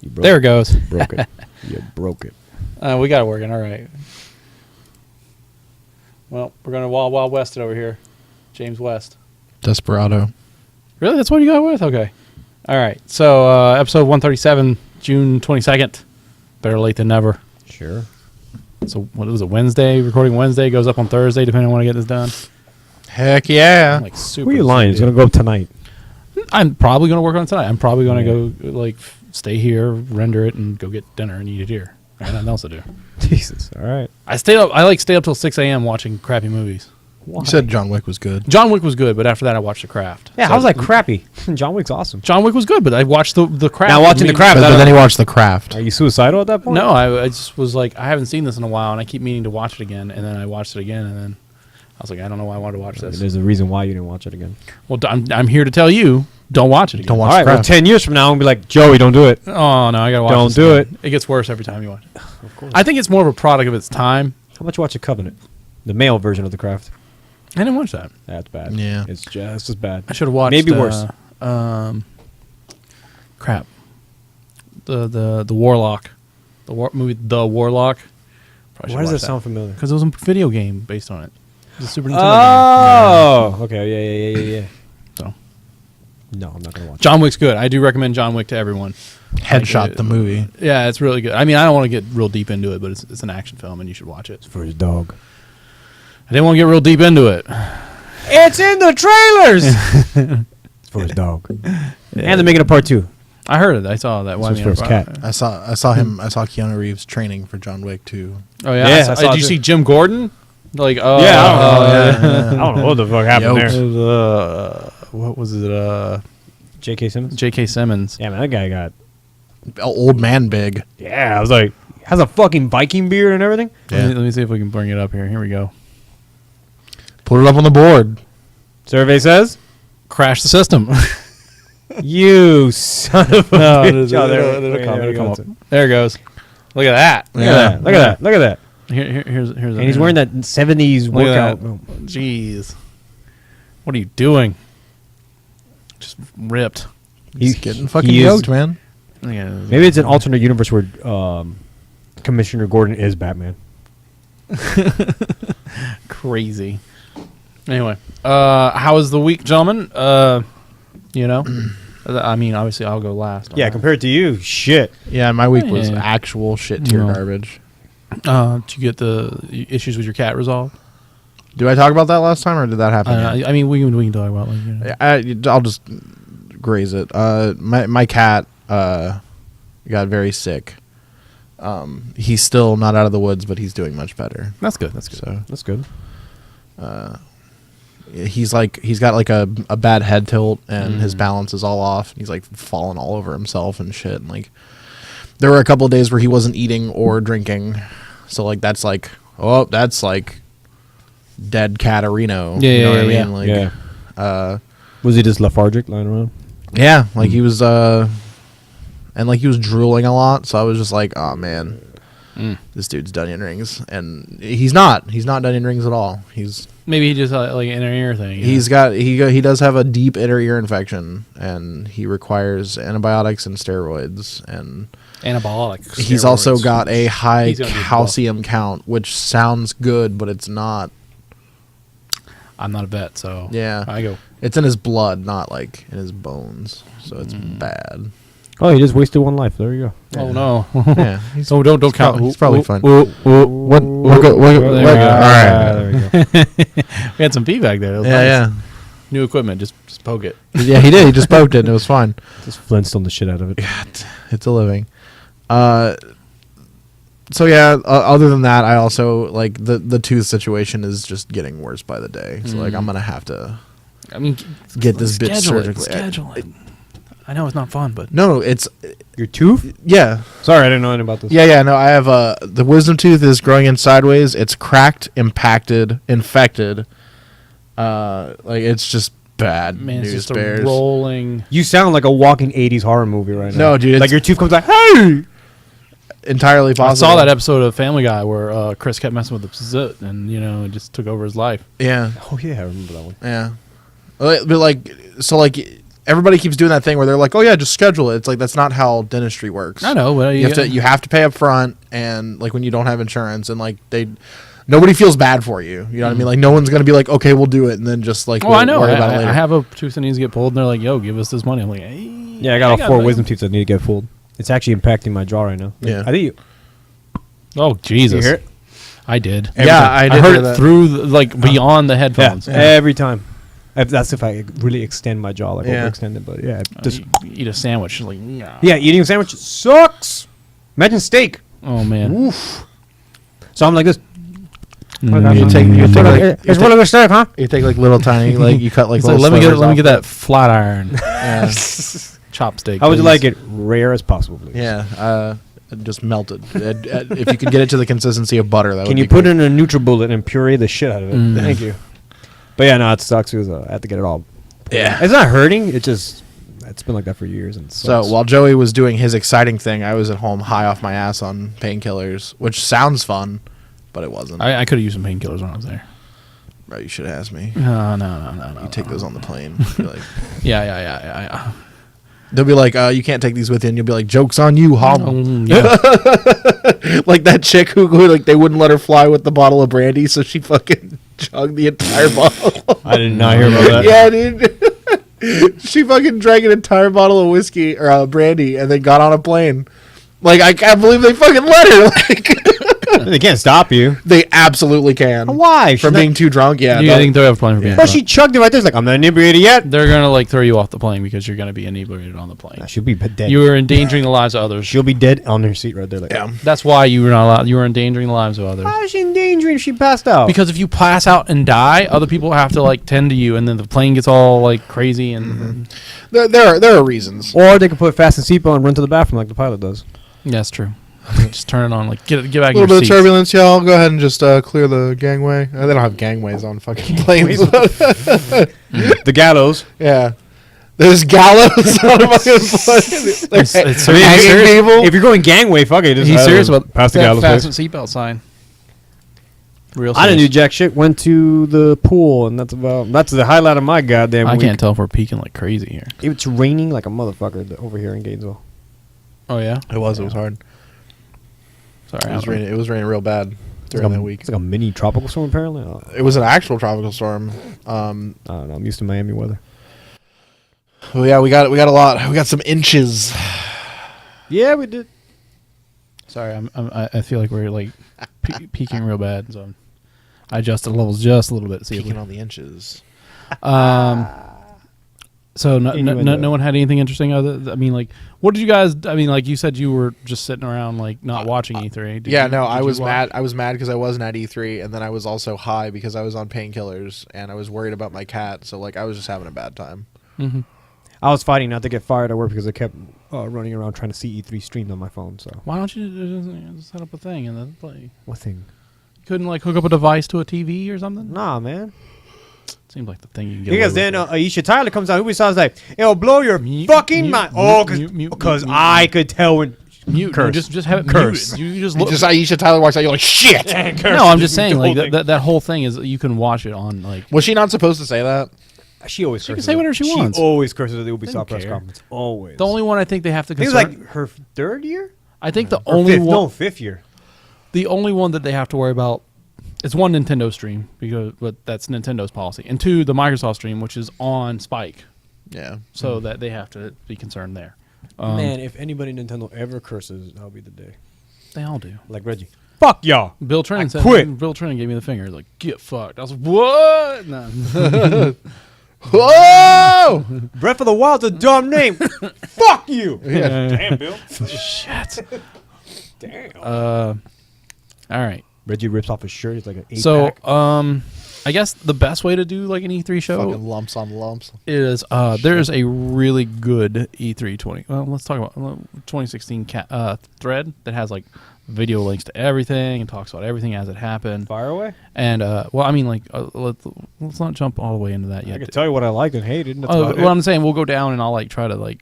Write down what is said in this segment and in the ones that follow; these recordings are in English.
There it goes. Broke it. You broke it. We got it working. All right. Well, we're going to Wild West it over here. James West. Desperado. Really? That's what you got with? Okay. All right. So, episode 137, June 22nd. Better late than never. Sure. So, what was it? Wednesday? Recording Wednesday. Goes up on Thursday, depending on when I get this done. Heck yeah. I'm like super. Who are you lying? It's going to go up tonight. I'm probably going to work on it tonight. I'm probably going to go, like, stay here, render it, and go get dinner and eat it here. I have nothing else to do. Jesus. All right. I stay up till 6 a.m. watching crappy movies. Why? You said John Wick was good. John Wick was good, but after that I watched The Craft. Yeah, So- how's that crappy? John Wick's awesome. John Wick was good, but I watched the Craft. Now watching The Craft, But then he watched The Craft. Are you suicidal at that point? No, I just was like, I haven't seen this in a while, and I keep meaning to watch it again, and then I watched it again, and then I was like, I don't know why I wanted to watch this. There's a reason why you didn't watch it again. Well, I'm here to tell you, don't watch it again. Don't watch All right, The well, Craft. 10 years from now, I'm going to be like, Joey, don't do it. Oh, no, I got to watch Don't this do again. It gets worse every time you watch it. Of course. I think it's more of a product of its time. How much you watch A Covenant? The male version of The Craft. I didn't watch that. That's bad. Yeah. It's just bad. I should have watched. Maybe worse. Crap. The Warlock, movie The Warlock. Why does that sound familiar? Because it was a video game based on it. It was a Super Nintendo game. Oh, okay. Yeah. So No, I'm not going to watch John Wick's good. I do recommend John Wick to everyone. Headshot the movie. Yeah, it's really good. I mean, I don't want to get real deep into it, but it's an action film, and you should watch it. it. For his dog. I didn't want to get real deep into it. It's in the trailers! It's for his dog. And they're making a part 2. I heard it. I saw that. This was for his cat. I saw him. I saw Keanu Reeves training for John Wick too. Oh yeah. Yeah, I saw did it you too. see Jim Gordon? Like, oh Yeah, yeah. I don't know what the fuck happened there. What was it? J.K. Simmons? J.K. Simmons. Yeah, man, that guy got... Old man big. Yeah, I was like... Has a fucking Viking beard and everything? Yeah. Let me see if we can bring it up here. Here we go. Put it up on the board. Survey says... Crash the system. You son of a bitch. It'll come up. There it goes. Look at that. Look at that. Look at that. Here's And he's wearing that 70s Look at workout. that. Jeez. What are you doing? Just ripped. He's getting fucking he is- yoked, man. Maybe it's an alternate universe where Commissioner Gordon is Batman. Crazy. Anyway, how was the week, gentlemen? I mean, obviously, I'll go last. Yeah, compared to you, shit. Yeah, my week was Yeah. actual shit tier No. garbage. Did you get the issues with your cat resolved? Did I talk about that last time, or did that happen? yet? I mean, we can talk about like. I'll just graze it. My cat got very sick. He's still not out of the woods, but he's doing much better. That's good. That's good. So That's good. he's got like a bad head tilt, and his balance is all off. He's like falling all over himself and shit. And like there were a couple of days where he wasn't eating or drinking, so like that's like dead Catarino. Yeah, you know yeah, what I yeah, mean? Like, Yeah. Was he just lethargic lying around? yeah, like he was, and like he was drooling a lot. So I was just like, oh man, this dude's Dunyan rings, and he's not Dunyan rings at all. Maybe he just like an inner ear thing. He does have a deep inner ear infection, and he requires antibiotics and steroids, and anabolic. he's also steroids. got a high He's gonna be calcium count, which sounds good, but it's not. I'm not a vet, so Yeah. I go. It's in his blood, not like in his bones, so it's bad. Oh, he just wasted one life. There you go. Oh no. Yeah, he's, So don't count. he's probably fine. There What? we go. All right. There we go. We had some feedback there. That was Yeah, nice. New equipment. Just poke it. yeah. He did. He just poked it, and it was fine. Just Flintstone the shit out of it. It's a living. So yeah. Other than that, I also like the tooth situation is just getting worse by the day. So like I'm gonna have to I mean, get this bitch schedule it, surgically. Schedule it. I know it's not fun, but No, it's Your tooth? yeah. Sorry, I didn't know anything about this. Yeah. No, I have the wisdom tooth is growing in sideways. It's cracked, impacted, infected. Like it's just bad man, it's news just bears. a rolling. You sound like a walking 80s horror movie right now. No, dude, Like it's- your tooth comes like, hey! Entirely possible. I saw that episode of Family Guy where Chris kept messing with the zit, and it just took over his life. Yeah. Oh, yeah, I remember that one. Yeah. But like, so like, everybody keeps doing that thing where they're like, oh yeah, just schedule it. It's like that's not how dentistry works. I know, but You have to pay up front, and like when you don't have insurance, and like nobody feels bad for you. You know what I mean? Like no one's gonna be like, okay, we'll do it, and then just like I know. worry about it later. I have a tooth that needs to get pulled, and they're like, "Yo, give us this money." I'm like, hey, Yeah, I got all 4 wisdom teeth that need to get pulled. It's actually impacting my jaw right now. Yeah. I think Oh Jesus! you hear it? I did. Yeah, I did heard hear it that. through beyond the headphones. Every time. That's if I really extend my jaw, like Yeah. overextend it. But yeah, Just eat a sandwich, like yeah. yeah, eating a sandwich sucks. Imagine steak. Oh man. Oof. So I'm like this. You take like, It's one of the steak, huh? you take like little tiny like you cut like It's little like, slivers let me off get that flat iron Yeah. chopstick. How would you please. like it rare as possible, please? Yeah, just melted. If you could get it to the consistency of butter, that Can would you be put great. it in a NutriBullet and puree the shit out of it? Thank you. But yeah, no, it sucks because I have to get it all. Yeah. It's not hurting. It's been like that for years. And it So sucks. while Joey was doing his exciting thing, I was at home high off my ass on painkillers, which sounds fun, but it wasn't. I could have used some painkillers when I was there. Bro, you should have asked me. No. You take those on the plane. Be like, Yeah. they'll be like, you can't take these with you, and you'll be like, joke's on you, homo. Yeah. Like that chick who like they wouldn't let her fly with the bottle of brandy, so she fucking chugged the entire bottle. I did not hear about that. Yeah, dude. She fucking drank an entire bottle of whiskey or brandy and then got on a plane. Like, I can't believe they fucking let her. Like, They can't stop you. they absolutely can. Why? From being too drunk, yeah. You think they'll have a plane for being But drunk. she chugged it right there. It's like, I'm not inebriated yet. They're gonna like throw you off the plane because you're gonna be inebriated on the plane. She'll be dead. You are endangering the lives of others. She'll be dead on her seat right there. Like, Yeah. That's why you were not allowed. You were endangering the lives of others. How is she endangering if she passed out? Because if you pass out and die, other people have to like tend to you, and then the plane gets all like crazy. And There are reasons. Or they could put fast and seatbelt and run to the bathroom like the pilot does. yeah, that's true. Just turn it on, like get back A in little your bit of seats. turbulence, y'all. Go ahead and just clear the gangway. They don't have gangways on fucking planes. The gallows. Yeah. There's gallows on a fucking plane. It's They're serious. hanging people. If you're going gangway, fuck it. Just He's serious about past the that gallows. fasten Place. seatbelt sign. Real. I didn't do serious. jack shit. Went to the pool, and that's the highlight of my goddamn I week. can't tell if we're peaking like crazy here. It's raining like a motherfucker over here in Gainesville. Oh yeah. It was hard. Sorry. It was raining real bad during that week. It's like a mini tropical storm, apparently. It was an actual tropical storm. I don't know. I'm used to Miami weather. Oh yeah, we got a lot. We got some inches. Yeah, we did. Sorry, I feel like we're like peaking real bad, so I adjusted the levels just a little bit. See if we, Peeking on the inches. So no Innuendo. one had anything interesting I mean, like, what did you guys? I mean, like you said, you were just sitting around, like not watching E3. Did I you was watch? mad. I was mad because I wasn't at E3, and then I was also high because I was on painkillers, and I was worried about my cat. So like, I was just having a bad time. Mhm. I was fighting not to get fired at work because I kept running around trying to see E3 streamed on my phone. So Why don't you just set up a thing and then play? what thing? You couldn't like hook up a device to a TV or something? Nah, man. Seems like the thing you can get. Because away then with. Aisha Tyler comes out. Who sounds like it'll blow your Mute, fucking mute, mind. mute, Oh, mute, because mute, I mute. could tell when mute. curse. No, just have it Curse. muted. You just look. Just Aisha Tyler walks out, you're like, shit. No, I'm just saying, like that whole thing is you can watch it on like. Was she not supposed to say that? She always She can curses. say whatever she wants. She always curses at the They Ubisoft don't press care. conference. Always. The only one I think they have to I think concern. it's like her third year. I think the Or only fifth, one. no, fifth year. The only one that they have to worry about is one, Nintendo stream, but that's Nintendo's policy, and two, the Microsoft stream, which is on Spike, Yeah. so that they have to be concerned there. Man, if anybody Nintendo ever curses, that'll be the day. They all do. Like Reggie. Fuck y'all. Bill Trennan I said. quit. Bill Trennan gave me the finger. He's like, get fucked. I was like, what? No. Whoa! Breath of the Wild's a dumb name. Fuck you. Yeah. Damn, Bill. Shit. Damn. All right. Reggie rips off his shirt. It's like an 8-pack. So, I guess the best way to do like an E3 show Fucking lumps on lumps. is there's a really good E3 20. Well, let's talk about 2016 thread that has like video links to everything and talks about everything as it happened. Fire away. And well, I mean, like let's not jump all the way into that yet. I can tell you what I liked and hated. And that's Oh, about well, it. I'm saying we'll go down and I'll like try to like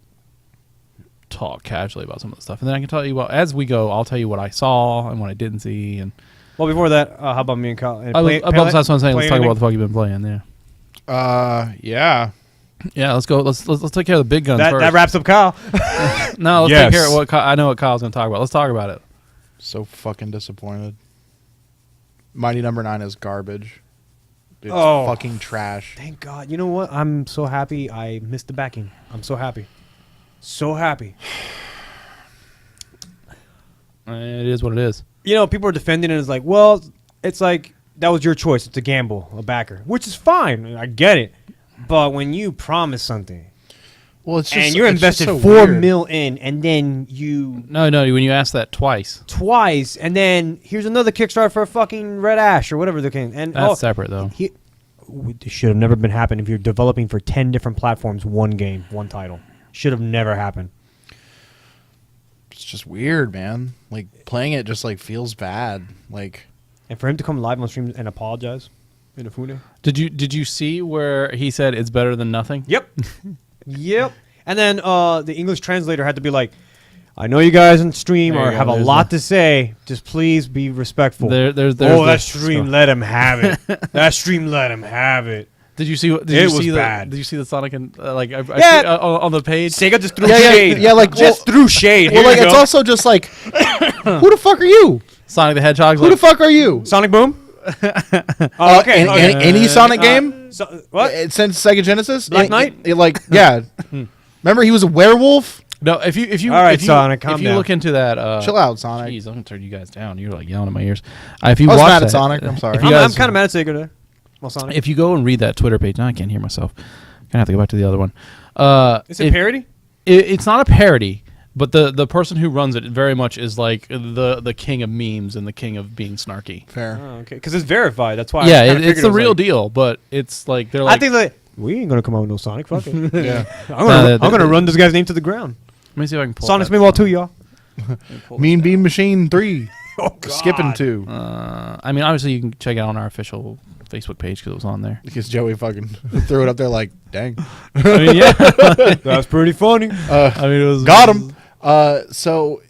talk casually about some of the stuff, and then I can tell you as we go. I'll tell you what I saw and what I didn't see, and Well, before that, how about me and Kyle? that's what I'm saying. Let's talk about what the fuck you've been playing. Yeah. Yeah. Yeah, let's go. Let's take care of the big guns first. That wraps up Kyle. No, let's Yes. take care of what I know what Kyle's going to talk about. Let's talk about it. So fucking disappointed. Mighty Number 9 is garbage. It's Oh. fucking trash. Thank God. You know what? I'm so happy I missed the backing. I'm so happy. So happy. It is what it is. You know, people are defending it as like, well, it's like, that was your choice. It's a gamble, a backer, which is fine. I get it. But when you promise something Well, it's just and you're it's just invested so $4 weird. million in, and then you No, when you ask that twice, twice, and then here's another Kickstarter for a fucking Red Ash or whatever they're saying. And that's separate though. This should have never been happened if you're developing for 10 different platforms, one game, one title. Should have never happened. It's just weird, man. Like playing it just like feels bad. Like And for him to come live on stream and apologize. Inafune. Did you see where he said it's better than nothing? Yep. Yep. And then the English translator had to be like, I know you guys on stream There you or go, have a there's lot to say. Just please be respectful. There's that the- stream let him have it. That stream let him have it. Did you see? Did It you was see bad. Did you see the Sonic and Yeah. on the page? Sega just threw Yeah, yeah, shade. yeah, like, just threw shade. well, Here like you it's go. also just like who the fuck are you? Sonic the Hedgehog's Who like, the fuck are you? Sonic Boom. Oh, okay. okay. Any Sonic game So, what? since Sega Genesis? Black Knight? Like yeah. Remember he was a werewolf? no. If you All right, if you, Sonic, calm if you down. look into that, Chill out, Sonic. Jeez, I'm gonna turn you guys down. You're like yelling in my ears. If you I was watch mad that, at Sonic. I'm sorry. if you I'm guys- kind of mad at Sega there. Well, Sonic. If you go and read that Twitter page, now I can't hear myself. Gonna have to go back to the other one. Is it parody? It's not a parody, but the person who runs it very much is like the king of memes and the king of being snarky. Fair. Oh, okay. Because it's verified. That's why. Yeah, I kinda it's figured the it was real like, deal, but it's like they're I like. think like we ain't gonna come out with no Sonic. Fuck it. Yeah. I'm gonna run this guy's name to the ground. Let me see if I can pull. Sonic's that Meanwhile song. too, y'all. Mean Bean Machine 3. Skipping 2. I mean, obviously you can check it out on our official Facebook page because it was on there. Because Joey fucking threw it up there like, dang. I mean, yeah. That's pretty funny. I mean, it was Got him. So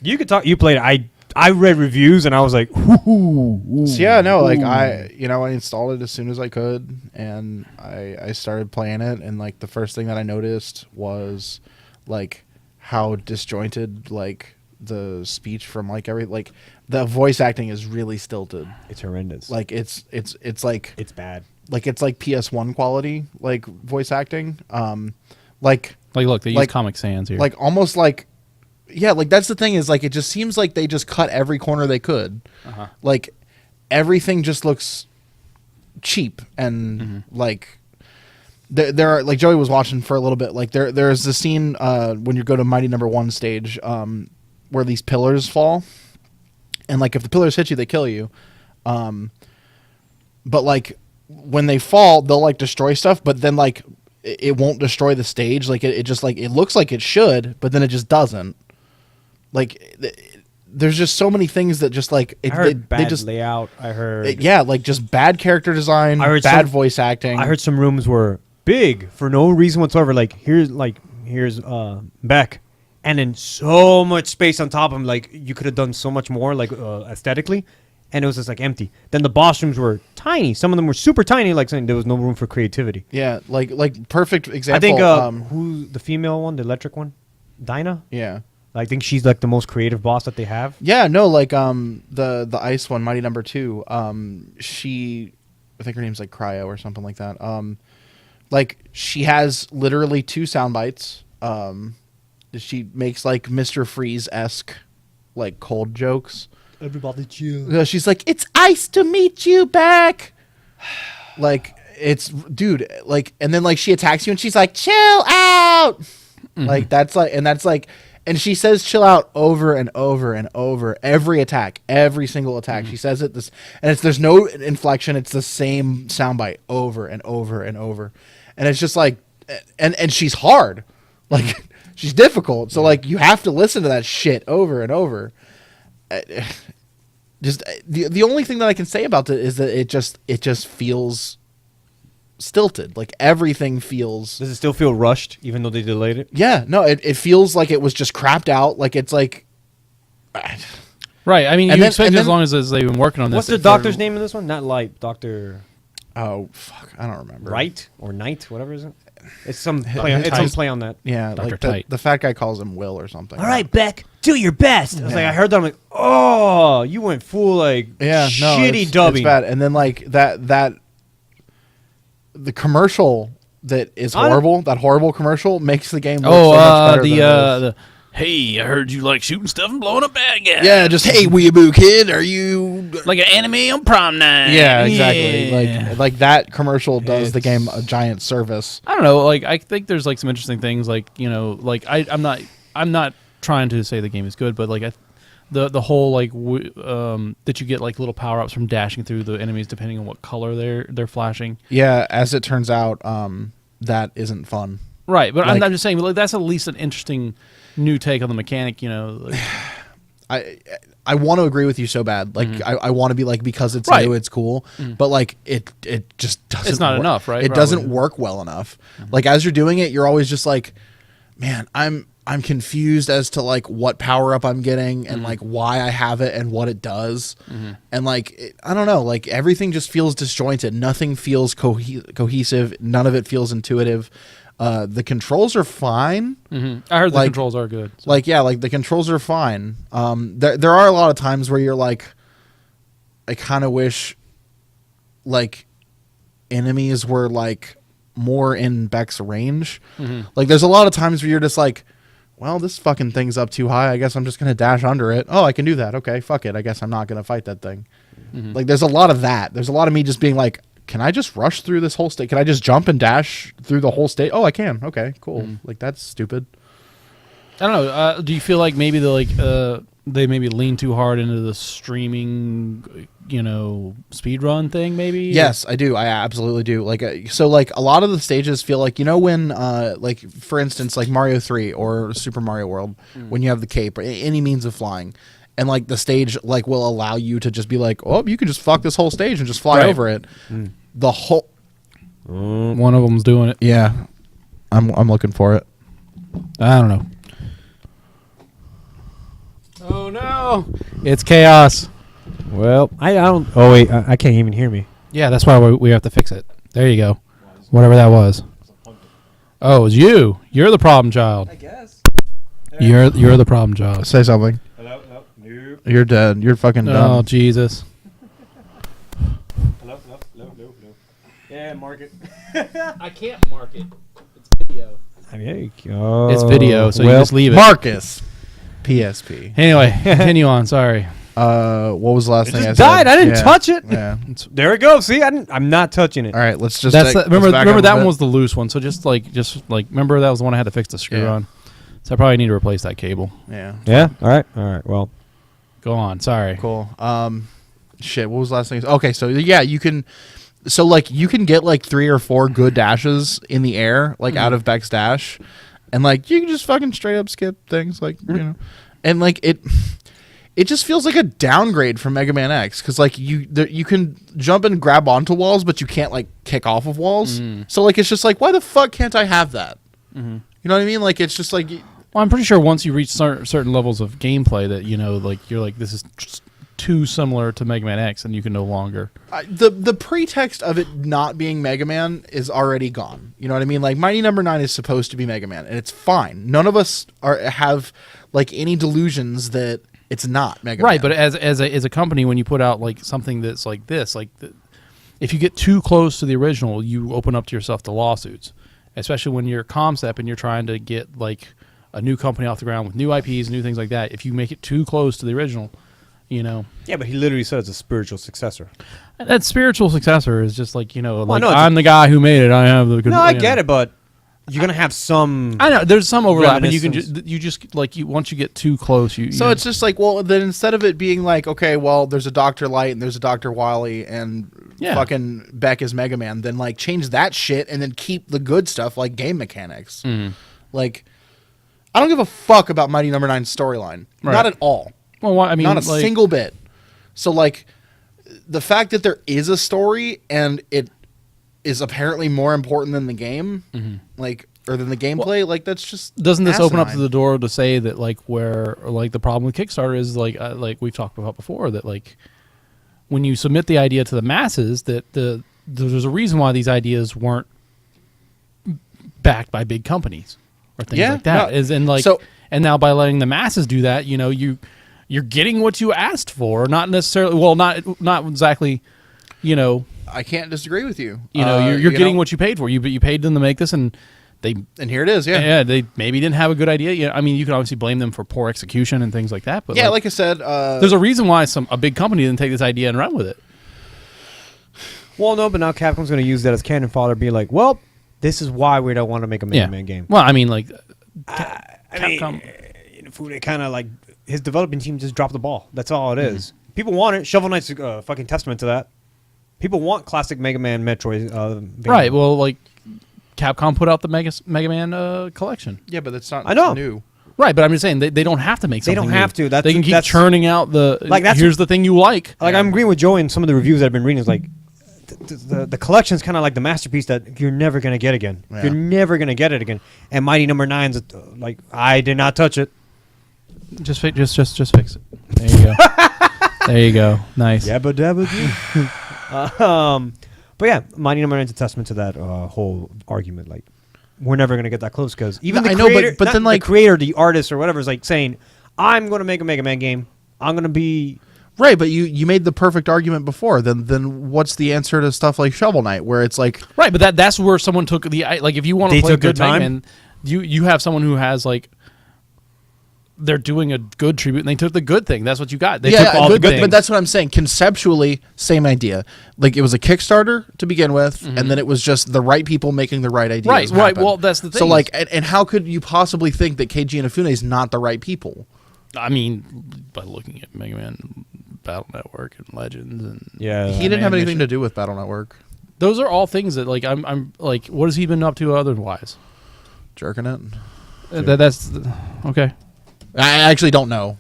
You could talk. You played it. I read reviews and I was like, ooh. So yeah, no, like I installed it as soon as I could, and I started playing it, and like the first thing that I noticed was like how disjointed like the speech from like the voice acting is really stilted. It's horrendous. Like it's like it's bad. like it's like PS1 quality like voice acting. Like look, they use like- Comic Sans here. like almost like yeah, like that's the thing is like it just seems like they just cut every corner they could. Uh-huh. Like everything just looks cheap and like there are like Joey was watching for a little bit. Like there's the scene when you go to Mighty Number 1 stage where these pillars fall, and like if the pillars hit you, they kill you. But like when they fall, they'll like destroy stuff, but then like it won't destroy the stage. Like it just like it looks like it should, but then it just doesn't. Like there's just so many things that just like I heard they bad just layout. I heard. yeah, like just bad character design, I heard bad some- voice acting. I heard some rooms were big for no reason whatsoever. Like here's Beck, and then so much space on top of him. Like you could have done so much more, like aesthetically, and it was just like empty. Then the boss rooms were tiny. Some of them were super tiny. Like saying there was no room for creativity. yeah, like perfect example. I think who the female one, the electric one, Dinah. yeah. I think she's like the most creative boss that they have. Yeah, no, like the ice one, Mighty Number 2. She, I think her name's like Cryo or something like that. Like she has literally 2 sound bites. She makes like Mr. Freeze-esque like cold jokes. Everybody chill. She's like, "It's ice to meet you back." Like it's dude, like, and then like she attacks you and she's like, "Chill out." Like that's like. And she says "chill out" over and over and over every attack, every single attack. She says it there's no inflection. It's the same soundbite over and over and over, and it's just like, and she's hard, like she's difficult. So like you have to listen to that shit over and over. Just the only thing that I can say about it is that it just feels stilted. Like everything feels. Does it still feel rushed, even though they delayed it? Yeah, no, it feels like it was just crapped out. Like it's like, right. I mean, And you then- expect and as then- long as they've been working on this. What's the doctor's name in this one? Not Light, Doctor. Oh fuck, I don't remember. Right or Knight, whatever is it? It's some play on that. Yeah, Dr. like Tight. the fat guy calls him Will or something. All right, Beck, do your best. I was like, I heard that. I'm like, oh, you went full like shitty it's dubbing. bad. And then like that the commercial that is horrible. That horrible commercial makes the game look so much better than it is. the hey, I heard you like shooting stuff and blowing up bad guys. Yeah, just hey, weeaboo kid, are you like an anime on prom night. Yeah, exactly. Yeah. Like that commercial does the game a giant service. I don't know. Like I think there's like some interesting things. Like like I'm not trying to say the game is good, but like the whole like that you get like little power ups from dashing through the enemies depending on what color they're flashing. Yeah, as it turns out, that isn't fun. Right, but Like- I'm just saying, like, that's at least an interesting new take on the mechanic. Like, I want to agree with you so bad. Like I want to be like, because it's Right. new, it's cool. But like it just doesn't. It's not work. enough, right? It doesn't Probably. work well enough. Like as you're doing it, you're always just like, man, I'm confused as to like what power up I'm getting and like why I have it and what it does. And like I don't know, like everything just feels disjointed. Nothing feels cohesive. None of it feels intuitive. The controls are fine. I heard the Like- controls are good. So. Like yeah, like the controls are fine. There are a lot of times where you're like, I kind of wish like enemies were like more in Beck's range. Like there's a lot of times where you're just like, well, this fucking thing's up too high. I guess I'm just gonna dash under it. Oh, I can do that. Okay, fuck it. I guess I'm not gonna fight that thing. Like there's a lot of that. There's a lot of me just being like, can I just rush through this whole state? Can I just jump and dash through the whole state? Oh, I can. Okay, cool. Like that's stupid. I don't know. Do you feel like maybe they maybe lean too hard into the streaming, speed run thing? Maybe. Yes, I do. I absolutely do. Like, so like a lot of the stages feel like when, like for instance, like Mario 3 or Super Mario World, when you have the cape or any means of flying, and like the stage like will allow you to just be like, oh, you can just fuck this whole stage and just fly over it. The whole. One of them's doing it. Yeah, I'm looking for it. I don't know. Oh no! It's chaos. Well, I don't. Oh wait, I can't even hear me. Yeah, that's why we have to fix it. There you go. Whatever that was. Oh, it was you. You're the problem child. I guess. You're the problem child. Say something. Hello, hello, no. You're dead. You're fucking Oh done. Jesus. Hello, hello, hello, hello, hello. Yeah, mark it. I can't mark it. It's video. There you go. It's video, so you just leave it. Marcus. PSP. Anyway, continue on. Sorry. What was the last thing I just said? died. I didn't Yeah. touch it. Yeah. There it goes. See, I'm not touching it. All right, let's just That's take- remember let's back up a that bit. one was the loose one. So just like remember that was the one I had to fix the screw Yeah. on. So I probably need to replace that cable. Yeah. Yeah. All right. Well, Go on. Sorry. Cool. Shit. What was the last thing? Okay, so yeah, you can. So like you can get like 3 or 4 good dashes in the air, like out of Beck's dash, and like you can just fucking straight up skip things, like and like it just feels like a downgrade from Mega Man X because like you can jump and grab onto walls, but you can't like kick off of walls. So like it's just like, why the fuck can't I have that? You know what I mean? Like it's just like. Well, I'm pretty sure once you reach certain levels of gameplay that like you're like this is just too similar to Mega Man X, and you can no longer. The pretext of it not being Mega Man is already gone. You know what I mean? Like Mighty Number 9 is supposed to be Mega Man, and it's fine. None of us have like any delusions that it's not Mega Man. Right, but as a company, when you put out like something that's like this, if you get too close to the original, you open up to yourself to lawsuits. Especially when you're concept and you're trying to get like a new company off the ground with new IPs, new things like that. If you make it too close to the original, yeah, but he literally said it's a spiritual successor. that spiritual successor is just like like no, I'm the guy who made it. I have the. No, I get it, but you're gonna have some. I know there's some overlap, but you can Reminiscence. once you get too close, So it's just like, well, then instead of it being like, okay, well, there's a Dr. Light and there's a Dr. Wily and fucking Beck is Mega Man, then like change that shit and then keep the good stuff like game mechanics. Like, I don't give a fuck about Mighty Number 9's storyline. Right. Not at all. well, I mean, Not a like, single bit. So like, the fact that there is a story and it is apparently more important than the game, like, or than the gameplay, like that's just Doesn't this open up to asinine. the door to say that like where or, like the problem with Kickstarter is like we've talked about before that like when you submit the idea to the masses that the there's a reason why these ideas weren't backed by big companies or things like that. And now by letting the masses do that, you're getting what you asked for, not necessarily. Well, not exactly. I can't disagree with you. You're getting what you paid for. You paid them to make this, and here it is. Yeah, they maybe didn't have a good idea. I mean, you can obviously blame them for poor execution and things like that. But like I said, there's a reason why a big company didn't take this idea and run with it. Well, no, but now Capcom's going to use that as cannon fodder, be like, well, this is why we don't want to make a Mega Man game. Well, I mean, like, Capcom, Inafune kind of like his development team just dropped the ball. That's all it is. People want it. Shovel Knight's a fucking testament to that. People want classic Mega Man Metroid. Right. Well, like Capcom put out the Mega Man collection. Yeah, but that's not new. Right, but I'm just saying they don't have to make something. They don't have to. They can keep churning out here's the thing you like. Like I'm agreeing with Joey in some of the reviews that I've been reading. Is like the collection is kind of like the masterpiece that you're never gonna get again. Yeah. You're never gonna get it again. And Mighty Number 9's like I did not touch it. Just fix it. There you go. There you go. Nice. Yabba dabba doo. But yeah, Mighty Number 9 is a testament to that whole argument. Like, we're never gonna get that close because even the creator, but then like the creator, the artist or whatever is like saying, "I'm gonna make a Mega Man game. I'm gonna be." Right, but you made the perfect argument before. Then what's the answer to stuff like Shovel Knight, where it's like right? But that's where someone took like if you want to play good Mega Man, you have someone who has like they're doing a good tribute and they took the good thing. That's what you got. They took all the good things. But that's what I'm saying. Conceptually, same idea. Like it was a Kickstarter to begin with, and then it was just the right people making the right ideas. Right. Well, that's the thing. So like, and how could you possibly think that Keiji Inafune is not the right people? I mean, by looking at Mega Man Battle Network and Legends, and he didn't have anything to do with Battle Network. Those are all things that like I'm like, what has he been up to otherwise? Jerking it. That's okay. I actually don't know.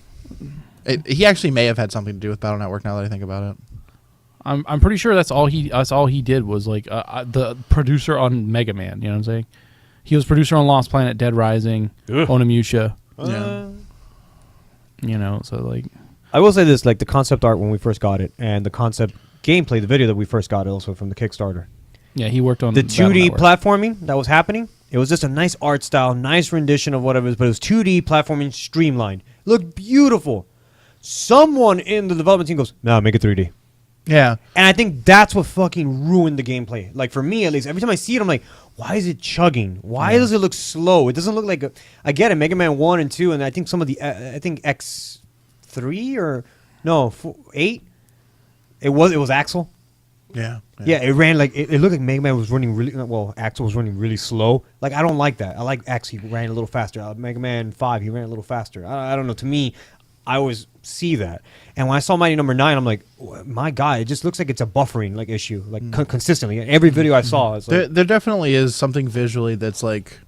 He actually may have had something to do with Battle Network. Now that I think about it, I'm pretty sure that's all he did was like the producer on Mega Man. You know what I'm saying? He was producer on Lost Planet, Dead Rising, Onimusha. Yeah. So like, I will say this: like the concept art when we first got it, and the concept gameplay, the video that we first got, also from the Kickstarter. Yeah, he worked on the 2D platforming that was happening. It was just a nice art style, nice rendition of what it was, but it was 2D platforming, streamlined. It looked beautiful. Someone in the development team goes, "No, make it 3D." Yeah. And I think that's what fucking ruined the gameplay. Like for me, at least, every time I see it, I'm like, why is it chugging? Why does it look slow? It doesn't look like I get it, Mega Man 1 and 2, and I think some of the, I think X3 or, no, 8? It was Axel. Yeah. Yeah, it ran like it looked like Mega Man was running really well. Axel was running really slow. Like I don't like that. I like Axel. He ran a little faster. Mega Man 5, he ran a little faster. I don't know. To me, I always see that. And when I saw Mighty Number 9, I'm like, my God, it just looks like it's a buffering like issue, like consistently. Every video I saw, it's like, there definitely is something visually that's like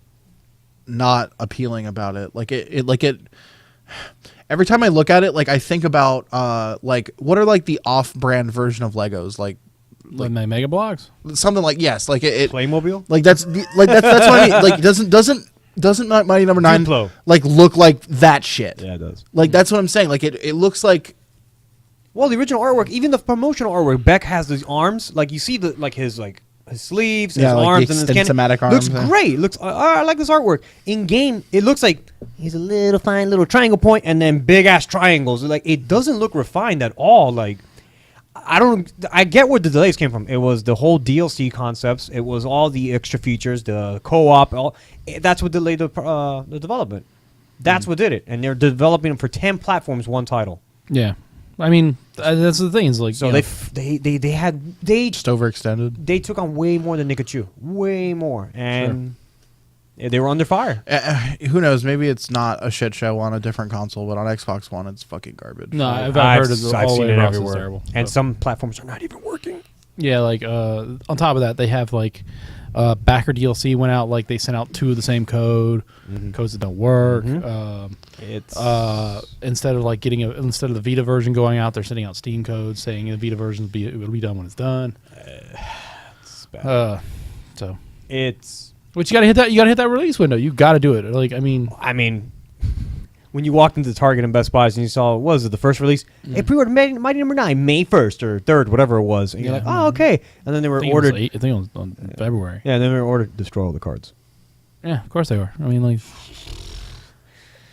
not appealing about it. Like it. Every time I look at it, like I think about like what are like the off-brand version of Legos, like my Mega Bloks, something like it Playmobil. Like that's what I mean. Like doesn't Mighty Number 9 like look like that shit? Yeah, it does. Like that's what I'm saying. Like it looks like. Well, the original artwork, even the promotional artwork, Beck has these arms. Like you see his sleeves, his arms, and his cinematic arms. Looks great. Looks. I like this artwork. In game, it looks like he's a little fine little triangle point, and then big ass triangles. Like it doesn't look refined at all. Like I get where the delays came from. It was the whole DLC concepts. It was all the extra features, the co-op. That's what delayed the development. That's what did it. And they're developing them for 10 platforms, one title. Yeah, I mean that's the thing. Is like so they just overextended. They took on way more than they could chew, way more, and they were under fire. Who knows? Maybe it's not a shit show on a different console, but on Xbox One, it's fucking garbage. No, I've heard I've seen it everywhere, terrible, and some platforms are not even working. Yeah, like on top of that, they have like backer DLC went out. Like they sent out 2 of the same code, codes that don't work. It's instead of the Vita version going out, they're sending out Steam codes saying the Vita version will be done when it's done. It's bad. So it's. But you gotta hit that. You gotta hit that release window. You gotta do it. Like I mean, when you walked into Target and Best Buys and you saw, what was it, the first release? Hey, pre-order Mighty Number 9, May 1st or 3rd, whatever it was. And you're like, oh, okay. And then they were I think ordered. I think it was on February. Yeah, and then they were ordered, destroy all the cards. Yeah, of course they were. I mean, like,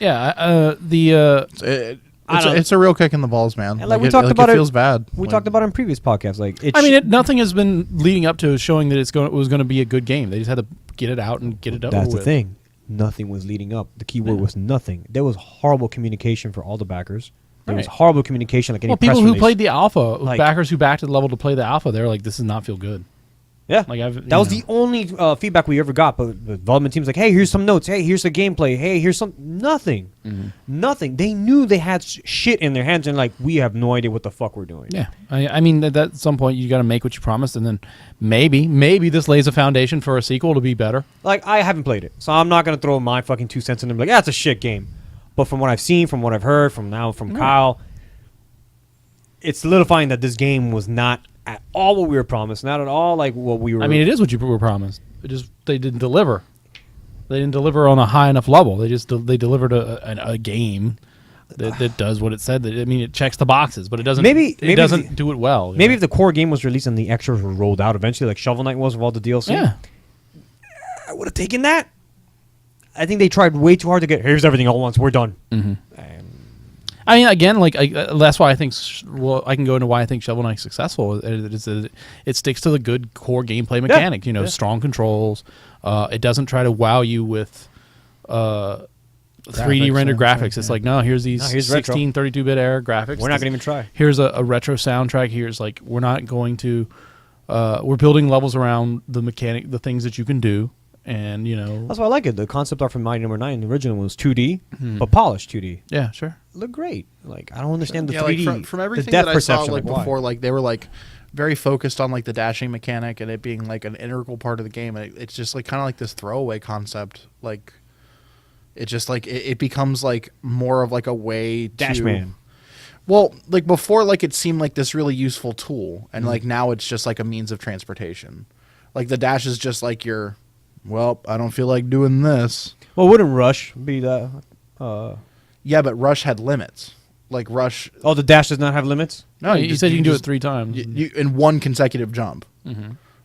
yeah, It's a real kick in the balls, man. And like we talked about it feels bad. We talked about it in previous podcasts. Like, nothing has been leading up to showing that it was going to be a good game. They just had to get it out and get it over That's with. the thing. Nothing was leading up. The keyword was nothing. There was horrible communication for all the backers. There was Right. horrible communication, like any press people who release. played the alpha, Like- backers who backed to the level to play the alpha, they're like, this does not feel good. Yeah, Like that was the only feedback we ever got. But the development team's like, hey, here's some notes. Hey, here's the gameplay. Hey, here's some nothing. Nothing. They knew they had shit in their hands and like, we have no idea what the fuck we're doing. Yeah, I mean, at some point you got to make what you promised, and then maybe this lays a foundation for a sequel to be better. Like, I haven't played it, so I'm not gonna throw my fucking 2 cents in them. Like, yeah, it's a shit game. But from what I've seen, from what I've heard, from Kyle, it's solidifying that this game was not at all what we were promised. Not at all like what we were. I mean, it is what you were promised. They didn't deliver. They didn't deliver on a high enough level. They delivered a game that does what it said. I mean, it checks the boxes, but it doesn't. Maybe doesn't do it well. Maybe if the core game was released and the extras were rolled out eventually, like Shovel Knight was with all the DLC. Yeah. I would have taken that. I think they tried way too hard to get. Here's everything all at once. We're done. I mean, again, like that's why I think. I can go into why I think Shovel Knight's successful. It sticks to the good core gameplay mechanic. You know, strong controls. It doesn't try to wow you with 3D rendered graphics. It's like, no, here's these here's 16, 32-bit era graphics. We're not gonna even try. Here's a retro soundtrack. Here's like, we're not going to. We're building levels around the mechanic, the things that you can do, and you know. That's why I like it. The concept art from Mighty Number 9, the original was 2D, but polished 2D. Yeah, sure. Look great. Like, I don't understand the Yeah, 3D. like from everything the depth that I saw perception, like why? before, like they were like very focused on like the dashing mechanic and it being like an integral part of the game. And it's just like kind of like this throwaway concept. Like it just like it becomes like more of like a way to Dashman. Well, like before, like it seemed like this really useful tool, and like now it's just like a means of transportation. Like the dash is just like your, well, I don't feel like doing this. Well, wouldn't Rush be that? Yeah, but Rush had limits. Like Rush, Oh, the dash does not have limits? No, you said you can do it just- 3 times. you in one consecutive jump.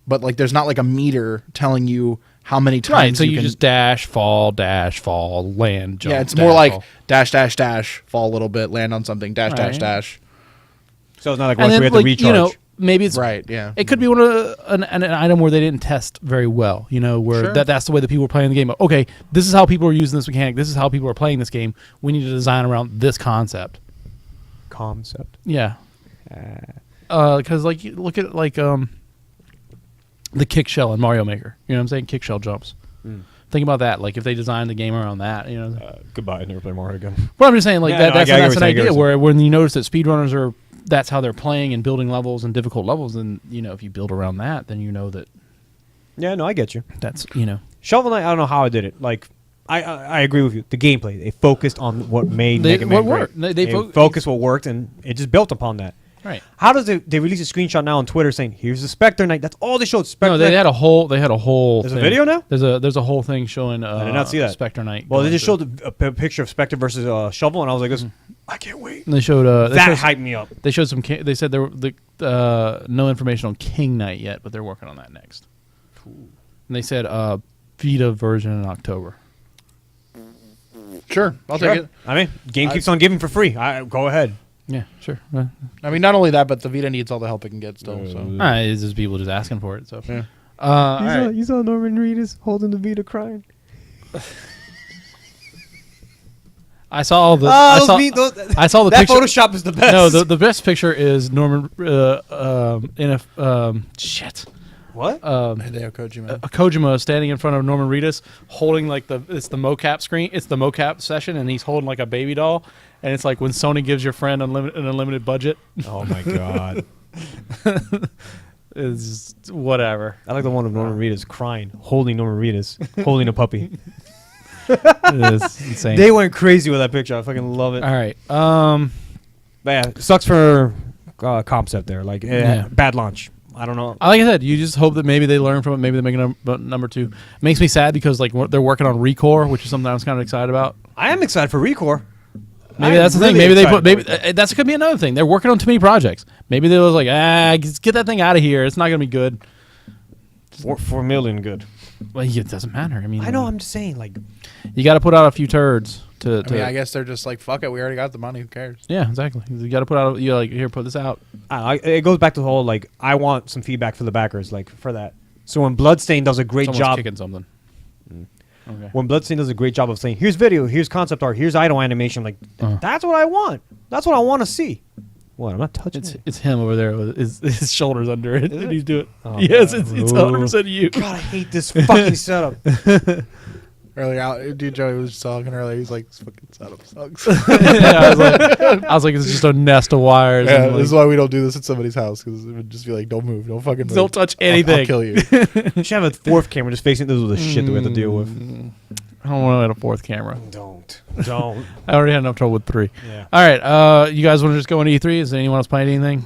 But like, there's not like a meter telling you how many times. Right, so you can, just dash, fall, land, jump. yeah, it's dash, more like fall. dash, dash, dash, fall a little bit, land on something, dash, dash, Right. dash. So it's not like And Rush, then, we have like, to recharge. you know, maybe it's Right, yeah. It could be one of an item where they didn't test very well. You know, where Sure. that's the way that people were playing the game. Okay, this is how people are using this mechanic. This is how people are playing this game. We need to design around this concept. Concept. Yeah, because like you look at like the kick shell in Mario Maker. You know what I'm saying? Kick shell jumps. Think about that. Like if they designed the game around that, you know. Goodbye. I never play Mario again. But I'm just saying, like Yeah, that. no, I That's get what an you're saying, I get idea what you're where when you notice that speedrunners are, that's how they're playing and building levels and difficult levels. And you know, if you build around that, then you know that Yeah, no, I get you. that's you know. Shovel Knight, I don't know how I did it. Like, I agree with you. The gameplay, they focused on what made Mega Man what great. worked. They focused what worked, and it just built upon that. Right. How does they release a screenshot now on Twitter saying, "Here's the Spectre Knight"? That's all they showed. Spectre No, they Knight. had a whole. There's a thing. video now? There's a whole thing showing. I did not see that. Spectre Knight. Well, they going just through. showed a picture of Spectre versus Shovel, and I was like, this, I can't wait. And they showed. That hyped me up. They showed some. They said there were no information on King Knight yet, but they're working on that next. And they said Vita version in October. Sure, I'll take it. I mean, game keeps on giving for free. Go ahead. Yeah, sure. I mean, not only that, but the Vita needs all the help it can get still. So It's just people just asking for it. So. yeah. All right. You saw Norman Reedus holding the Vita crying. I saw all the. Ah, I saw the that picture. Photoshop is the best. No, the best picture is Norman in a shit. what? Hideo Kojima. Kojima standing in front of Norman Reedus, holding like it's the mocap screen. It's the mocap session, and he's holding like a baby doll. And it's like when Sony gives your friend an unlimited budget. Oh my god. Is whatever. I like the one of Norman Reedus crying, holding Norman Reedus, holding a puppy. It is insane. They went crazy with that picture. I fucking love it. All right. But yeah, it sucks for concept there. Like, Yeah. bad launch. I don't know. Like I said, you just hope that maybe they learn from it. Maybe they make a number 2. Makes me sad because like they're working on Recore, which is something I was kind of excited about. I am excited for Recore. Maybe that's the thing. Maybe they put. Maybe that's could be another thing. They're working on too many projects. Maybe they was like, just get that thing out of here. It's not gonna be good. 4 million good. Well, it doesn't matter. I mean, I know. I'm just saying, like, you got to put out a few turds to. I mean, I guess they're just like, fuck it. We already got the money. Who cares? Yeah, exactly. You got to put out. You like here, put this out. it goes back to the whole like I want some feedback for the backers, like for that. So when Bloodstain does a great Someone's job, kicking something. Okay. when Bloodstain does a great job of saying, "Here's video, here's concept art, here's idle animation," like that's what I want. That's what I want to see. What? I'm not touching it. It's him over there with his shoulders under it, and he's doing. Oh, yes, God. it's 100% you. God, I hate this fucking setup. Earlier, dude, Joey was talking earlier. He's like, this fucking setup sucks. Yeah, I was like, it's just a nest of wires. Yeah, and this is why we don't do this at somebody's house, because it would just be like, don't move, don't fucking move. don't touch I'll anything. kill you. You should have a fourth camera just facing this with the shit that we have to deal with. I don't want to add a fourth camera. Don't. I already had enough trouble with 3. Yeah. All right, you guys want to just go into E3? Is anyone else playing anything?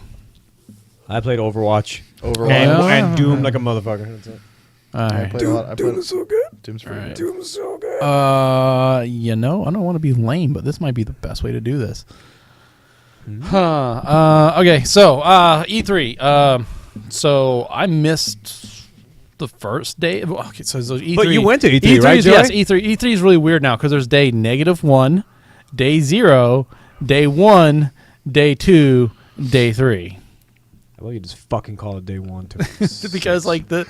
I played Overwatch. Overall, And Doom like a motherfucker. That's it. All I right. played a lot. Doom is so good. Doom's pretty All right. good. Doom is so good. I don't want to be lame, but this might be the best way to do this. Okay, so E3. So I missed the first day. Okay, so E3. But you went to E3, E3 right, is, Joey? yes, E3. E3 is really weird now because there's day -1, day 0, day 1, day 2, day 3. How about you just fucking call it day 1 too? Because like the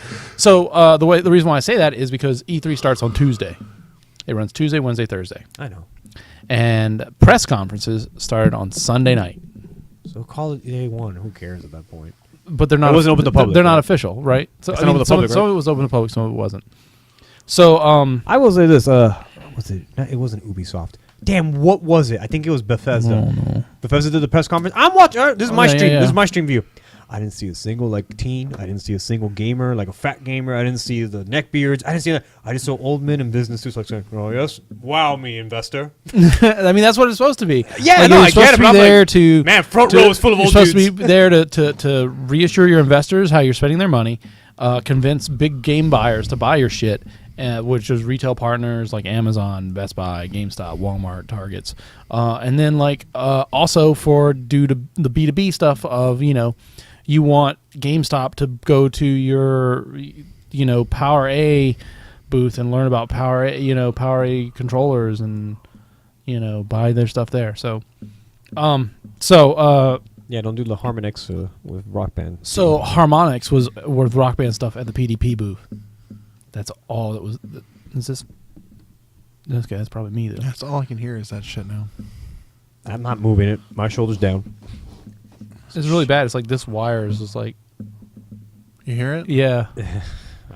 reason why I say that is because E3 starts on Tuesday. It runs Tuesday, Wednesday, Thursday, I know. and press conferences started on Sunday night. So call it day 1. Who cares at that point? But they're not. It wasn't open to public, They're not right? official, right? So It's not open to some, public, some right? of it was open to public, some of it wasn't. So I will say this. Was it? No, it wasn't Ubisoft. Damn, what was it? I think it was Bethesda. no. Bethesda did the press conference. I'm watching. This is my yeah, stream. yeah. This is my stream view. I didn't see a single like teen. I didn't see a single gamer, like a fat gamer. I didn't see the neckbeards. I didn't see that. I just saw old men in business suits like saying, "Oh yes, wow me, investor." I mean that's what it's supposed to be. Yeah, like, no, you're I supposed get it, to be but I'm there like, to man, front row is full of old You're supposed dudes. to be there to reassure your investors how you're spending their money, convince big game buyers to buy your shit. Which is retail partners like Amazon, Best Buy, GameStop, Walmart, Targets, and then also for due to the B2B stuff of you want GameStop to go to your Power A booth and learn about Power A controllers and buy their stuff there. So Yeah, don't do the Harmonix with Rock Band. So Harmonix was with Rock Band stuff at the PDP booth. That's all that was. Is this? Okay, that's probably me though. That's all I can hear is that shit now. I'm not moving it. My shoulder's down. It's really bad. It's like this wire is just like, You hear it? yeah, I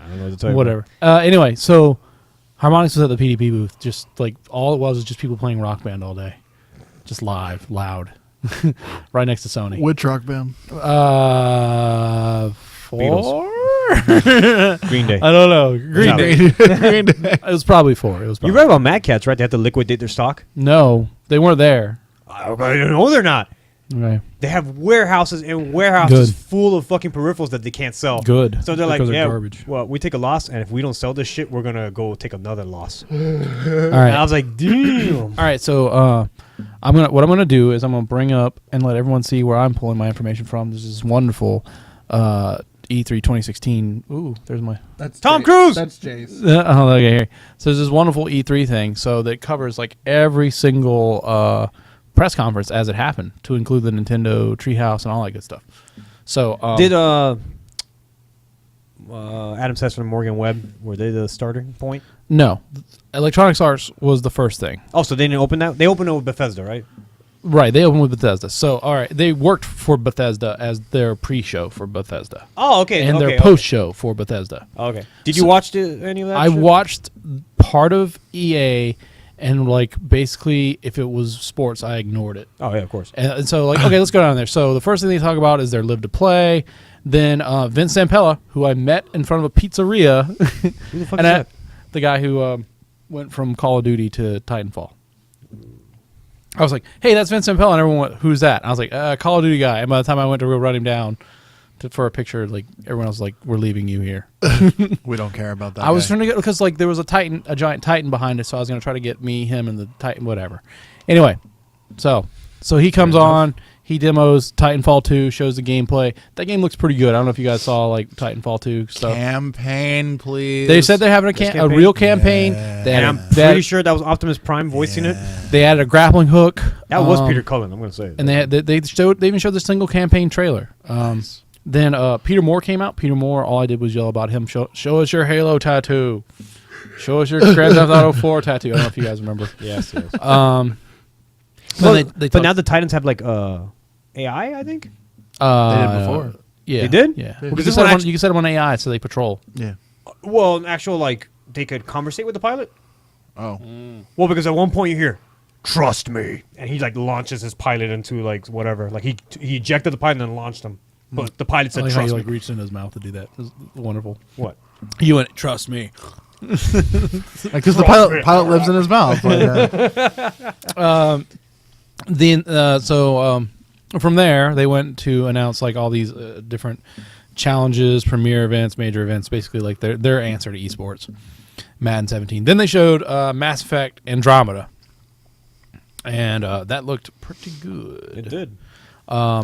don't know what to tell you. whatever. Anyway, so Harmonix was at the PDP booth. Just like all it was just people playing Rock Band all day, just live, loud, right next to Sony. Which rock band? 4. Green Day. I don't know. Green No. Day. It was probably 4. It was. You Probably read about Mad Cats, right? They have to liquidate their stock. No, they weren't there. I don't know they're not. Okay. They have warehouses and warehouses Good. full of fucking peripherals that they can't sell. Good. So they're like, Because they're yeah, garbage. well, we take a loss, and if we don't sell this shit, we're gonna go take another loss. All And right. I was like, damn. All right, so what I'm gonna do is I'm gonna bring up and let everyone see where I'm pulling my information from. This is wonderful E3 2016. Ooh, there's my That's Tom Cruise! That's Jace. oh, okay. Here. So there's this wonderful E3 thing, so that covers like every single press conference as it happened, to include the Nintendo Treehouse and all that good stuff. So Did Adam Sessler and Morgan Webb, were they the starting point? no, Electronics Arts was the first thing. Oh, so they didn't open that? They opened it with Bethesda, right? Right, they opened with Bethesda. So all right, they worked for Bethesda as their pre-show for Bethesda Oh, okay. and okay, their post-show for Bethesda. Okay. Did you watch any of that? I shit? watched part of EA, and like basically, if it was sports, I ignored it. Oh, yeah, of course. And so, like, okay, let's go down there. So the first thing they talk about is their live to play. Then Vince Zampella, who I met in front of a pizzeria, Who the fuck and is that? the guy who went from Call of Duty to Titanfall. I was like, "Hey, that's Vince Zampella," and everyone went, "Who's that?" And I was like, "Call of Duty guy." And by the time I went to go run him down for a picture, like everyone else was like, "We're leaving you here." We don't care about that. I was guy. trying to get, because like there was a giant Titan behind it, so I was gonna try to get him, and the Titan, whatever. Anyway, So he comes Fair on. He demos Titanfall 2, shows the gameplay. That game looks pretty good. I don't know if you guys saw like Titanfall 2 stuff. Campaign, please. They said they're having a real campaign. Yeah. They And added, I'm they, pretty added, sure that was Optimus Prime voicing it. they added a grappling hook. That was Peter Cullen. I'm going to say. And they even showed the single campaign trailer. Then Peter Moore came out. Peter Moore, all I did was yell about him. Show us your Halo tattoo. Show us your Grand Theft Auto 4 tattoo. I don't know if you guys remember. Yes. Then they But now the Titans have like AI, I think. They did before. Yeah, They did? Yeah, They you did. can set them on, you can set them on AI so they patrol. Yeah. Well, an actual like they could conversate with the pilot. Oh. Well, because at one point you hear, "Trust me," and he like launches his pilot into like whatever. Like he ejected the pilot and then launched him. But the pilot I said, like how "Trust he me." like reached in his mouth to do that. It was wonderful. What? You went, trust me. Because the pilot lives in his mouth. Like, From there, they went to announce like all these different challenges, premier events, major events, basically like their answer to esports. Madden 17. Then they showed Mass Effect Andromeda, and that looked pretty good. It did.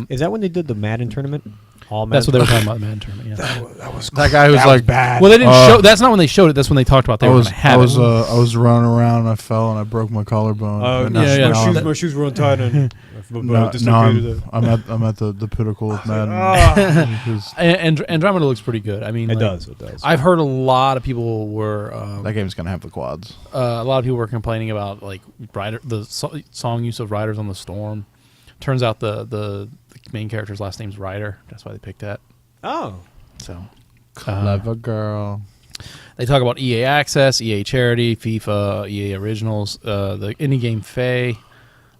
Is that when they did the Madden tournament? All Madden. That's what they were talking about, the Madden tournament. Yeah. That was that guy was like, bad. Well, they didn't show. That's not when they showed it. That's when they talked about they I were was, going to have I was, it. I was running around and I fell and I broke my collarbone. And yeah, yeah. now My shoes were untied and now I'm at the pinnacle of Madden. Because And Andromeda looks pretty good. I mean, It like, does. It does. I've heard a lot of people were that game's gonna have the quads. a lot of people were complaining about like song use of Riders on the Storm. Turns out the main character's last name's Ryder. That's why they picked that. Oh. So Clever girl. they talk about EA Access, EA Charity, FIFA, EA Originals, the indie game Faye.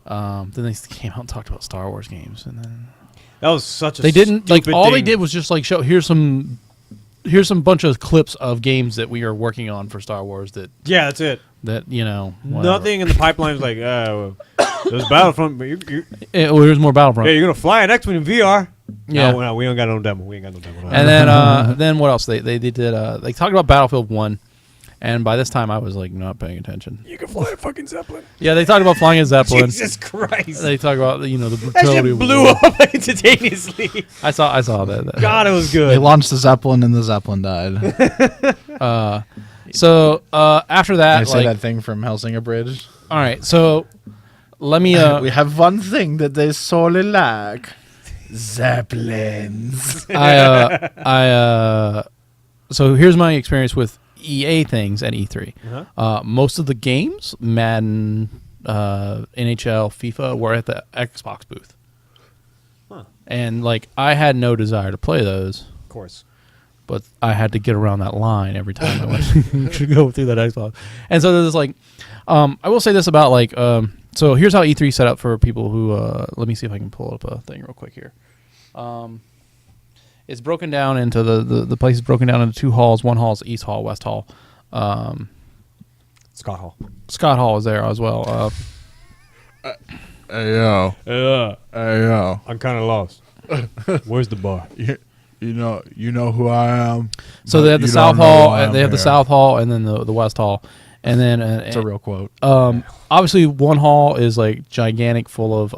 Then they came out and talked about Star Wars games, and then That was such a they didn't like stupid all they thing. did was just like show here's some bunch of clips of games that we are working on for Star Wars Yeah, that's it. that whatever. Nothing in the pipeline was like, there's Battlefront, but Here's more Battlefront. you're going to fly an X-Wing in VR. Yeah. No, we don't got no demo. We ain't got no demo. And then what else? They did they talked about Battlefield 1, and by this time I was like not paying attention. you can fly a fucking Zeppelin. Yeah, they talked about flying a Zeppelin. Jesus Christ. They talk about the That brutality shit of blew war. up instantaneously. I saw that. God, it was They good. launched the Zeppelin and the Zeppelin died. So after I that, say like, that thing from Helsinger Bridge. all right. So let me. We have one thing that they sorely lack: Zeppelins. So here's my experience with EA things at E3. Uh-huh. Most of the games, Madden, NHL, FIFA, were at the Xbox booth. Huh. And like I had no desire to play those, Of course. but I had to get around that line every time I went to go through that Xbox. And so there's like, I will say this about like, so here's how E3 set up for people who. Let me see if I can pull up a thing real quick here. It's broken down into the place is broken down into two halls. One hall is East Hall, West Hall. Scott Hall. Scott Hall is there as well. Hey yo, Yeah. hey yo. I'm kind of lost. Where's the bar? You know who I am. So but they have the you South don't know Hall, why and they I'm have the here. South Hall, and then the West Hall, and then It's a real quote. obviously one hall is like gigantic, full of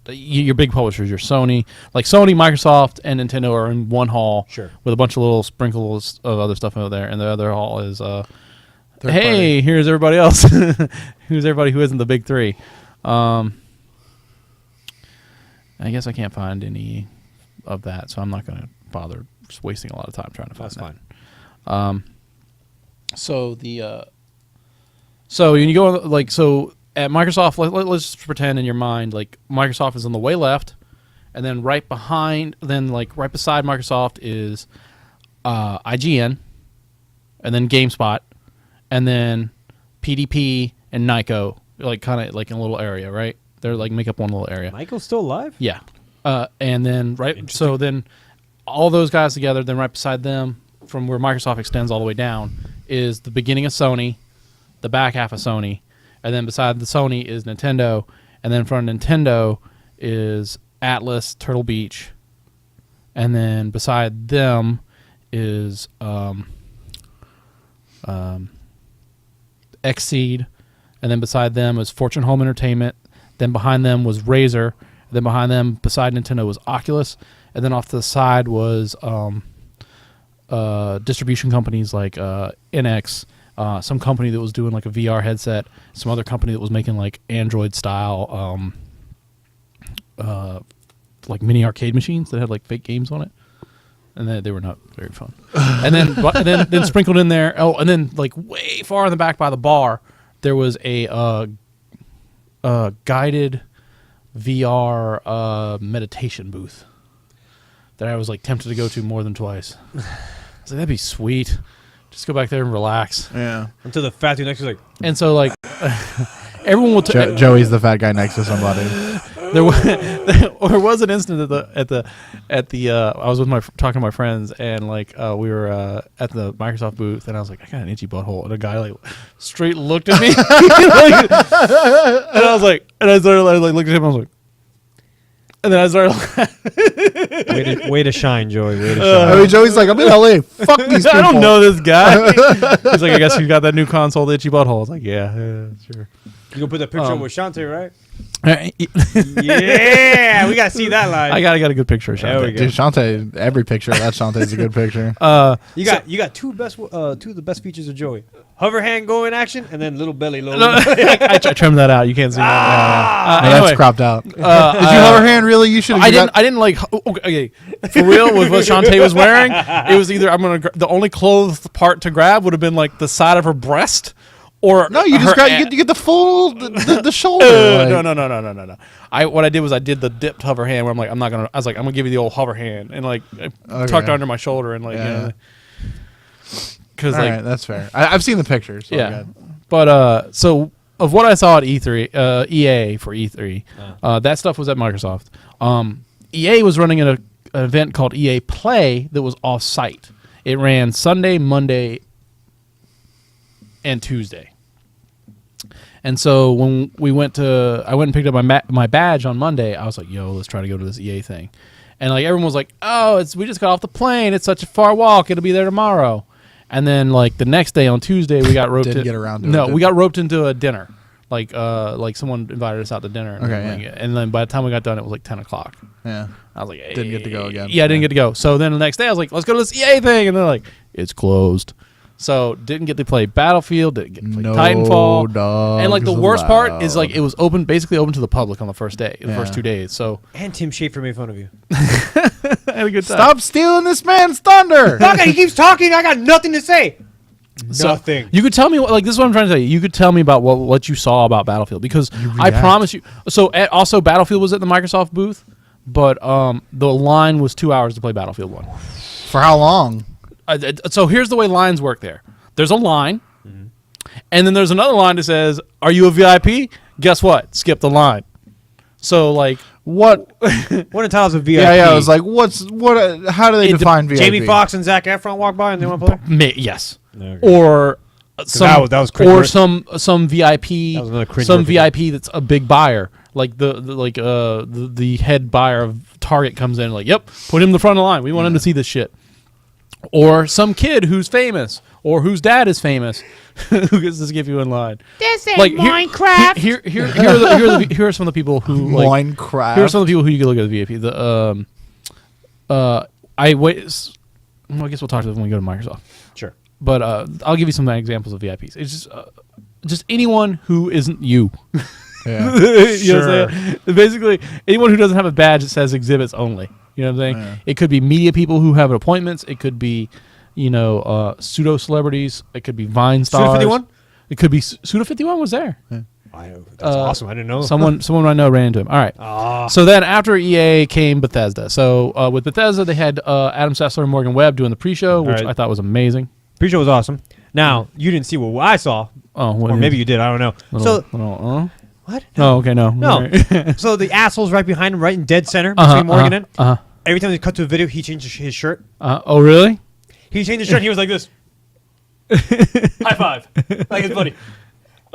your big publishers, your Sony, like Sony, Microsoft, and Nintendo are in one hall, Sure. with a bunch of little sprinkles of other stuff over there, and the other hall is Third hey, party. here's everybody else, who's everybody who isn't the big three. I guess I can't find any of that, so I'm not going to bother just wasting a lot of time trying to find That's that. fine. So when you go like so at Microsoft, let's just pretend in your mind like Microsoft is on the way left, and then right beside Microsoft is IGN, and then GameSpot, and then PDP and Nyko, like kind of like in a little area, right? They're like make up one little area. Michael's still alive? Yeah. And then so then all those guys together, then right beside them, from where Microsoft extends all the way down, is the beginning of Sony, the back half of Sony, and then beside the Sony is Nintendo, and then in front of Nintendo is Atlas, Turtle Beach, and then beside Xseed, and then beside them was Fortune Home Entertainment. Then behind them was Razer. Then behind them, beside Nintendo, was Oculus. And then off to the side was distribution companies like NX, some company that was doing like a VR headset, some other company that was making like Android style like mini arcade machines that had like fake games on it. And they were not very fun. And then sprinkled in there. Oh, and then like way far in the back by the bar, there was a guided VR meditation booth that I was like tempted to go to more than twice. I was like, that'd be sweet. Just go back there and relax. Yeah. Until the fat dude next to was like, And so like everyone will. Joey's the fat guy next to somebody. There was an instant at the I was with talking to my friends, and like we were at the Microsoft booth, and I was like, I got an itchy butthole, and a guy like straight looked at me, and I was like, and I started like looked at him, I was like, and then I started. way to shine, Joey. Way to I shine. mean, Joey's like, I'm in LA. Fuck these people. I don't know this guy. He's like, I guess you got that new console, the itchy butthole. I was like, yeah, sure. You gonna put that picture up with Shantae, right? I Yeah, we gotta see that live. got a good picture of There we Shantae. go. Dude, Shantae, every picture of that Shantae's a good picture. You got two of the best features of Joey: hover hand go in action, and then little belly low. I trimmed that out. You can't see that. No, Anyway, that's cropped out. Did you uh, hover hand? Really? You should. I didn't like. Okay, for real, with what Shantae was wearing, it was either the only clothed part to grab would have been like the side of her breast, or No, you just her you get the full the shoulder. No. What I did was I did the dipped hover hand where I'm gonna give you the old hover hand, and like I tucked under my shoulder and like Yeah. because All like right, that's fair. I've seen the pictures. So yeah. good. But so of what I saw at E3, EA for E3, that stuff was at Microsoft. EA was running an event called EA Play that was off-site. It ran Sunday, Monday, and Tuesday. And so when I went and picked up my badge on Monday, I was like, yo, let's try to go to this EA thing. And like everyone was like, oh, we just got off the plane. It's such a far walk. It'll be there tomorrow. And then like the next day on Tuesday, we got roped Didn't in. get around to it, No, did we you? got roped into a dinner. Like someone invited us out to dinner. And Okay, everything. yeah. And then by the time we got done, it was like 10 o'clock. Yeah. I was like, hey. Didn't get to go again. Yeah, I didn't get to go. So then the next day, I was like, let's go to this EA thing. And they're like, it's closed. So didn't get to play Battlefield, didn't get to play No Titanfall. dogs And like the worst part is like allowed. it was basically open to the public on the first day, the first 2 days. So And Tim Schafer made fun of you. I had a good time. Stop stealing this man's thunder. Fuck, he keeps talking. I got nothing to say. So Nothing. You could tell me this is what I'm trying to tell you. You could tell me about what you saw about Battlefield, because I react. promise you. So also Battlefield was at the Microsoft booth, but the line was 2 hours to play Battlefield 1. For how long? So here's the way lines work there. There's a line, and then there's another line that says, are you a VIP? Guess what? Skip the line. So like What? What entitles a VIP? Yeah. I was like, what? How do they define VIP? Jamie Foxx and Zac Efron walk by and they want to play. yes. Okay. Or some that was or cringe. some VIP That was another cringe some reference. VIP that's a big buyer, like the head buyer of Target comes in like, yep, put him in the front of the line, we want him to see this shit. Or some kid who's famous or whose dad is famous who gets to skip you in line. This ain't Like Minecraft. here are some of the people who like, Minecraft. here are some of the people who you can look at the VIP. I guess we'll talk to them when we go to Microsoft. Sure. But I'll give you some examples of VIPs. It's just anyone who isn't you. Yeah. You know what I'm saying? Basically, anyone who doesn't have a badge that says exhibits only. You know what I'm saying? Yeah. It could be media people who have appointments. It could be, pseudo celebrities. It could be Vine stars. Suda 51? It could be Suda 51 was there. That's awesome. I didn't know. Someone I know ran into him. All right. So then after EA came Bethesda. So with Bethesda, they had Adam Sessler and Morgan Webb doing the pre-show, which right. I thought was amazing. Pre-show was awesome. Now, you didn't see what I saw. Oh, what Or is- maybe you did. I don't know. What? Oh, okay, no. No. All right. So the asshole's right behind him, right in dead center Uh-huh, between Morgan and. uh-huh. Every time they cut to a video, he changed his shirt. Oh, really? He changed his shirt. He was like this. High five. Like his buddy.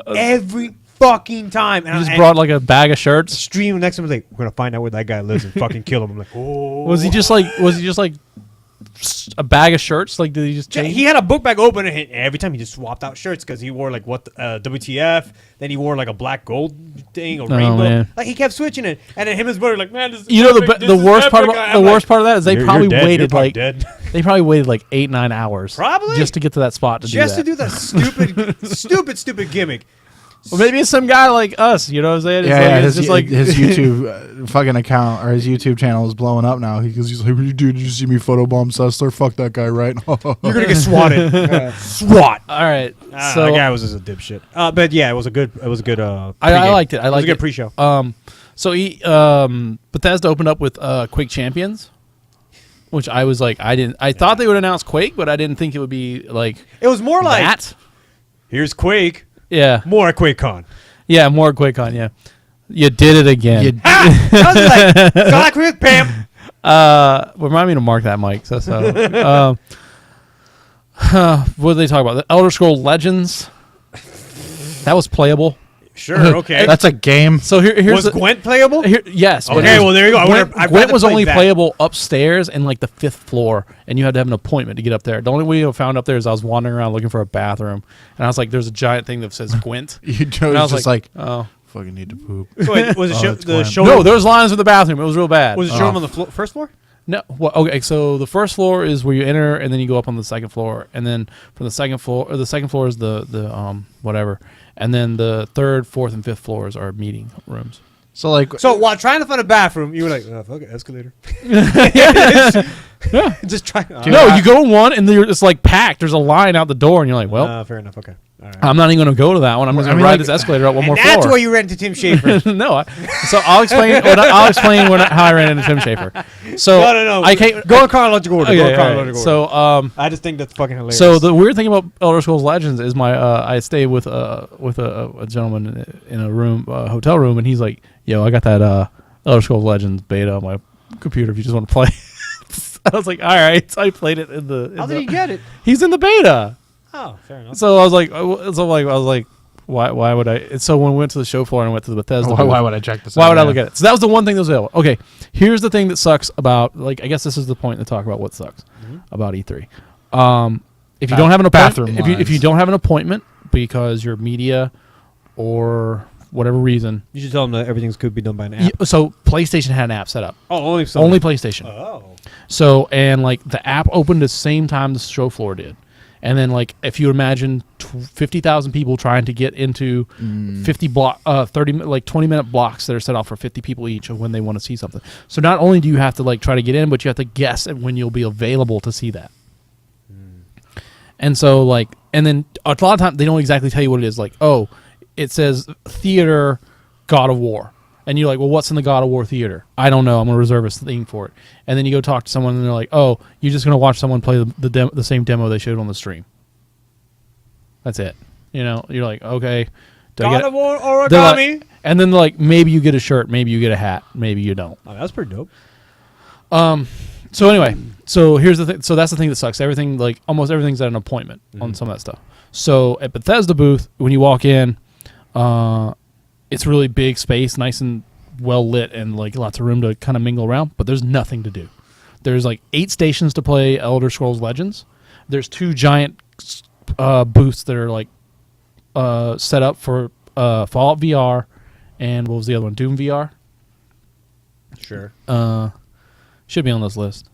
Every fucking time. And He just and brought like a bag of shirts. stream next to him was like, we're going to find out where that guy lives and fucking kill him. I'm like, oh. Was he just like a bag of shirts? Like, did he just change? He had a book bag open, and every time he just swapped out shirts because he wore like WTF. Then he wore like a black gold thing, a rainbow. Man. Like he kept switching it, and then him and his brother like, man, this is You know epic, the this worst is part epic." about I'm the like, worst part of that is they "You're probably dead. You're waited probably like dead." they probably waited like 8-9 hours Probably. just to get to that spot to just do to that. do that stupid, stupid gimmick. Well, maybe it's some guy like us. You know what I'm saying? It's Yeah, like, yeah. it's His, just like his YouTube fucking account or his YouTube channel is blowing up now. He's like, "Dude, did you see me photobomb Sessler? Fuck that guy, right?" You're gonna get swatted. SWAT. all right. So So that guy was just a dipshit. But yeah, it was a good. It was a good. I pregame. liked it. I It was liked a good it. pre-show. So Bethesda opened up with Quake Champions, which I was like, I thought they would announce Quake, but I didn't think it would be like It was more like that. here's Quake, Yeah, more QuakeCon. yeah, more QuakeCon. Yeah, you did it again. You- I was like, "Sonic with Pam." Remind me to mark that, Mike. So what did they talk about? The Elder Scrolls Legends. That was playable. Sure, okay. That's a game. So here's was Gwent playable? Yes. but Okay, it was- well, there you go. Gwent was only playable upstairs in like the 5th floor, and you had to have an appointment to get up there. The only way I found up there is I was wandering around looking for a bathroom, and I was like, "There's a giant thing that says Gwent." You And I chose was just like, "Oh fucking need to poop. So wait, was it Oh, it's the Gwent. show? no!" There was lines in the bathroom. It was real bad. was it showroom on the first floor? No. Well, okay. So the first floor is where you enter, and then you go up on the second floor, and then from the second floor, or the second floor is the whatever, and then the 3rd, 4th, and 5th floors are meeting rooms. So like, So while trying to find a bathroom, you were like, "Oh, fuck it, escalator." Just try. No, you go in one, and it's like packed. There's a line out the door, and you're like, "Well, fair enough. Okay. All right. I'm not even going to go to that one. I'm just I going to mean, ride like- this escalator up one And more that's floor." where you ran into Tim Schafer. No, so I'll explain. How I ran into Tim Schafer. So No. I can't Go in chronological order. Okay, Go in all chronological right. order. So I just think that's fucking hilarious. So the weird thing about Elder Scrolls Legends is I stay with a gentleman in a room, hotel room, and he's like, "Yo, I got that Elder Scrolls Legends beta on my computer. If you just want to play." I was like, "All right." So I played it in the. how did he get it? He's in the beta. Oh, fair enough. So I was like, why would I? And so when we went to the show floor and went to the Bethesda, why would I check this? why out? would I Yeah. look at it? So that was the one thing that was available. Okay, here's the thing that sucks about, like, I guess this is the point to talk about what sucks about E3. If you don't have an appointment, Bathroom if you lines. don't have an appointment because you're media or whatever reason, You should tell him that everything's could be done by an app. so PlayStation had an app set up. Oh, only Only PlayStation. Oh. So, and like the app opened the same time the show floor did. And then, like, if you imagine 50,000 people trying to get into 20-minute blocks that are set off for 50 people each of when they want to see something. So not only do you have to like try to get in, but you have to guess at when you'll be available to see that. And so, like, and then a lot of times they don't exactly tell you what it is. Like, oh, it says theater God of War. And you're like, well, what's in the God of War theater? I don't know. I'm going to reserve a thing for it. And then you go talk to someone, and they're like, oh, you're just going to watch someone play the same demo they showed on the stream. That's it. You know, you're like, okay. Do I God get of War They're origami. like- and then, like, maybe you get a shirt, maybe you get a hat, maybe you don't. Oh, that's pretty dope. So anyway, so here's the thing. So that's the thing that sucks. Everything, like, almost everything's at an appointment on some of that stuff. So at Bethesda booth, when you walk in, it's really big space, nice and well lit, and like lots of room to kind of mingle around. But there's nothing to do. There's like 8 stations to play Elder Scrolls Legends. There's 2 giant booths that are like set up for Fallout VR, and what was the other one? Doom VR. Sure. Should be on this list.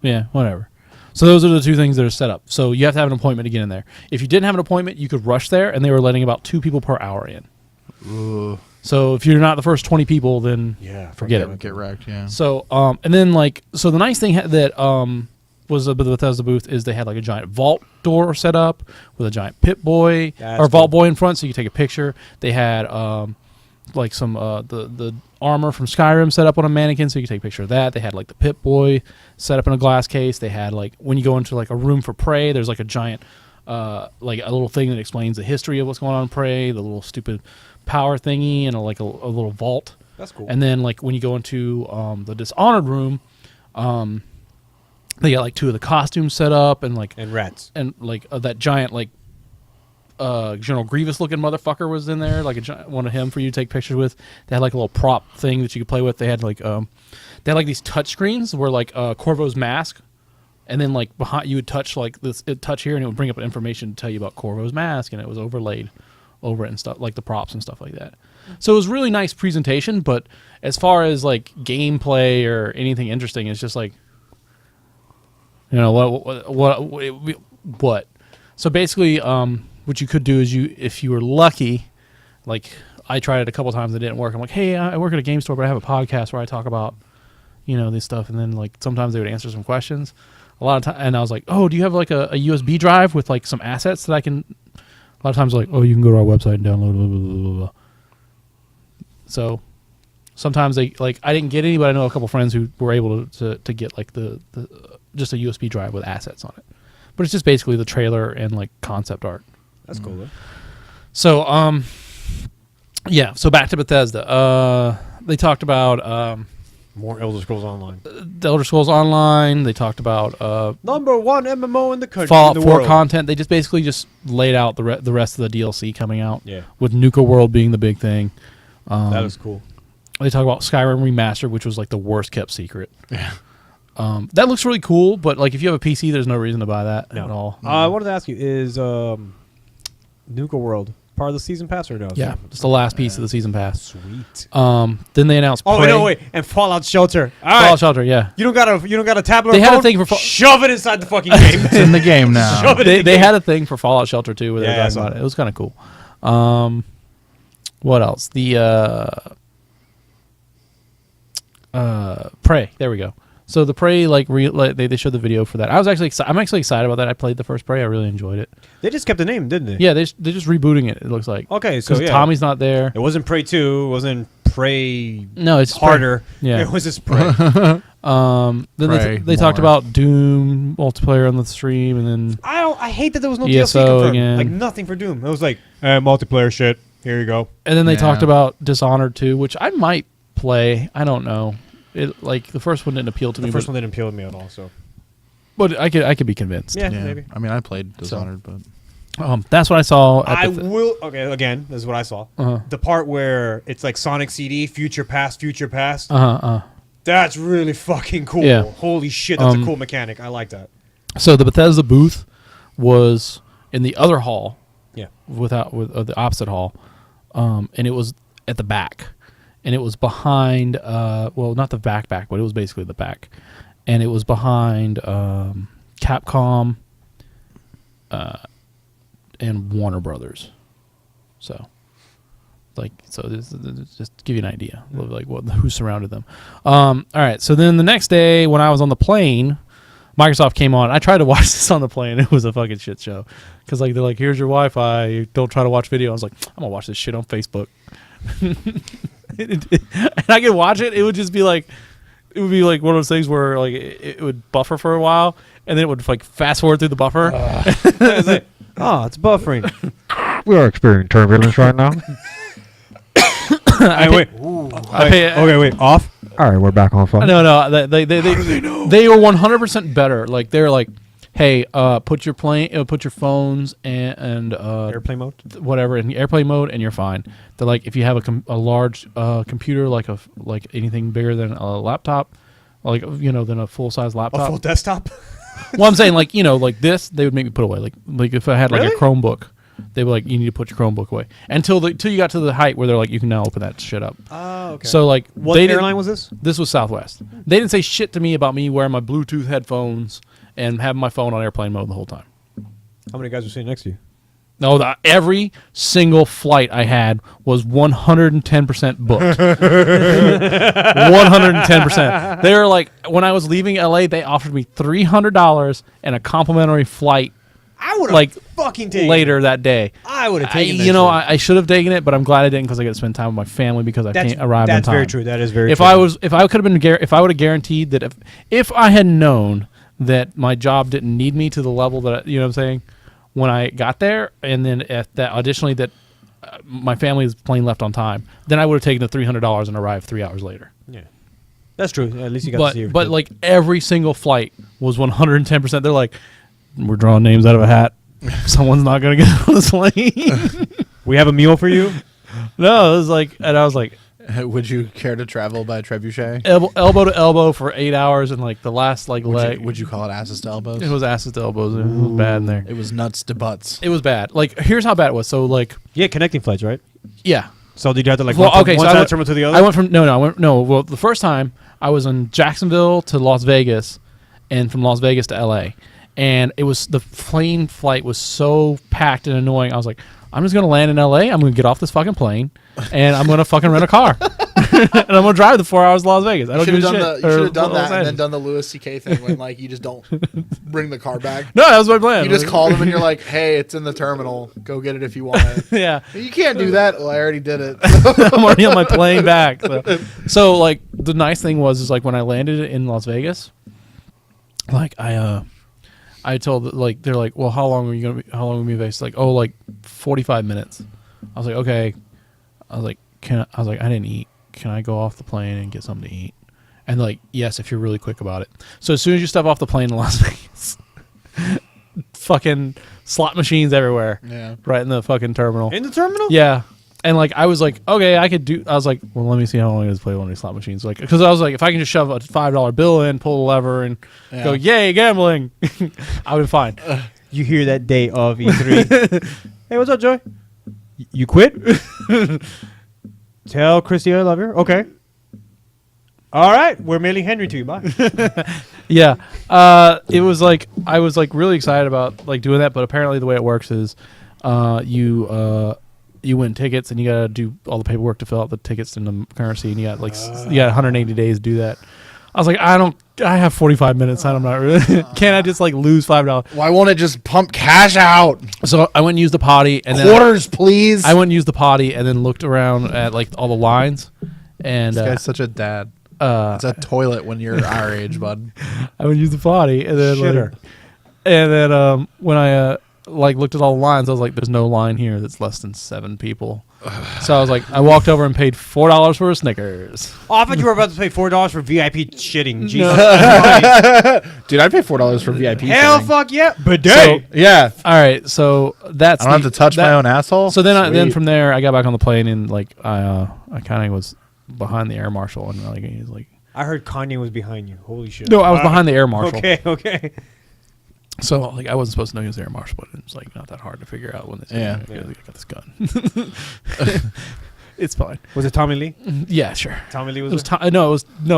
Yeah, whatever. So those are the 2 things that are set up. So you have to have an appointment to get in there. If you didn't have an appointment, you could rush there, and they were letting about 2 people per hour in. Ugh, So if you're not the first 20 people, then Yeah. forget it. get wrecked. Yeah. So and then like so the nice thing that was the Bethesda booth is they had like a giant vault door set up with a giant Pit Boy That's or Vault cool. Boy in front, so you could take a picture. They had like some the armor from Skyrim set up on a mannequin, so you could take a picture of that. They had like the Pit Boy set up in a glass case. They had like when you go into like a room for Prey, there's like a giant like a little thing that explains the history of what's going on in Prey, the little stupid power thingy, and a little vault. That's cool. And then like when you go into the Dishonored room, they got like 2 of the costumes set up, and like And rats. that giant like General Grievous looking motherfucker was in there, like one of him for you to take pictures with. They had like a little prop thing that you could play with. They had like these touch screens where like Corvo's mask and then like behind you would touch like this, it touch here, and it would bring up information to tell you about Corvo's mask, and it was overlaid over it and stuff, like the props and stuff like that. So it was really nice presentation, but as far as like gameplay or anything interesting, it's just like, you know, what. So basically, what you could do is if you were lucky, like I tried it a couple times, it didn't work. I'm like, hey, I work at a game store, but I have a podcast where I talk about, you know, this stuff, and then like sometimes they would answer some questions. A lot of time, and I was like, oh, do you have like a USB drive with like some assets that I can? A lot of times, like, oh, you can go to our website and download. Blah, blah, blah, blah. So sometimes they like I didn't get any, but I know a couple friends who were able to get like the just a USB drive with assets on it. But it's just basically the trailer and like concept art. That's cool, though. So yeah. So back to Bethesda. They talked about More Elder Scrolls Online. the Elder Scrolls Online. They talked about Number 1 MMO in the country. Fallout in the 4 world. content. They just basically just laid out the rest of the DLC coming out. Yeah. With Nuka World being the big thing. That was cool. They talk about Skyrim Remastered, which was like the worst kept secret. Yeah. That looks really cool, but like if you have a PC, there's no reason to buy that at all. I wanted to ask you, is Nuka World part of the season pass or no? Yeah, it's the last piece of the season pass. Sweet. Then they announced Oh Prey. no, wait, and Fallout Shelter. All Fallout right. Shelter, yeah. You don't got a tablet. They or had a phone? thing for shove it inside the fucking game. It's in the game now. Shove it in the They game. had a thing for Fallout Shelter too, where they Yeah, were I talking saw about that. it. It was kind of cool. What else? The Prey. There we go. So the Prey, like they showed the video for that. I'm actually excited about that. I played the first Prey. I really enjoyed it. They just kept the name, didn't they? Yeah, they're just rebooting it. It looks like. Okay, so yeah. Tommy's not there. It wasn't Prey 2. It wasn't Prey. No, it's harder. Prey. Yeah. It was just Prey. Then Prey they talked more. about Doom multiplayer on the stream, and then I hate that there was no ESO DLC confirmed. again. Like nothing for Doom. It was like multiplayer shit. Here you go. they Yeah. talked about Dishonored 2, which I might play. I don't know. It like the first one didn't appeal to me. The first one didn't appeal to me at all. So but I could be convinced. yeah, Yeah. maybe. I mean, I played Dishonored, but That's what I saw. At I the will. Okay, again, this is what I saw. Uh-huh. The part where it's like Sonic CD, future past. That's really fucking cool. Yeah. Holy shit, that's a cool mechanic. I like that. So the Bethesda booth was in the other hall, Yeah. with the opposite hall, and it was at the back, and it was behind. Well, not the back, but it was basically the back, and it was behind Capcom, and Warner Brothers. So, this just to give you an idea of like who surrounded them. All right, so then the next day when I was on the plane, Microsoft came on. I tried to watch this on the plane. It was a fucking shit show because like they're like, "Here's your Wi-Fi. Don't try to watch video." I was like, "I'm gonna watch this shit on Facebook," and I could watch it. It would just be like, it would be like one of those things where like it would buffer for a while, and then it would like fast forward through the buffer. It's like, oh, it's buffering. We are experiencing turbulence right now. Wait. Okay, wait. Off. All right, we're back on phone. No, they were 100% better. Like they're like, hey, put your phones and Airplane mode. whatever in airplane mode, and you're fine. They're like, if you have a large computer, like anything bigger than a laptop, like than a full size A laptop. full desktop. Well, I'm saying like like this, they would make me put away. Like if I had like Really? a Chromebook, they were like, you need to put your Chromebook away until you got to the height where they're like, you can now open that shit up. Oh, okay. So like, what they didn't- airline was this? This was Southwest. They didn't say shit to me about me wearing my Bluetooth headphones and having my phone on airplane mode the whole time. How many guys were sitting next to you? No, every single flight I had was 110% booked. 110%. They were like, when I was leaving LA, they offered me $300 and a complimentary flight I would have like fucking taken later that day. I would have taken I should have taken it, but I'm glad I didn't because I got to spend time with my family because I can't arrive on That's time. very true. That is very If true. I would have guaranteed that if I had known that my job didn't need me to the level that you know what I'm saying when I got there, and then additionally that my family's plane left on time, then I would have taken the $300 and arrived 3 hours later. Yeah. That's true. At least you got to see your But kid. like every single flight was 110%. They're like, we're drawing names out of a hat. Someone's not gonna get on this plane. we have a meal for you. No, it was like, and I was like, Would you care to travel by trebuchet? elbow to elbow for 8 hours, and like the last like leg. Would you call it asses to elbows? It was asses to elbows. It was bad in there. It was nuts to butts. It was bad. Like here's how bad it was. So like Yeah, connecting flights, right? yeah. So did you have to like Well, one, okay, one so side I of the terminal to the other? I went from well the first time I was in Jacksonville to Las Vegas, and from Las Vegas to L.A. And it was the plane flight was so packed and annoying. I was like, I'm just gonna land in L.A. I'm gonna get off this fucking plane, and I'm gonna fucking rent a car, and I'm gonna drive the 4 hours to Las Vegas. I don't give a shit. You should have done Or that Los and then Angeles. done the Louis C.K. thing when like you just don't bring the car back. No, that was my plan. You just call them and you're like, "Hey, it's in the terminal. Go get it if you want it." yeah. You can't do that. Well, I already did it. I'm already on my plane back. So like the nice thing was is like when I landed in Las Vegas, like I told like they're like, well, how long are you gonna be in Vegas? Like, oh, like 45 minutes. I was like, okay. I was like, I didn't eat. Can I go off the plane and get something to eat? And like, yes, if you're really quick about it. So as soon as you step off the plane in Las Vegas, fucking slot machines everywhere. Yeah. Right in the fucking terminal. In the terminal? Yeah. And like I was like, okay, I was like, well, let me see how long it is to play one of these slot machines. Like, because I was like, if I can just shove a $5 bill in, pull the lever, and go, yay, gambling, I would be fine. You hear that day of E3. Hey, what's up, Joy? You quit? Tell Christy I love her. Okay. All right, we're mailing Henry to you. Bye. Yeah. It was like I was like really excited about like doing that, but apparently the way it works is, you win tickets and you gotta do all the paperwork to fill out the tickets in the currency, and you got like you got 180 days to do that. I was like, I have 45 minutes, and I'm not really. Can't I just like lose $5? Why won't it just pump cash out? So I went and used the potty, and then Quarters, please. I went and used the potty, and then looked around at like all the lines, and This guy's such a dad. It's a toilet when you're our age, bud. I went and used the potty, and then Shitter. when I like looked at all the lines, I was like, "There's no line here that's less than 7 people." So I was like, I walked over and paid $4 for a Snickers. Oh, I thought you were about to pay $4 for VIP shitting. Jesus. Dude, I'd pay $4 for VIP. Hell, thing. fuck yeah. Bidet. So, Yeah. all right, so that's I don't have to touch my own asshole. So then Sweet. from there, I got back on the plane, and like I kind of was behind the air marshal, and like he's like, I heard Kanye was behind you. Holy shit. no, I was behind the air marshal. Okay. So like I wasn't supposed to know he was the air marshal, but it was like not that hard to figure out when they said, Yeah. I got this gun. It's fine. Was it Tommy Lee? Yeah, sure. Tommy Lee It was was there?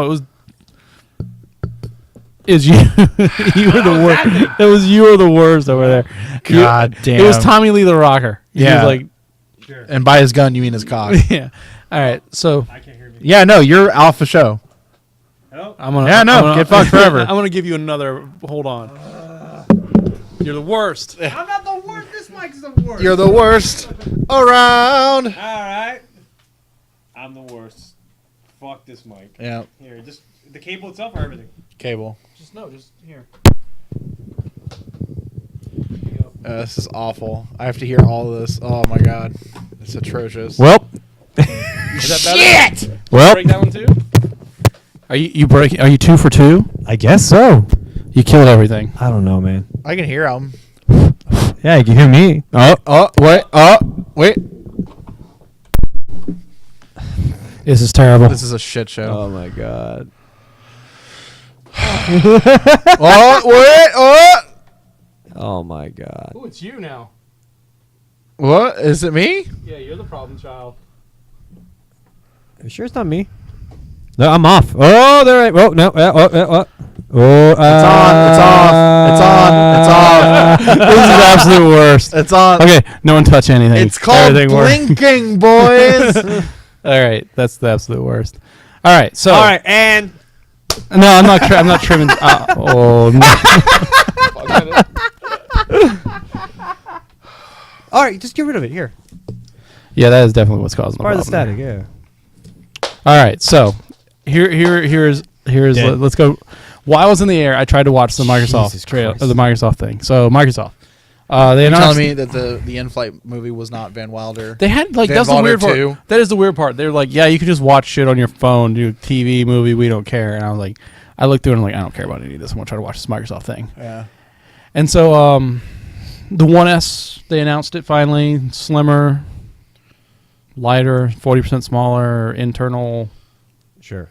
it was is you you were the worst. It was you were the worst over there. God damn. It was Tommy Lee the Rocker. He Yeah. was like, Sure. And by his gun, you mean his cock. yeah. All right, so I can't hear me. Yeah, no, you're alpha show. Hello? I'm gonna. Yeah, no, I'm gonna- get fucked forever. I'm gonna give you another. Hold on. You're the worst. I'm not the worst. This mic's the worst. You're the worst around. All right. I'm the worst. Fuck this mic. Yeah, Here, just the cable itself or everything? cable. Just here. This is awful. I have to hear all of this. Oh my god, it's atrocious. Well. Is that better? Shit! Well. Break that one too. Are you 2 for 2? I guess so. You killed everything. I don't know, man. I can hear him. Yeah, you can hear me. Wait. This is terrible. This is a shit show. Oh my god. Wait. Oh my god. Oh, it's you now. What? Is it me? Yeah, you're the problem child. Are you sure it's not me? No, I'm off. Oh, there. Oh no. Oh, It's off. This is the absolute worst. It's on. Okay, no one touch anything. It's called Everything works. blinking, boys. All right, that's the absolute worst. All right, so all right, and no, I'm not. I'm not trimming. Oh no. all right, just get rid of it here. Yeah, that is definitely what's causing the Part of the problem. static, yeah. All right, so here's Dead. let's go. While I was in the air, I tried to watch the Microsoft Jesus trail, Christ. the Microsoft thing. So Microsoft, they You're announced telling me that the in-flight movie was not Van Wilder? they had like Van that's the Wilder weird part. 2? That is the weird part. They're like, yeah, you can just watch shit on your phone, do TV, movie. We don't care. And I was like, I looked through it and I'm like, I don't care about any of this. I'm gonna try to watch this Microsoft thing. Yeah. And so the 1S, they announced it finally, slimmer, lighter, 40% smaller, internal Sure.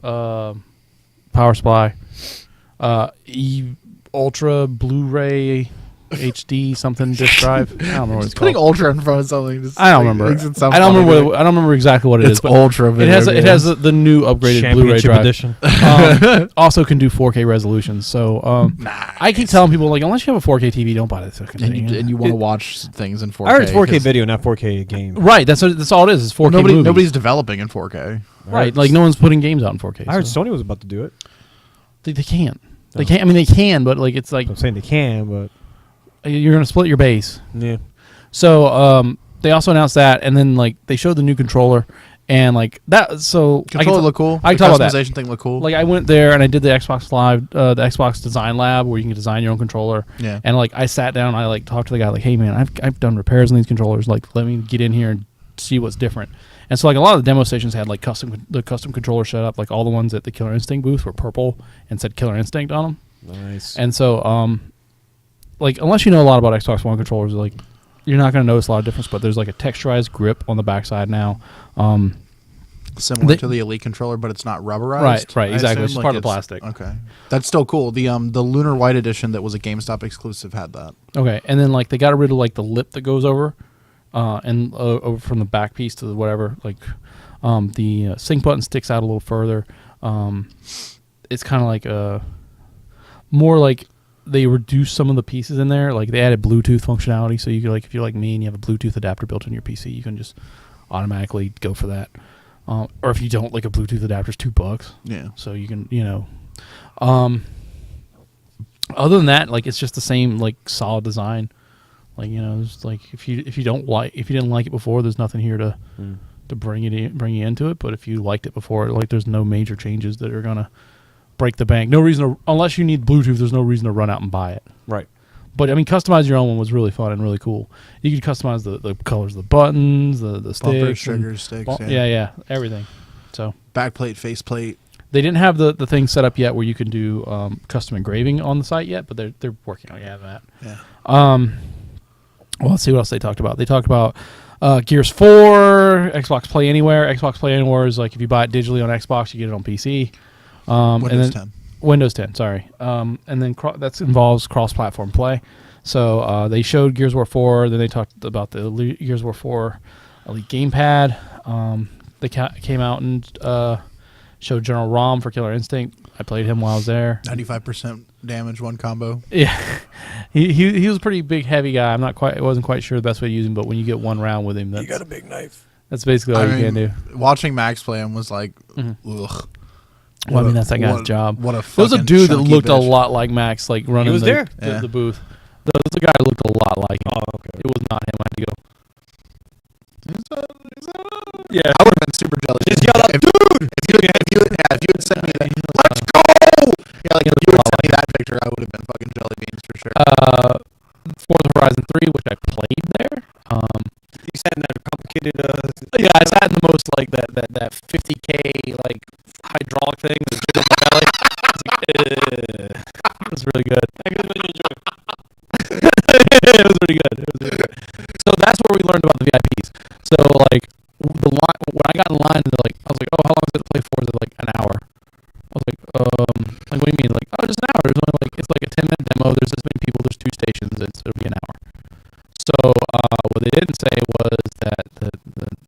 power supply, ultra Blu-ray HD something disc drive. I don't remember what it's Just putting called. ultra in front of something. Just, I don't like, remember. makes it sound I don't funny, remember. dude. I don't remember exactly what it is. It's But ultra. it has. video It has games. the new upgraded Blu-ray Championship drive. edition. Also can do 4K resolution. So I keep telling people like, unless you have a 4K TV, don't buy this fucking thing. and you want to watch things in 4K. I heard it's 4K 'cause video, not 4K game. Right. That's all it is. It's 4K movies. Nobody's developing in 4K. right. Like no one's putting games out in 4K. I heard so Sony was about to do it. they can't. They Oh. can't. I mean, they can, but like it's like I'm saying they can, but you're gonna split your base. yeah. So they also announced that, and then like they showed the new controller, and like that. So Controller look cool. I The can talk about that. customization thing look cool. Like I went there and I did the Xbox Live, the Xbox Design Lab, where you can design your own controller. Yeah. And like I sat down, I like talked to the guy, like, hey man, I've done repairs on these controllers. Like, let me get in here and see what's different. And so like a lot of the demo stations had like custom controller set up. Like all the ones at the Killer Instinct booth were purple and said Killer Instinct on them. Nice. And so like unless you know a lot about Xbox One controllers, like you're not going to notice a lot of difference. But there's like a texturized grip on the backside now. Similar to the Elite controller, but it's not rubberized. Right, I exactly. assume, It's part of the plastic. Okay, that's still cool. The Lunar White edition that was a GameStop exclusive had that. Okay, and then like they got rid of like the lip that goes over, and over from the back piece to the whatever. Like, the sync button sticks out a little further. It's kind of like more like they reduced some of the pieces in there. Like they added Bluetooth functionality, so you could, like, if you're like me and you have a Bluetooth adapter built in your PC, you can just automatically go for that. Or if you don't, like a Bluetooth adapter is $2. Yeah. So you can, other than that, like it's just the same like solid design. Like, it's like if you didn't like it before, there's nothing here to bring you into it. But if you liked it before, like there's no major changes that are gonna break the bank. No reason to, unless you need Bluetooth, there's no reason to run out and buy it. Right. But I mean, customize your own one was really fun and really cool. You could customize the colors of the buttons, the Bumpers, sticks, triggers, sticks. yeah, everything. So Backplate, faceplate. they didn't have the thing set up yet where you can do custom engraving on the site yet, but they're working on that. Yeah. Well, let's see what else they talked about. They talked about Gears 4, Xbox Play Anywhere. Xbox Play Anywhere is like if you buy it digitally on Xbox, you get it on PC. Windows 10. Windows 10, sorry. And then that involves cross-platform play. So they showed Gears of War 4. Then they talked about the Gears of War 4 Elite Gamepad. They came out and showed General Rom for Killer Instinct. I played him while I was there. 95% damage, one combo. Yeah, he was a pretty big, heavy guy. I wasn't quite sure the best way to use him, but when you get one round with him, that's, You got a big knife. that's basically all you can do. Watching Max play him was like, ugh. Well, I mean, that's that guy's job. What a There was a fucking dude that chunky looked a bitch. lot like Max, like running was there? Yeah. the booth. There was a guy that looked a lot like him. Oh, okay. It was not him. I had to go. Yeah, I would have been super jealous. Just yell out, dude! If you had sent me that, let's go! Yeah, like if you had sent me that picture, I would have been fucking jelly beans for sure. Forza Horizon 3, which I played there. You said that complicated. Yeah, I sat in the most like that 50K like hydraulic thing that did my belly. It was really good. It was really good. It was really good. So that's where we learned about the VIPs. So like the line, when I got in line, they're like, I was like, oh, how long is it to play Forza? Like an hour. I was like, what do you mean? Like, oh, just an hour. There's only like it's like a 10-minute demo. There's this many people. There's 2 stations. It'll be an hour. So what they didn't say was that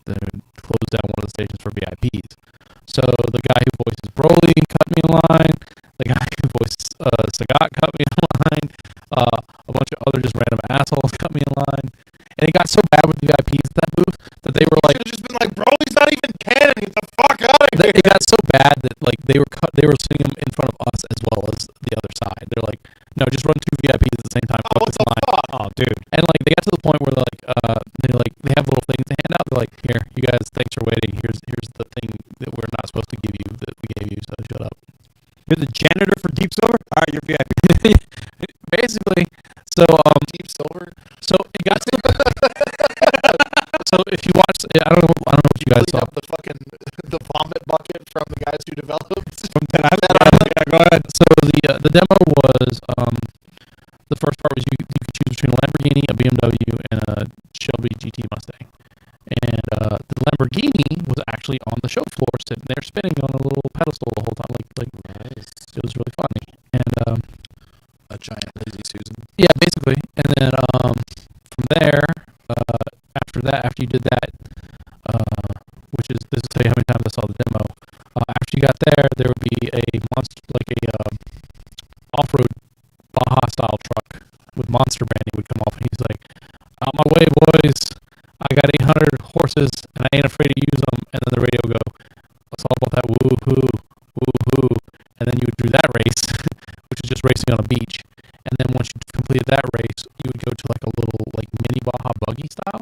the closed down one of the stations for VIPs. So the guy who voices Broly cut me in line. The guy who voiced Sagat cut me in line. A bunch of other just random assholes cut me in line. And it got so bad with the VIPs at that booth that they were like, just been like, Broly's not even canon. Get the fuck out of it got so bad that like they were sitting them in front of us as well as the other side. They're like, no, just run 2 VIPs at the same time. What the fuck? Oh, dude. And like they got to the point where they have little things to hand out. They're like, here, you guys, thanks for waiting. Here's the thing that we're not supposed to give you that we gave you. So shut up. You're the janitor for Deep Silver? All right, you're VIP. Basically, so Deep Silver? so it got to so if you watch, I don't know what you guys saw. Cleaned up the fucking the vomit bucket from the guys who developed. From Dead Island? Yeah, go ahead. So the demo was the first part was you could choose between a Lamborghini, a BMW, and a Shelby GT Mustang. And the Lamborghini was actually on the show floor, sitting there spinning on a little pedestal the whole time. Like it was really funny. And A giant lazy Susan. yeah, basically. And then from there, after you did that, which is this will tell you how many times I saw the demo. After you got there, there would be a monster, like a off-road Baja style truck with monster branding would come off, and he's like, "Out my way, boys! I got 800 horses, and I ain't afraid to use them." And then the radio would go, "It's all about that woo-hoo, woo-hoo," and then you would do that race, which is just racing on a beach. And then once you completed that race, you would go to like a little like mini Baja buggy style,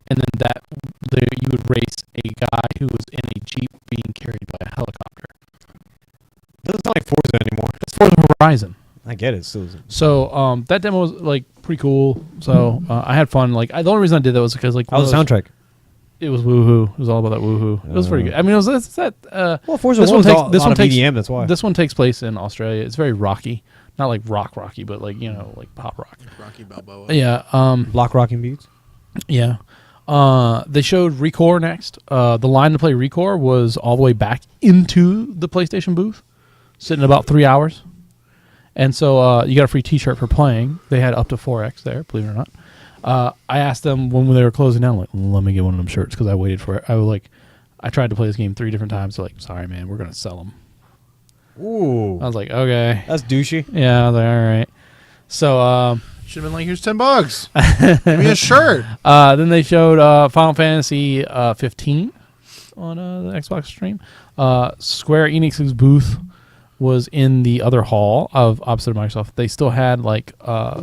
and then you would race a guy who was in a Jeep being carried by a helicopter. Doesn't sound like Forza anymore. It's Forza Horizon. I get it. Still. So that demo was like pretty cool. So I had fun. Like the only reason I did that was because like How was the soundtrack? it was woohoo. It was all about that woohoo. It was pretty good. I mean, it was it's that. Well, Forza this one was takes a this lot one of takes EDM. That's why. this one takes place in Australia. It's very rocky, not like rocky, but like like pop rock. Rocky Balboa. Yeah. Block rocking beats. Yeah. They showed Recore next. The line to play Recore was all the way back into the PlayStation booth, sitting about 3 hours. And so you got a free T-shirt for playing. They had up to 4X there, believe it or not. I asked them when they were closing down, like, let me get one of them shirts because I waited for it. I tried to play this game 3 different times. They're like, sorry, man, we're gonna sell them. Ooh, I was like, okay. that's douchey. Yeah, I was like, all right. So Should have been like, here's $10. Give me a shirt. then they showed Final Fantasy 15 on the Xbox stream. Square Enix's booth was in the other hall of opposite of Microsoft. They still had like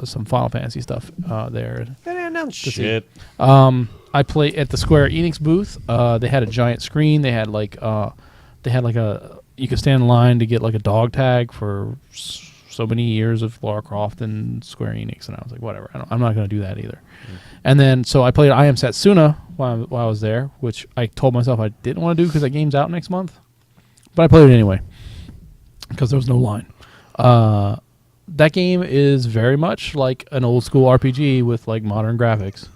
some Final Fantasy stuff there. They didn't announce see. shit. I played at the Square Enix booth. They had a giant screen. They had like you could stand in line to get like a dog tag for so many years of Lara Croft and Square Enix, and I was like, whatever. I'm not going to do that either. And then so I played I Am Setsuna while I was there, which I told myself I didn't want to do because that game's out next month, but I played it anyway because there was no line. That game is very much like an old school RPG with like modern graphics.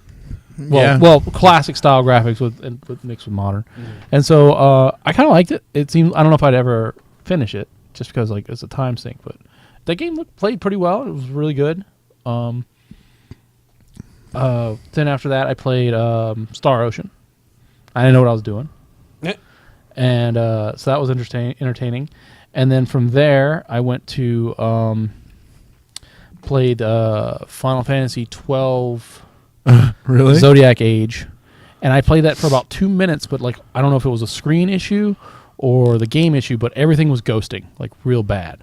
Well, classic style graphics with mixed with modern, and so I kind of liked it. It seemed I don't know if I'd ever finish it just because like it's a time sink, but that game played pretty well. It was really good. Then after that, I played Star Ocean. I didn't know what I was doing, and so that was entertaining. And then from there, I went to played Final Fantasy 12. Really? Zodiac Age, and I played that for about 2 minutes, but like I don't know if it was a screen issue or the game issue, but everything was ghosting like real bad.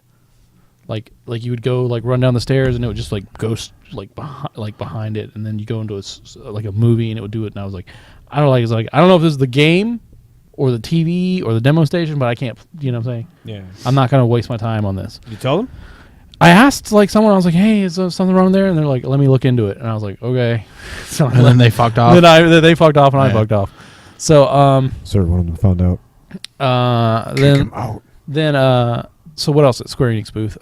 Like you would go like run down the stairs and it would just like ghost behind it, and then you go into a movie and it would do it, and I was like, I don't know if this is the game or the TV or the demo station, but I can't. You know what I'm saying? Yeah. I'm not gonna waste my time on this. You tell them? I asked like someone, I was like, "Hey, is there something wrong there?" And they're like, "Let me look into it." And I was like, "Okay." So And then they fucked off. Then they fucked off and I fucked off. So Sir, one of them found out. So what else at Square Enix booth?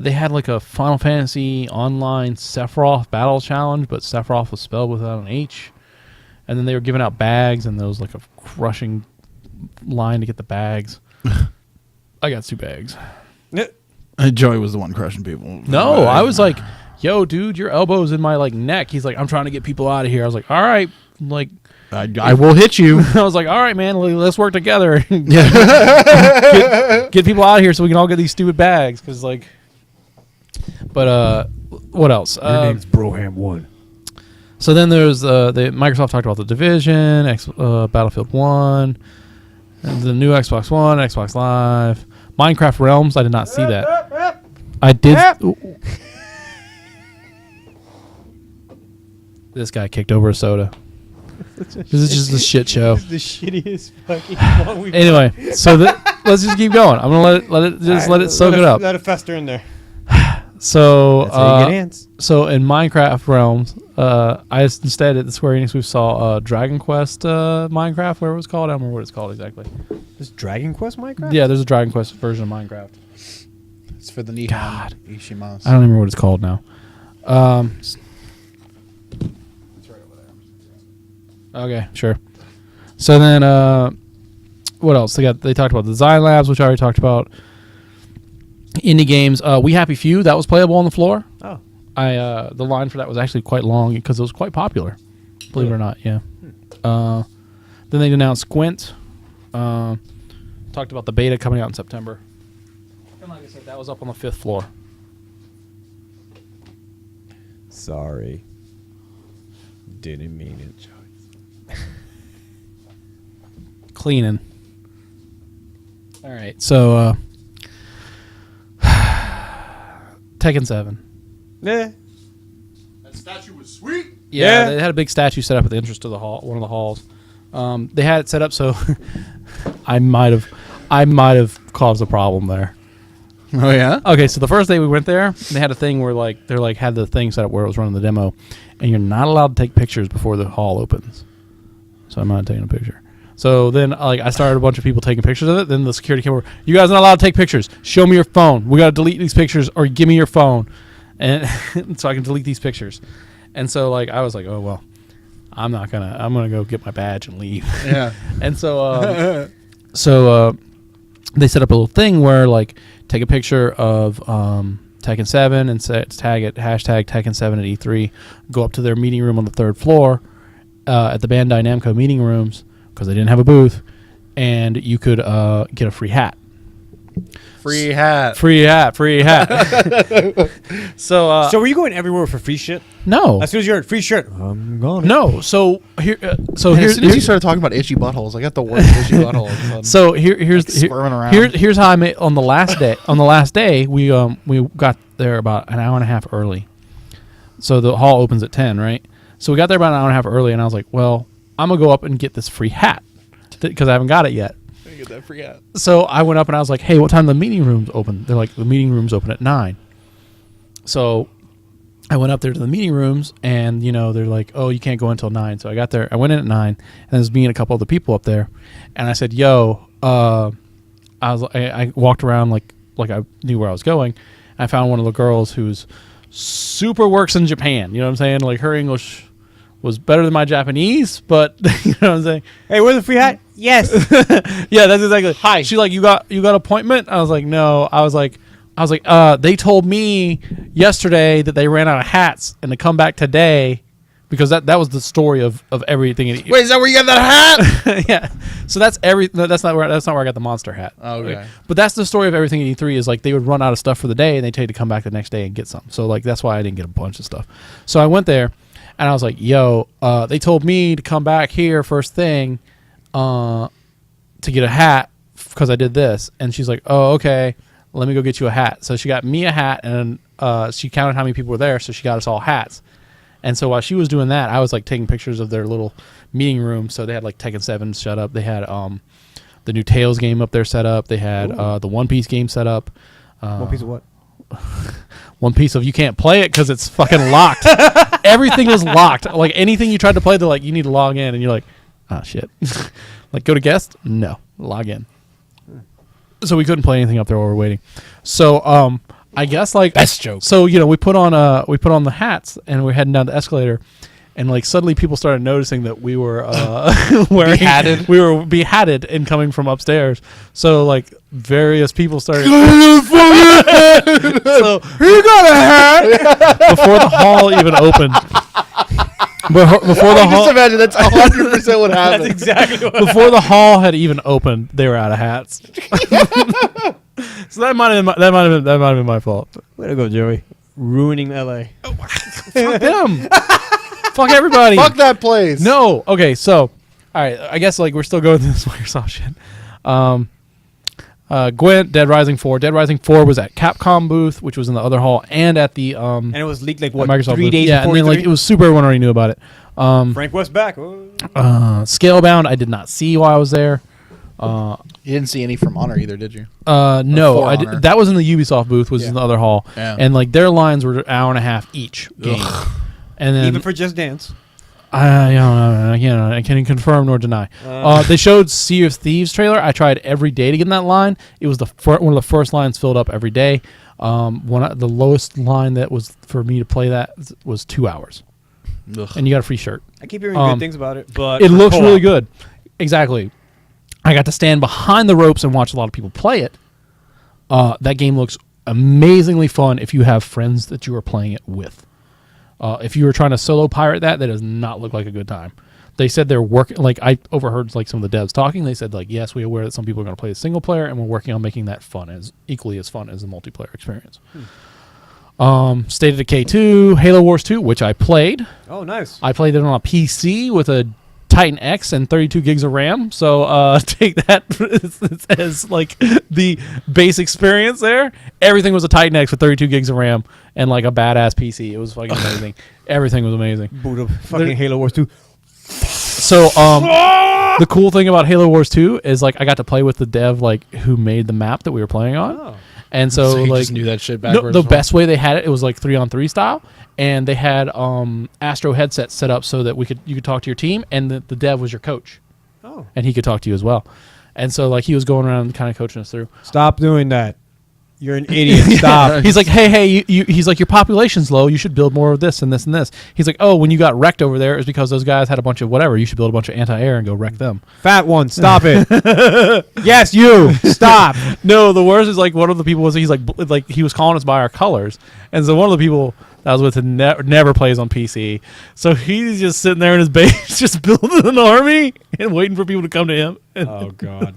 They had like a Final Fantasy online Sephiroth battle challenge, but Sephiroth was spelled without an H. And then they were giving out bags, and there was like a crushing line to get the bags. I got 2 bags. Joey was the one crushing people. No, I was like, yo, dude, your elbow's in my like neck. He's like, I'm trying to get people out of here. I was like, all right, like I will hit you. I was like, all right, man, let's work together. get people out of here so we can all get these stupid bags. Cause like, but what else? Your name's Broham 1. So then there's Microsoft talked about the Division, Battlefield 1, and the new Xbox One, Xbox Live, Minecraft Realms. I did not see that. I did. This guy kicked over a soda. This is just a shit show. This is the shittiest fucking one we've Anyway, so let's just keep going. I'm gonna let it soak it up. Let it fester in there. So That's how you get ants. so in Minecraft Realms, instead at the Square Enix we saw Dragon Quest Minecraft, whatever it was called. I don't remember what it's called exactly. Is Dragon Quest Minecraft? Yeah, there's a Dragon Quest version of Minecraft. It's for the Nihon God. Ishimas. I don't remember what it's called now. Okay, sure. So then, what else? They talked about Design Labs, which I already talked about. Indie games. We Happy Few, that was playable on the floor. Oh. The line for that was actually quite long because it was quite popular. Believe it or not, yeah. Then they announced Gwent. Talked about the beta coming out in September. And like I said, that was up on the 5th floor. Sorry. Didn't mean it. Cleaning. All right, so Tekken 7. Yeah. That statue was sweet. Yeah, they had a big statue set up at the entrance to the hall, one of the halls. They had it set up so I might have caused a problem there. Oh yeah. Okay, so the first day we went there, they had a thing where they had the thing set up where it was running the demo, and you're not allowed to take pictures before the hall opens. So I'm not taking a picture. So then, I started a bunch of people taking pictures of it. Then the security came over. You guys are not allowed to take pictures. Show me your phone. We got to delete these pictures, or give me your phone, and so I can delete these pictures. And so, I was like, oh well, I'm gonna go get my badge and leave. Yeah. And so, they set up a little thing where take a picture of Tekken 7 and tag it hashtag Tekken 7 at E3. Go up to their meeting room on the 3rd floor at the Bandai Namco meeting rooms because they didn't have a booth, and you could get a free hat. Free hat. Free hat. So So were you going everywhere for free shit? no, As soon as you heard free shit, I'm gone. no. So here, As soon as you started talking about itchy buttholes, I got the worst itchy butthole. So here's squirming around. Here's how I made on the last day. On the last day, we got there about an hour and a half early. So the hall opens at 10, right? So we got there about an hour and a half early, and I was like, well, I'm gonna go up and get this free hat because I haven't got it yet. Get that free hat. So I went up and I was like, hey, what time the meeting rooms open? They're like, the meeting rooms open at 9. So I went up there to the meeting rooms, and they're like, oh, you can't go until 9. So I got there. I went in at 9, and there's me and a couple other people up there, and I said, yo, I walked around like I knew where I was going. I found one of the girls who's super works in Japan. You know what I'm saying? Like, her English was better than my Japanese, but you know what I'm saying? Hey, where's the free hat? Yes. Yeah, that's exactly. Hi. She you got appointment? I was like, no. I was like, they told me yesterday that they ran out of hats and to come back today, because that was the story of everything. Wait, is that where you got that hat? Yeah. So that's no, that's not where I got the monster hat. Oh, okay. Right? But that's the story of everything in E3 is they would run out of stuff for the day, and they tell you to come back the next day and get some. So that's why I didn't get a bunch of stuff. So I went there, and I was like, yo, they told me to come back here first thing to get a hat because I did this. And she's like, oh, okay, let me go get you a hat. So she got me a hat, and she counted how many people were there, so she got us all hats. And so while she was doing that, I was taking pictures of their little meeting room. So they had Tekken 7 set up. They had the new Tales game up there set up. They had the One Piece game set up. One piece of what? One piece of you can't play it because it's fucking locked. Everything is locked. Anything you tried to play, they're like, you need to log in, and you're like, oh shit. Go to guest? No, log in. So we couldn't play anything up there while we were waiting. So I guess Best joke. So we put on the hats, and we're heading down the escalator, and suddenly people started noticing that we were wearing Behatted? We were behatted and coming from upstairs. So various people started. So You got a hat. before the hall even opened. Before the hall, Just imagine that's 100% what happened. That's exactly what. before the hall had even opened, they were out of hats. So that might have been my fault. Way to go, Joey. Ruining LA. Fuck them. Fuck everybody. Fuck that place. No. Okay. So, all right. I guess we're still going through this Microsoft shit. Gwent, Dead Rising 4. Dead Rising 4 was at Capcom booth, which was in the other hall, and at the And it was leaked what, Microsoft 3 booth. days yeah, before and then E3? it was super. Everyone already knew about it. Frank West back. Oh. Scalebound, I did not see while I was there. You didn't see any from Honor either, did you? No, For I Honor. that was in the Ubisoft booth, which is in the other hall, Yeah. and their lines were an hour and a half each game, and then Even for Just Dance. I can't confirm nor deny. They showed Sea of Thieves trailer. I tried every day to get in that line. It was one of the first lines filled up every day. The lowest line that was for me to play that was 2 hours, Ugh. and you got a free shirt. I keep hearing good things about it, but It for looks co-op- really good. Exactly. I got to stand behind the ropes and watch a lot of people play it. That game looks amazingly fun if you have friends that you are playing it with. If you were trying to solo pirate that does not look like a good time. They said they're working, like I overheard like some of the devs talking. They said like, yes, we're aware that some people are going to play the single player, and we're working on making that fun as equally as fun as the multiplayer experience. State of Decay 2, Halo Wars 2, which I played. Oh, nice. I played it on a PC with a Titan X and 32 gigs of RAM. So take that as like the base experience there. Everything was a Titan X with 32 gigs of RAM and like a badass PC. It was fucking amazing. Everything was amazing. Boot up fucking Halo Wars 2. So the cool thing about Halo Wars 2 is like I got to play with the dev like who made the map that we were playing on. Oh. And so you like just knew that shit no, backwards. the as well. best way they had it was like 3-on-3 style, and they had Astro headsets set up so that you could talk to your team, and the dev was your coach, Oh. and he could talk to you as well. And so like he was going around kind of coaching us through. Stop doing that. You're an idiot. Stop. He's like, hey, he's like, your population's low. You should build more of this and this and this. He's like, oh, when you got wrecked over there, it's because those guys had a bunch of whatever. You should build a bunch of anti-air and go wreck them. Fat one. Stop it. Yes, you. Stop. No, the worst is like one of the people was he's like he was calling us by our colors, and so one of the people that I was with never plays on PC, so he's just sitting there in his base, just building an army and waiting for people to come to him. And Oh, God.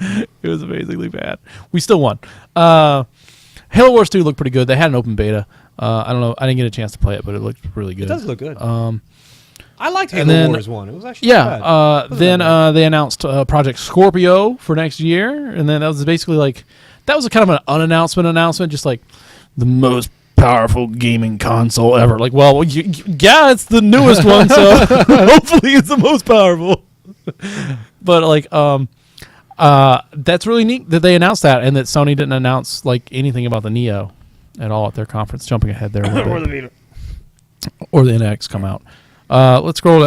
it was amazingly bad. We still won. Halo Wars 2 looked pretty good. They had an open beta. I don't know. I didn't get a chance to play it, but it looked really good. It does look good. I liked and Halo then- Wars 1. It was actually not bad. Yeah. Wasn't Then that bad. they announced Project Scorpio for next year, and then that was basically like that was a kind of an announcement, just like the most powerful gaming console ever. Like, well, yeah, it's the newest one, so hopefully it's the most powerful. But like, that's really neat that they announced that, and that Sony didn't announce like anything about the Neo at all at their conference. Jumping ahead there a little bit. Or the NX come out. Let's scroll.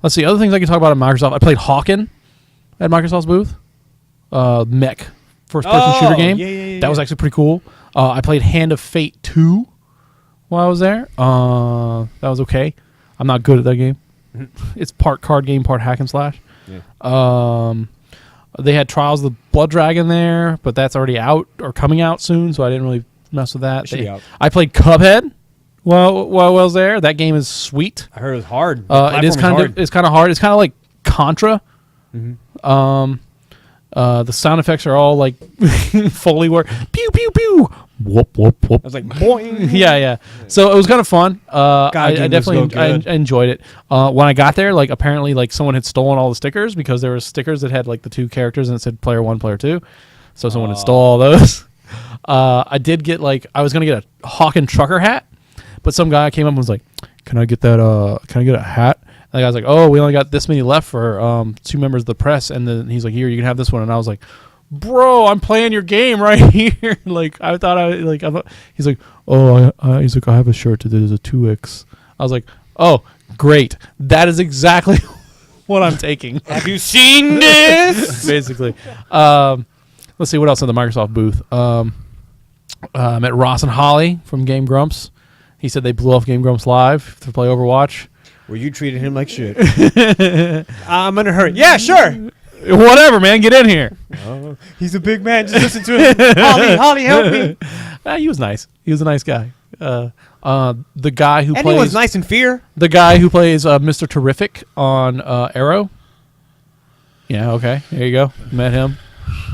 Let's see other things I can talk about at Microsoft. I played Hawken at Microsoft's booth. Mech first-person shooter game. Yeah, That was actually pretty cool. I played Hand of Fate 2 while I was there. That was okay. I'm not good at that game. It's part card game, part hack and slash. Yeah. They had Trials of the Blood Dragon there, but that's already out or coming out soon, so I didn't really mess with that. It should be out. I played Cuphead while I was there. That game is sweet. I heard it was hard. It is kind of hard. It's kind of like Contra. Mm-hmm. The sound effects are all like Foley work. Pew pew pew. Whoop whoop whoop. I was like, boing. Yeah. So it was kind of fun. I game was definitely so good. I enjoyed it. When I got there, like apparently like someone had stolen all the stickers because there were stickers that had like the two characters and it said player 1, player 2. So someone had stole all those. I did get like I was gonna get a Hawken trucker hat, but some guy came up and was like, "Can I get that? Can I get a hat?" And the guy's like, "Oh, we only got this many left for 2 members of the press." And then he's like, "Here, you can have this one." And I was like, "Bro, I'm playing your game right here." Like I thought he's like, "Oh, he's like, I have a shirt that is a 2X." I was like, "Oh, great. That is exactly what I'm taking." Have you seen this? Basically. Let's see what else in the Microsoft booth. I met Ross and Holly from Game Grumps. He said they blew off Game Grumps Live to play Overwatch. Well, you treated him like shit. I'm gonna hurt. Yeah, sure. Whatever, man. Get in here. He's a big man. Just listen to him. Holly, help me. He was nice. He was a nice guy. The guy who Anyone's plays nice in fear. the guy who plays Mr. Terrific on Arrow. Yeah. Okay. There you go. Met him.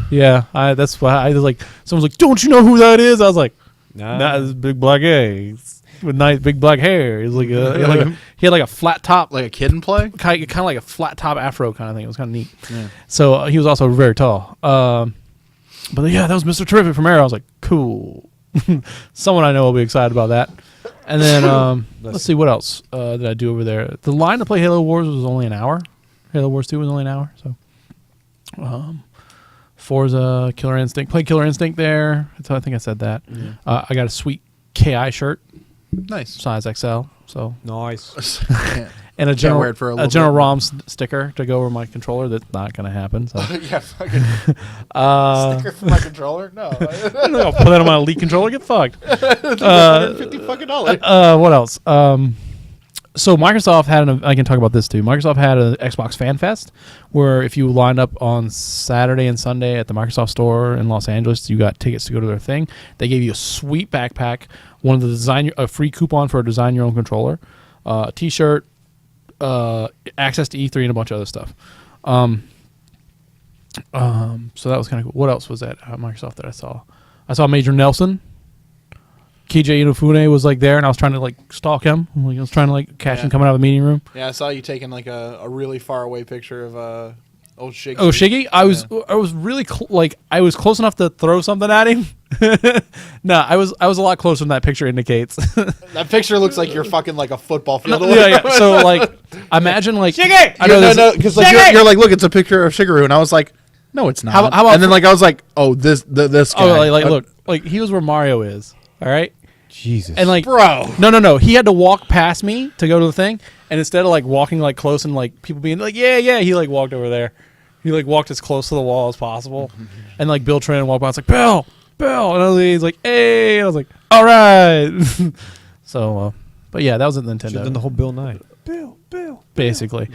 Yeah. That's why I was like. Someone's like, "Don't you know who that is?" I was like, "Nah, this is big black guy with nice big black hair." He's like he had like a flat top, Like a kid in play? kind of like a flat top afro kind of thing. It was kind of neat. Yeah. So he was also very tall. But yeah, that was Mr. Terrific from Arrow. I was like, cool. Someone I know will be excited about that. And then let's see what else did I do over there. The line to play Halo Wars was only an hour. Halo Wars 2 was only an hour. So Forza, Killer Instinct. Played Killer Instinct there. So I think I said that. Yeah. I got a sweet KI shirt, Nice. size XL. So Nice. and a wear general it for a little General bit. ROM sticker to go over my controller. That's not going to happen. So Yeah, fucking sticker for my controller? No. I'll put that on my Elite controller. Get fucked. $50 fucking dollars. What else? So Microsoft had I can talk about this too. Microsoft had an Xbox Fan Fest where if you lined up on Saturday and Sunday at the Microsoft store in Los Angeles, you got tickets to go to their thing. They gave you a sweet backpack, a free coupon for a design your own controller, a T-shirt, access to E3, and a bunch of other stuff. So that was kind of cool. What else was at Microsoft that I saw? I saw Major Nelson. KJ Inafune was like there, and I was trying to like stalk him. Like, I was trying to like catch him coming out of the meeting room. Yeah, I saw you taking like a really far away picture of old Shiggy. Oh, Shiggy! I was really I was close enough to throw something at him. No, I was a lot closer than that picture indicates. That picture looks like you're fucking like a football field away. Yeah. So like, imagine like Shiggy! I know no, because like you're like, look, it's a picture of Shigeru, and I was like, no, it's not. How about and then like I was like, oh, this guy. Oh, like look, like he was where Mario is. All right. Jesus. And like, bro. No. He had to walk past me to go to the thing, and instead of like walking like close and like people being like, yeah, he like walked over there. He like walked as close to the wall as possible, and like Bill Tran walked by. I was like, Bill, and he's like, hey, and I was like, all right. So, but yeah, that was at Nintendo. Should've done the whole Bill Nye. Bill. Basically.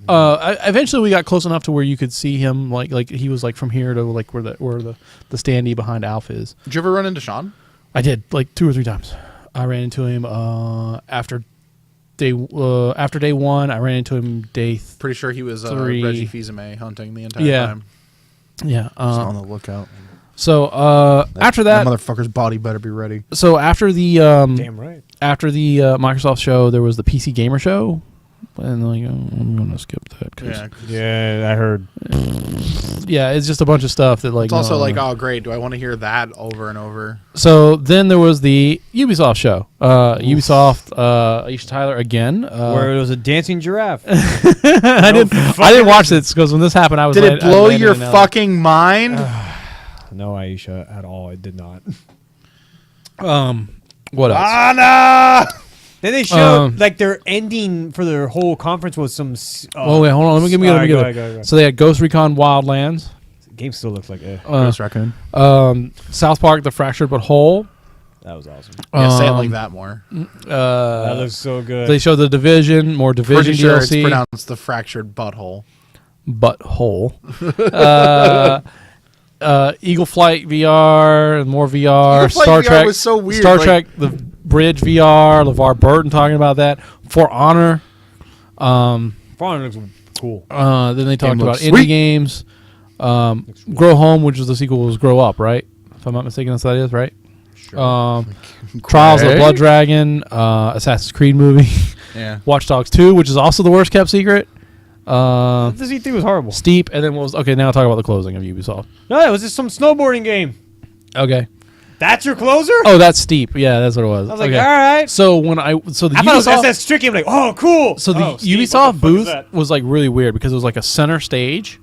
Eventually we got close enough to where you could see him like he was like from here to like where the standee behind Alf is. Did you ever run into Sean? I did like 2 or 3 times. I ran into him after day 1. I ran into him day Pretty sure he was 3. Reggie Fils-Aimé hunting the entire time. Yeah. Just on the lookout. So after that motherfucker's body better be ready. so after the Damn right. after the Microsoft show, there was the PC Gamer show. And like, I'm gonna skip that. 'Cause Yeah, I heard. yeah, it's just a bunch of stuff that like. It's also like, oh great, do I want to hear that over and over? So then there was the Ubisoft show. Ubisoft, Aisha Tyler again. Where it was a dancing giraffe. I didn't watch this because when this happened, I was. Did it blow your fucking mind? No, Aisha, at all. It did not. What else? Anna! Then they showed like their ending for their whole conference was some. Oh wait, hold on. Let me get Go it. ahead. So they had Ghost Recon Wildlands. Game still looks like Ghost Raccoon. South Park: The Fractured But Whole. that was awesome. Yeah, say it like that more. That looks so good. They showed the Division, more Division Pretty sure DLC. it's pronounced the fractured butthole. Butthole. Eagle Flight VR and more VR. Eagle Flight Star VR Trek was so weird, Star like- Trek: The Bridge VR. LeVar Burton talking about that. For Honor. Fawn looks cool. Then they talked Game about looks indie sweet. games. Grow Home, which was the sequel, was Grow Up, right? If I'm not mistaken, that's what that is, right? Trials of the Blood Dragon, Assassin's Creed movie, Yeah. Watch Dogs 2, which is also the worst kept secret. The Z3 was horrible. Steep, and then what was okay? Now I'll talk about the closing of Ubisoft. No, it was just some snowboarding game. Okay. That's your closer? Oh, that's Steep. Yeah, that's what it was. I was like, okay. all right. So the I thought it was Ubisoft, SS Tricky. I'm like, oh, cool. so the Steve, Ubisoft what the fuck is booth that? was like really weird because it was like a center stage,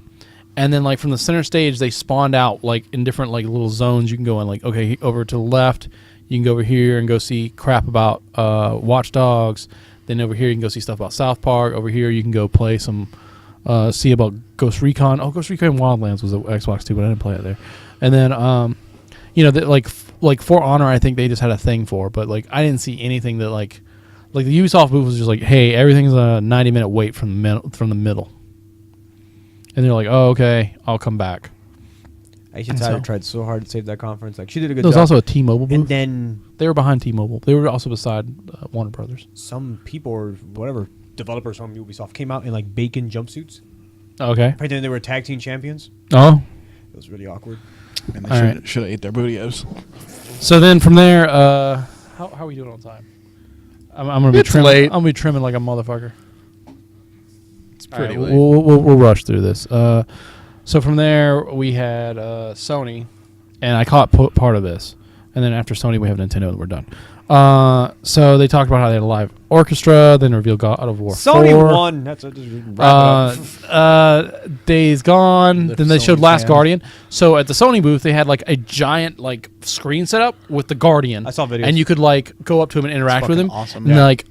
and then like from the center stage they spawned out like in different like little zones. You can go in like okay over to the left, you can go over here and go see crap about Watch Dogs. Then over here you can go see stuff about South Park. Over here you can go play some see about Ghost Recon. Oh, Ghost Recon Wildlands was the Xbox 2, but I didn't play it there. And then like For Honor, I think they just had a thing for, but like I didn't see anything that like the Ubisoft booth was just like, hey, everything's a 90-minute wait from the middle. And they're like, oh, okay, I'll come back. Aisha And Tyler so- tried so hard to save that conference. Like she did a good There was job. also a T-Mobile booth. And then They were behind T-Mobile. They were also beside Warner Brothers. some people or whatever developers from Ubisoft came out in like bacon jumpsuits. Okay. Right then they were tag team champions. Oh. It was really awkward. And All they right. should have ate their bootios. So then from there, how are we doing on time? I'm gonna be It's trimming. late. I'm gonna be trimming like a motherfucker. It's All right, pretty late. we'll rush through this. So from there we had Sony, and I caught part of this, and then after Sony we have Nintendo, and we're done. So they talked about how they had a live orchestra, then revealed God of War Sony 4. won. That's just wrap it up. Days Gone. Lift Then they showed Sony's Last hand. Guardian. So at the Sony booth, they had like a giant like screen set up with the Guardian. I saw videos. and you could like go up to him and interact with him. fucking awesome. And like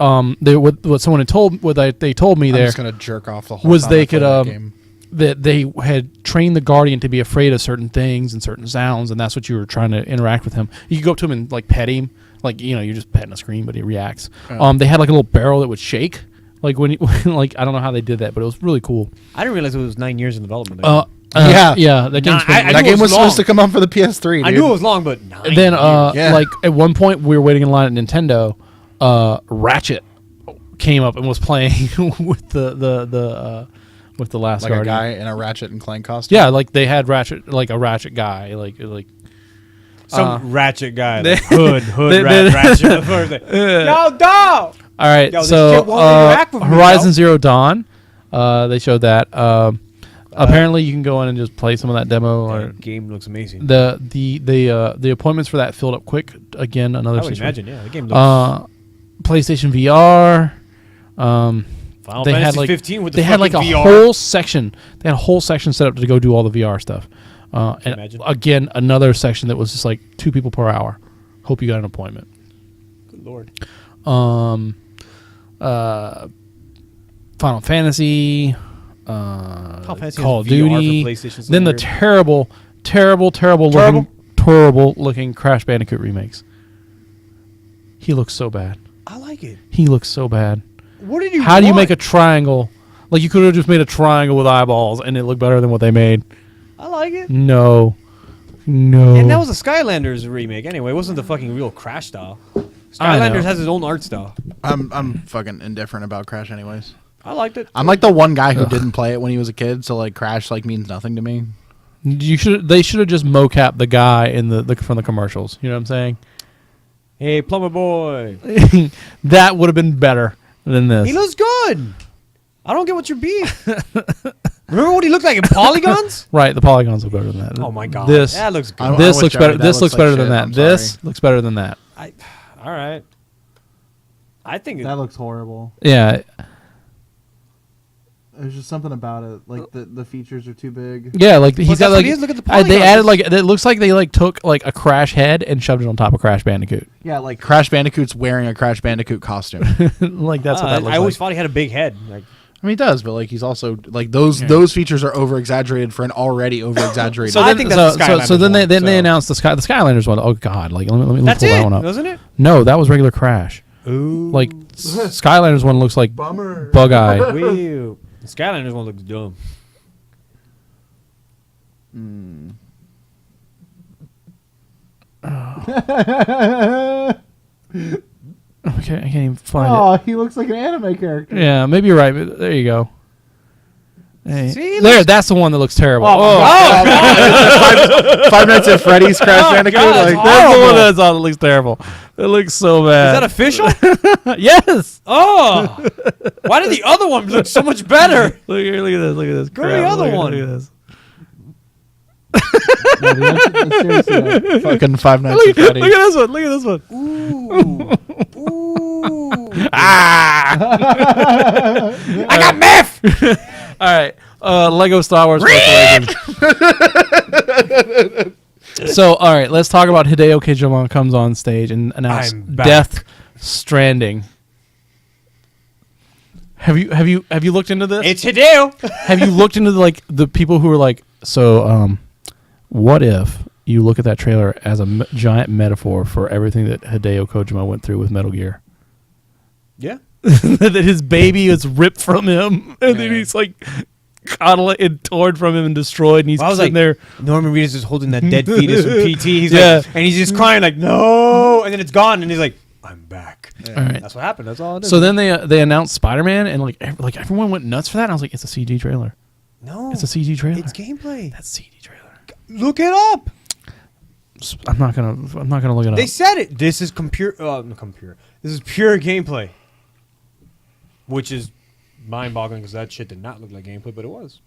what someone had told they told me I'm there just gonna jerk off the whole was time they I play could that game. that they had trained the Guardian to be afraid of certain things and certain sounds, and that's what you were trying to interact with him. You could go up to him and like pet him, Like you're just petting a screen, but it reacts. They had like a little barrel that would shake. Like when like I don't know how they did that, but it was really cool. I didn't realize it was 9 years in development. Yeah. That game's I That knew it game was long. supposed to come out for the PS3. Dude. I knew it was long, but 9 then years. Yeah. like at one point we were waiting in line at Nintendo. Ratchet came up and was playing with the Last like a Guardian. guy in a Ratchet and Clank costume. Yeah, like they had Ratchet, like a Ratchet guy, like Some ratchet guy, they- like hood they- ratchet. Yo, dog. All right, Yo, this so shit won't interact with me, Horizon yo. Zero Dawn, they showed that. Apparently, you can go in and just play some of that demo. Or That game looks amazing. the appointments for that filled up quick. Again, another. I would situation. imagine, yeah. The game looks PlayStation VR. Final They Fantasy had like 15 with the they had like a fucking VR. whole section. They had a whole section set up to go do all the VR stuff. And imagine? again, another section that was just like 2 people per hour. Hope you got an appointment. Good lord. Final Fantasy, Final Fantasy Call has of VR for Duty. PlayStation, so Then the weird. terrible looking Crash Bandicoot remakes. He looks so bad. I like it. He looks so bad. What did you? How do you make a triangle? Like you could have just made a triangle with eyeballs and it looked better than what they made. I like it. No. No. And that was a Skylanders remake anyway. It wasn't the fucking real Crash style. I know. Skylanders has its own art style. I'm fucking indifferent about Crash anyways. I liked it. I'm like the one guy who didn't play it when he was a kid, so like Crash like means nothing to me. They should have just mocapped the guy in the from the commercials. You know what I'm saying? Hey, plumber boy. That would have been better than this. He looks good. I don't get what your beef. Remember what he looked like in polygons? Right, the polygons look better than that. Oh my god, This that looks good. I this wish looks I better. would- This that looks looks better like than shit, that. I'm This sorry. looks better than that. All right. I think That looks horrible. Yeah, There's just something about it. Like the features are too big. yeah. Like he's that's got what like it is, look at the they polygons. added like it looks like they like took like a Crash head and shoved it on top of Crash Bandicoot. Yeah, like Crash Bandicoot's wearing a Crash Bandicoot costume. Like that's what that looks I always like. thought he had a big head. Like, I mean, he does, but like he's also like those features are over exaggerated for an already over exaggerated. So I think that's the so then Skylanders they one, so- announced the Skylanders one. Oh God! Like let me that's pull that it, one up. wasn't it? No, that was regular Crash. Ooh. Like Skylanders one looks like bummer. Bug Eye. Wee. The Skylanders one looks dumb. Okay, I can't even find Oh, he looks like an anime character. it. Yeah, maybe you're right. But there you go. Hey. See, There, that's the one that looks terrible. Five Nights at Freddy's Crash Bandicoot. God, Like, it's That's the one horrible. that's on that looks terrible. It looks so Is that bad. official? Yes. Oh, why did the other one look so much better? Look here. Look at this. Look at this. Go to the crap. other Look at- one. Look at this. No, dude, that's seriously, like, fucking Five Nights Look, at look Freddy's. at this one. Look at this one. Ooh, ooh. Ah! I got meth. All right. Lego Star Wars. Force Awakens. So, all right, let's talk about Hideo Kojima comes on stage and announces I'm back. Death Stranding. Have you looked into this? It's Hideo. Have you looked into the people who are like, so what if you look at that trailer as a giant metaphor for everything that Hideo Kojima went through with Metal Gear? Yeah. That his baby is ripped from him, and then he's like coddled and torn from him and destroyed, and he's I was sitting like, there. Norman Reedus is holding that dead fetus with PT. He's Yeah. like, and he's just crying like, no, and then it's gone, and he's like, I'm back. All right. That's what happened. That's all it is. So then they announced Spider-Man, and like everyone went nuts for that. And I was like, it's a CG trailer. no, It's a CG trailer. It's gameplay. That's CG trailer. Look it up. I'm not gonna look it up. They said it. This is computer. This is pure gameplay, which is mind-boggling because that shit did not look like gameplay, but it was.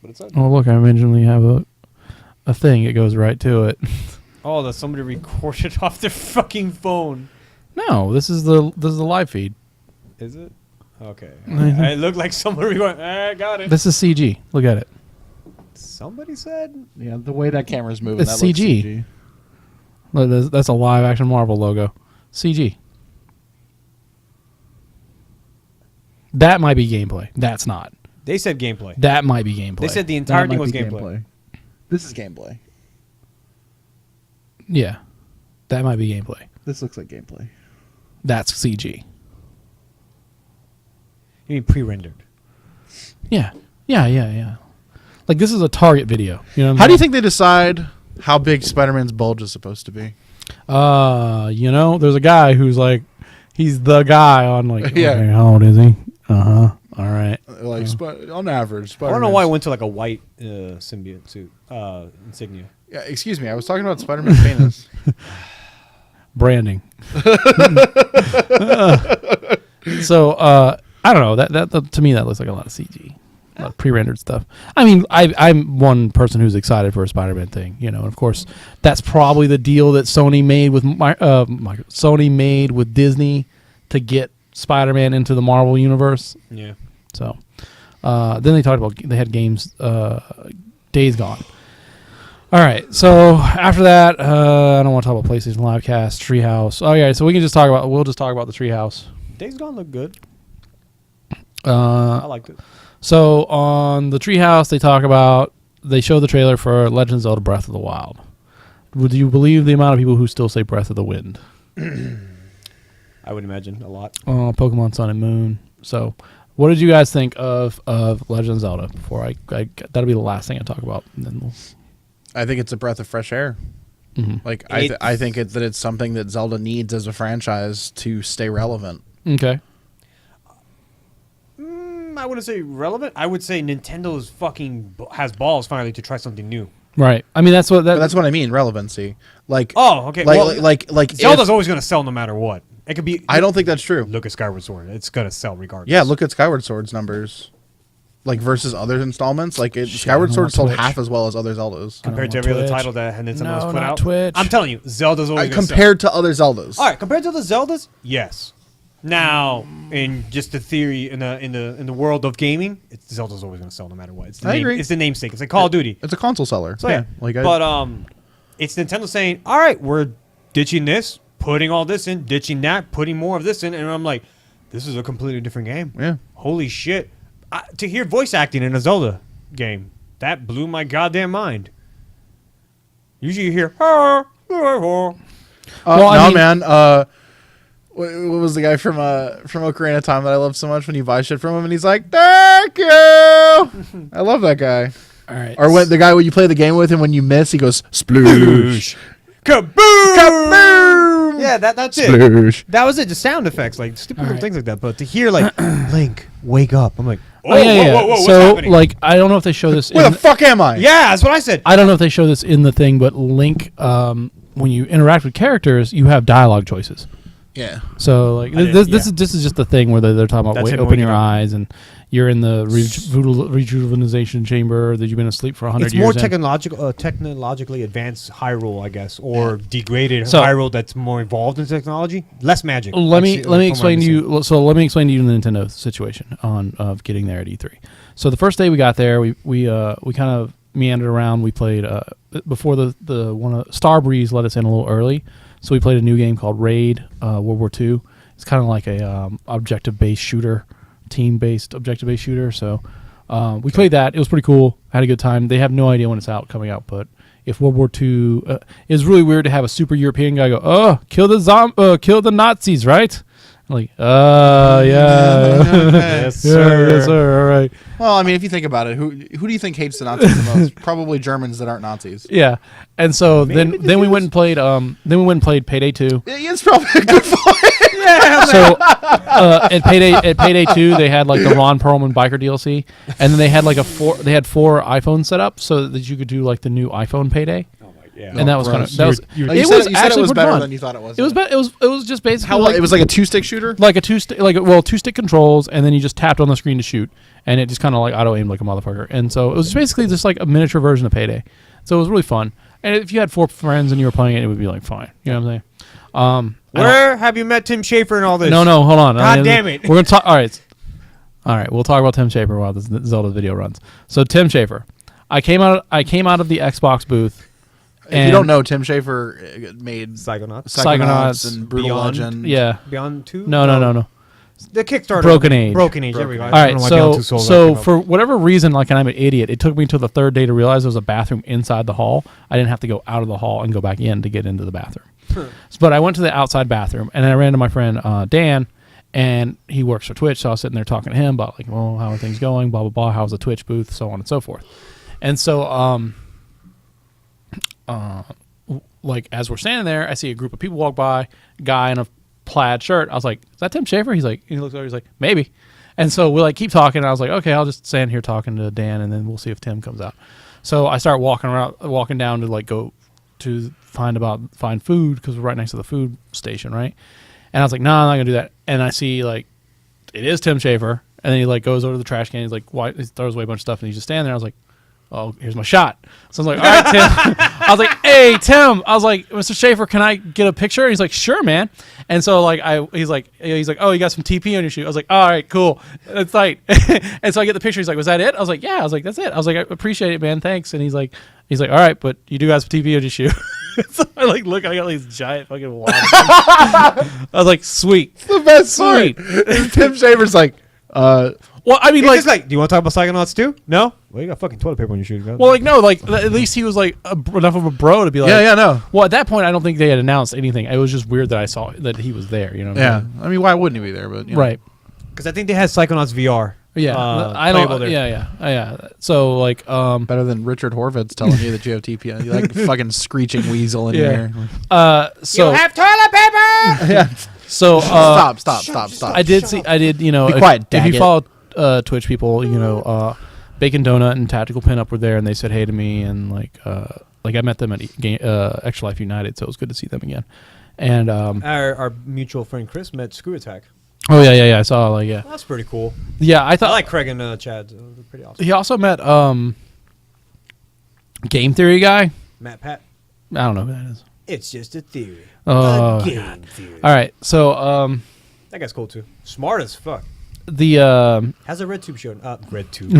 But it said. Oh look, I originally have a thing. It goes right to it. Oh, that somebody recorded off their fucking phone. No, this is the live feed. Is it? Okay. Mhm. It looked like somebody went, I got it. This is CG. Look at it. Somebody said? Yeah, the way that camera's moving, It's that looks CG. CG. Look, that's a live action Marvel logo. CG. That might be gameplay. That's not. They said gameplay. That might be gameplay. They said the entire that thing might was be gameplay. This is gameplay. yeah. That might be gameplay. This looks like gameplay. That's CG. You mean pre-rendered? Yeah. Like this is a Target video. You know what I'm How do saying? you think they decide how big Spider-Man's bulge is supposed to be? There's a guy who's like, he's the guy on like, Yeah. okay, how old is he? All right. Like on average, I don't know why I went to like a white symbiote suit insignia. Yeah, excuse me. I was talking about Spider-Man's penis. Branding. So, I don't know. That to me, that looks like a lot of CG. A lot of pre-rendered stuff. I mean, I'm one person who's excited for a Spider-Man thing, and of course, that's probably the deal that Sony made with Sony made with Disney to get Spider-Man into the Marvel universe. Yeah. So, then they talked about they had games, Days Gone. All right, so after that, I don't want to talk about PlayStation Livecast, Treehouse. Oh yeah, so we'll just talk about the Treehouse. Days Gone look good. I liked it. So on the Treehouse, they show the trailer for Legend of Zelda: Breath of the Wild. Would you believe the amount of people who still say Breath of the Wind? I would imagine a lot. Pokemon Sun and Moon. So, what did you guys think of Legend of Zelda? Before I that'll be the last thing I talk about. And then I think it's a breath of fresh air. Mhm. Like I think that it's something that Zelda needs as a franchise to stay relevant. Okay. I wouldn't say relevant. I would say Nintendo's has balls finally to try something new. Right. I mean, that's what But that's what I mean, relevancy. Like Okay. like Zelda's always going to sell no matter what. It could be. I don't think that's true. Look at Skyward Sword. It's going to sell regardless. Yeah, look at Skyward Sword's numbers. Like versus other installments, like Skyward I Sword want sold Twitch. half as well as other Zeldas. Compared to on every other Twitch. title that Nintendo's No, put not out. Twitch. I'm telling you, Zelda's always going to Compared to other Zeldas. All right, compared to the Zeldas, yes. Now, in just the theory in the world of gaming, Zelda's always going to sell no matter what. It's the I agree. It's the namesake. It's like Call of Duty. It's a console seller. So yeah, it's Nintendo saying, "All right, we're ditching this, putting all this in, ditching that, putting more of this in," and I'm like, "This is a completely different game." Yeah. Holy shit! To hear voice acting in a Zelda game, that blew my goddamn mind. Usually you hear, Well, I no, mean- man. What was the guy from Ocarina of Time that I love so much when you buy shit from him and he's like, "Thank you." I love that guy. All right. Or when the guy when you play the game with him, when you miss, he goes sploosh. kaboom! Kaboom! Yeah, that's it. Sploosh. That was it. Just sound effects, like stupid little right. things like that. But to hear like Link, wake up, I'm like, Oh, yeah. whoa, what's So, happening? like, I don't know if they show this. Where the fuck am I? Yeah, that's what I said. I don't know if they show this in the thing, but Link, when you interact with characters, you have dialogue choices. Yeah. So, like, I did, this is just the thing where they're talking about That's him open waking your up. eyes and you're in the rejuvenation chamber that you've been asleep for 100 It's years. more in. technologically advanced Hyrule, I guess, or degraded So- Hyrule that's more involved in technology, less magic. Let me From what explain I'm to seeing. you. So let me explain to you the Nintendo situation of getting there at E3. So the first day we got there, we kind of meandered around. We played before the one Starbreeze let us in a little early, so we played a new game called Raid World War II. It's kind of like a objective-based shooter, team-based objective-based shooter. So we played that. It was pretty cool. Had a good time. They have no idea when it's coming out, but if World War II, it's really weird to have a super European guy go, "Oh, kill the Nazis," right? I'm like, yeah. Yes, Yeah, sir. yes, sir. All right. Well, I mean, if you think about it, who do you think hates the Nazis the most? Probably Germans that aren't Nazis. Yeah. And so Maybe the then we Jews. went and played Payday 2. It's probably a good point. So at Payday 2 they had like the Ron Perlman biker DLC, and then they had like four iPhones set up so that you could do like the new iPhone Payday. Yeah. And that was kind of that was You it said was it actually was pretty better fun. than you thought it was. It was it was just basically How it was like a 2-stick shooter. like a two-stick controls, and then you just tapped on the screen to shoot, and it just kind of like auto aimed like a motherfucker. And so it was basically just like a miniature version of Payday. So it was really fun. And if you had 4 friends and you were playing it, it would be like fine. You know what I'm saying? I don't- Where have you met Tim Schafer and all this? No, hold on. God damn it. We're gonna talk. All right. We'll talk about Tim Schafer while this Zelda video runs. So Tim Schafer, I came out of the Xbox booth. If you don't know, Tim Schafer made Psychonauts. Psychonauts and Brutal Beyond. Legend. Yeah. Beyond 2? No. The Kickstarter. Broken Age. Broken Age. There we go. All right. So for whatever reason, like, and I'm an idiot, it took me till the 3rd day to realize there was a bathroom inside the hall. I didn't have to go out of the hall and go back in to get into the bathroom. But I went to the outside bathroom, and then I ran into my friend Dan, and he works for Twitch, so I was sitting there talking to him about, like, well, how are things going, blah, blah, blah, how's the Twitch booth, so on and so forth. And so, like, as we're standing there, I see a group of people walk by, guy in a plaid shirt. I was like, is that Tim Schafer? He's like, he looks over, he's like, maybe. And so we, like, keep talking, and I was like, okay, I'll just stand here talking to Dan, and then we'll see if Tim comes out. So I start walking down to, like, go to find food, because we're right next to the food station, right? And I was like, no, I'm not gonna do that. And I see, like, it is Tim Schafer, and then he, like, goes over to the trash can. He's like, why? He throws away a bunch of stuff, and he's just standing there. I was like, oh, here's my shot. So I was like, all right, Tim. I was like, hey, Tim. I was like, Mr. Schafer, can I get a picture? He's like, sure, man. And so, like, he's like, oh, you got some TP on your shoe. I was like, all right, cool. It's tight. And so I get the picture. He's like, was that it? I was like, yeah. I was like, that's it. I was like, I appreciate it, man. Thanks. And he's like, all right, but you do have some TP on your shoe. So I, like, look, I got these giant fucking wads. I was like, sweet. It's the best Sweet. part. Tim Schafer's like, Well, I mean, He's like, just like, do you want to talk about Psychonauts too? No? Well, you got fucking toilet paper on your shoes. Man. well, like, no, like, at least he was, like, enough of a bro to be like, yeah, no. Well, at that point, I don't think they had announced anything. It was just weird that I saw that he was there. You know what I Yeah. mean? I mean, why wouldn't he be there? But you know. Right. Because I think they had Psychonauts VR. Yeah. I playable don't. there. Yeah. So, like, Better than Richard Horvitz telling you that you have TP. You like fucking screeching weasel in Yeah. here. so you have toilet paper! Yeah. so Stop. I did. You know, Be quiet, if you daggit. follow Twitch people, you know, Bacon Donut and Tactical Pinup were there, and they said hey to me, and like I met them at Extra Life United, so it was good to see them again. And Our mutual friend Chris met Screw Attack. oh yeah, I saw, like, yeah, Well, that's pretty cool. yeah. I thought I like Craig and Chad. They're pretty awesome. he also met Game Theory guy. Matt Pat. I don't know who that is. It's just a theory. Oh, a game theory. all right. So That guy's cool too. Smart as fuck. the Has a RedTube show. RedTube.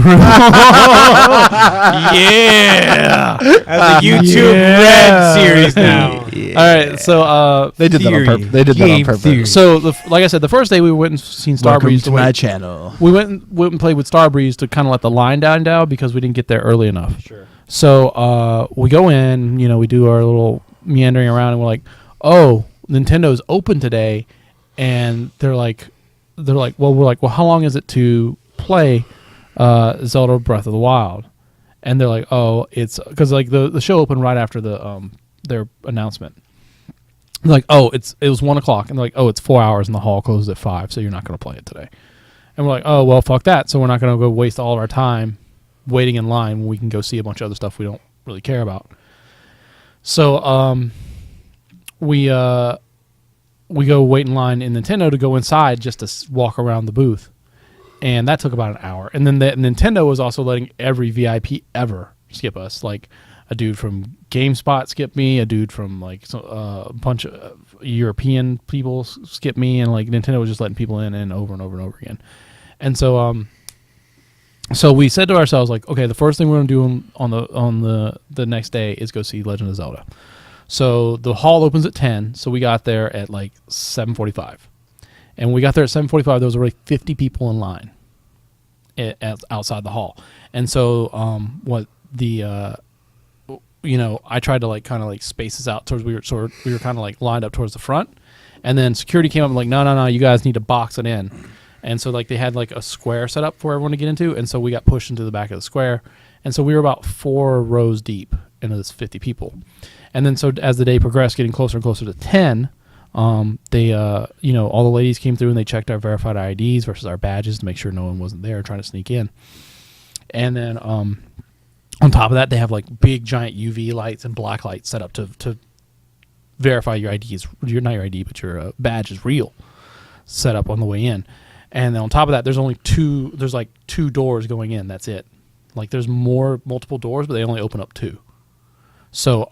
yeah. Has a YouTube Red series now. All right. So They did that on purpose. They did that on Game purpose. theory. so like I said, the first day we went and seen Starbreeze. to my channel. We went and played with Starbreeze to kind of let the line down because we didn't get there early enough. Sure. So we go in, you know, we do our little meandering around, and we're like, oh, Nintendo's open today, and they're like, well, we're like, well, how long is it to play Zelda Breath of the Wild? And they're like, oh, it's because like the show opened right after the their announcement. They're like, oh, it was 1 o'clock, and they're like, oh, it's 4 hours, and the hall closes at 5, so you're not going to play it today. And we're like, oh, well, fuck that. So we're not going to go waste all of our time waiting in line when we can go see a bunch of other stuff we don't really care about. So we go wait in line in Nintendo to go inside just to walk around the booth, and that took about an hour. And then Nintendo was also letting every VIP ever skip us. Like a dude from GameSpot skipped me, a dude from like a bunch of European people skipped me, and like Nintendo was just letting people in and over and over and over again. And so so we said to ourselves, like, okay, the first thing we're going to do on the next day is go see Legend of Zelda. So the hall opens at 10, so we got there at like 7:45. And when we got there at 7:45, there was already 50 people in line outside the hall. And so I tried to like kind of like space us out towards we were kind of like lined up towards the front. And then security came up and like, no, you guys need to box it in. And so like they had like a square set up for everyone to get into, and so we got pushed into the back of the square. And so we were about 4 rows deep into this 50 people. And then so as the day progressed, getting closer and closer to 10, they all the ladies came through and they checked our verified IDs versus our badges to make sure no one wasn't there trying to sneak in. And then on top of that, they have like big giant UV lights and black lights set up to verify your ID is not your ID, but your badge is real, set up on the way in. And then on top of that, there's like 2 doors going in. That's it. Like there's multiple doors, but they only open up 2. So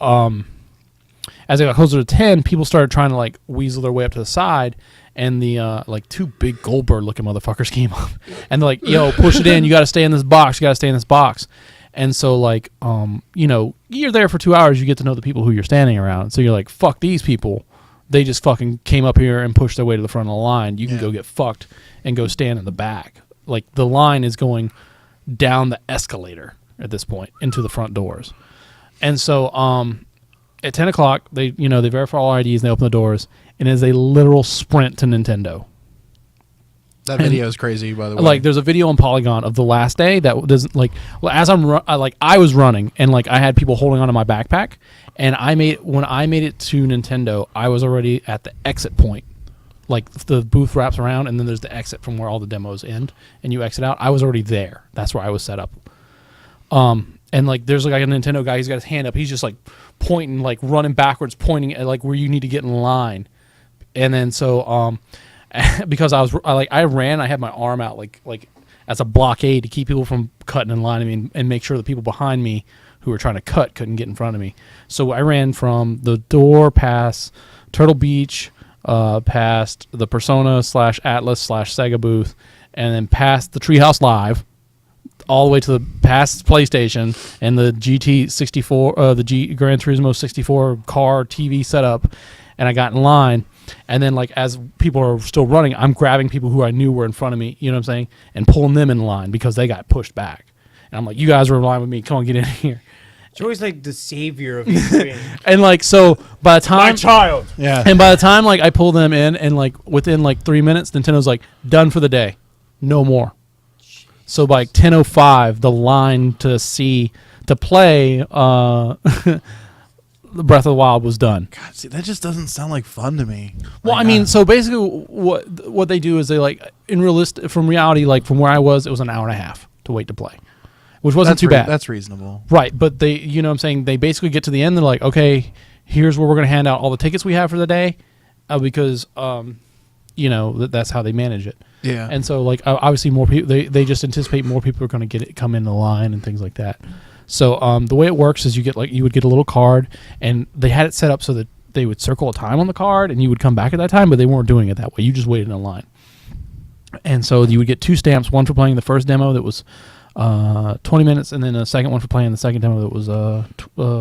as they got closer to 10, people started trying to like weasel their way up to the side, and the like 2 big Goldberg looking motherfuckers came up, and they're like, yo, push it in. You got to stay in this box. You got to stay in this box. And so like, you're there for 2 hours. You get to know the people who you're standing around. So you're like, fuck these people. They just fucking came up here and pushed their way to the front of the line. You can go get fucked and go stand in the back. Like the line is going down the escalator at this point into the front doors. And so at 10 o'clock, they verify all IDs and they open the doors, and it is a literal sprint to Nintendo. That video is crazy, by the way. Like, there's a video on Polygon of the last day that doesn't as I was running and like I had people holding onto my backpack, and when I made it to Nintendo, I was already at the exit point. Like, the booth wraps around, and then there's the exit from where all the demos end, and you exit out. I was already there. That's where I was set up. And like, there's like a Nintendo guy. He's got his hand up. He's just like pointing, like running backwards, pointing at like where you need to get in line. And then so because I ran, I had my arm out like as a blockade to keep people from cutting in line. I mean, and make sure the people behind me who were trying to cut couldn't get in front of me. So I ran from the door past Turtle Beach, past the Persona / Atlas / Sega booth, and then past the Treehouse Live, all the way to the past PlayStation and the GT64, the Gran Turismo 64 car TV setup, and I got in line. And then, like, as people are still running, I'm grabbing people who I knew were in front of me, you know what I'm saying, and pulling them in line because they got pushed back. And I'm like, you guys are in line with me. Come on, get in here. Joey's like the savior of these things. And, like, so by the time... My child. yeah. And by the time, like, I pull them in, and, like, within, like, 3 minutes, Nintendo's like, done for the day. No more. So by 10:05, the line to play the Breath of the Wild was done. God, see, that just doesn't sound like fun to me. Well, Like, I mean, so basically, what they do is they like from reality, like from where I was, it was an hour and a half to wait to play, which wasn't too bad. That's reasonable. Right, but they, you know what I'm saying, they basically get to the end, they're like, okay, here's where we're going to hand out all the tickets we have for the day, because, that's how they manage it. Yeah. And so, like, obviously more people, they just anticipate more people are going to come in the line and things like that. So the way it works is you would get a little card, and they had it set up so that they would circle a time on the card, and you would come back at that time, but they weren't doing it that way. You just waited in line. And so you would get 2 stamps, one for playing the first demo that was 20 minutes, and then a second one for playing the second demo that was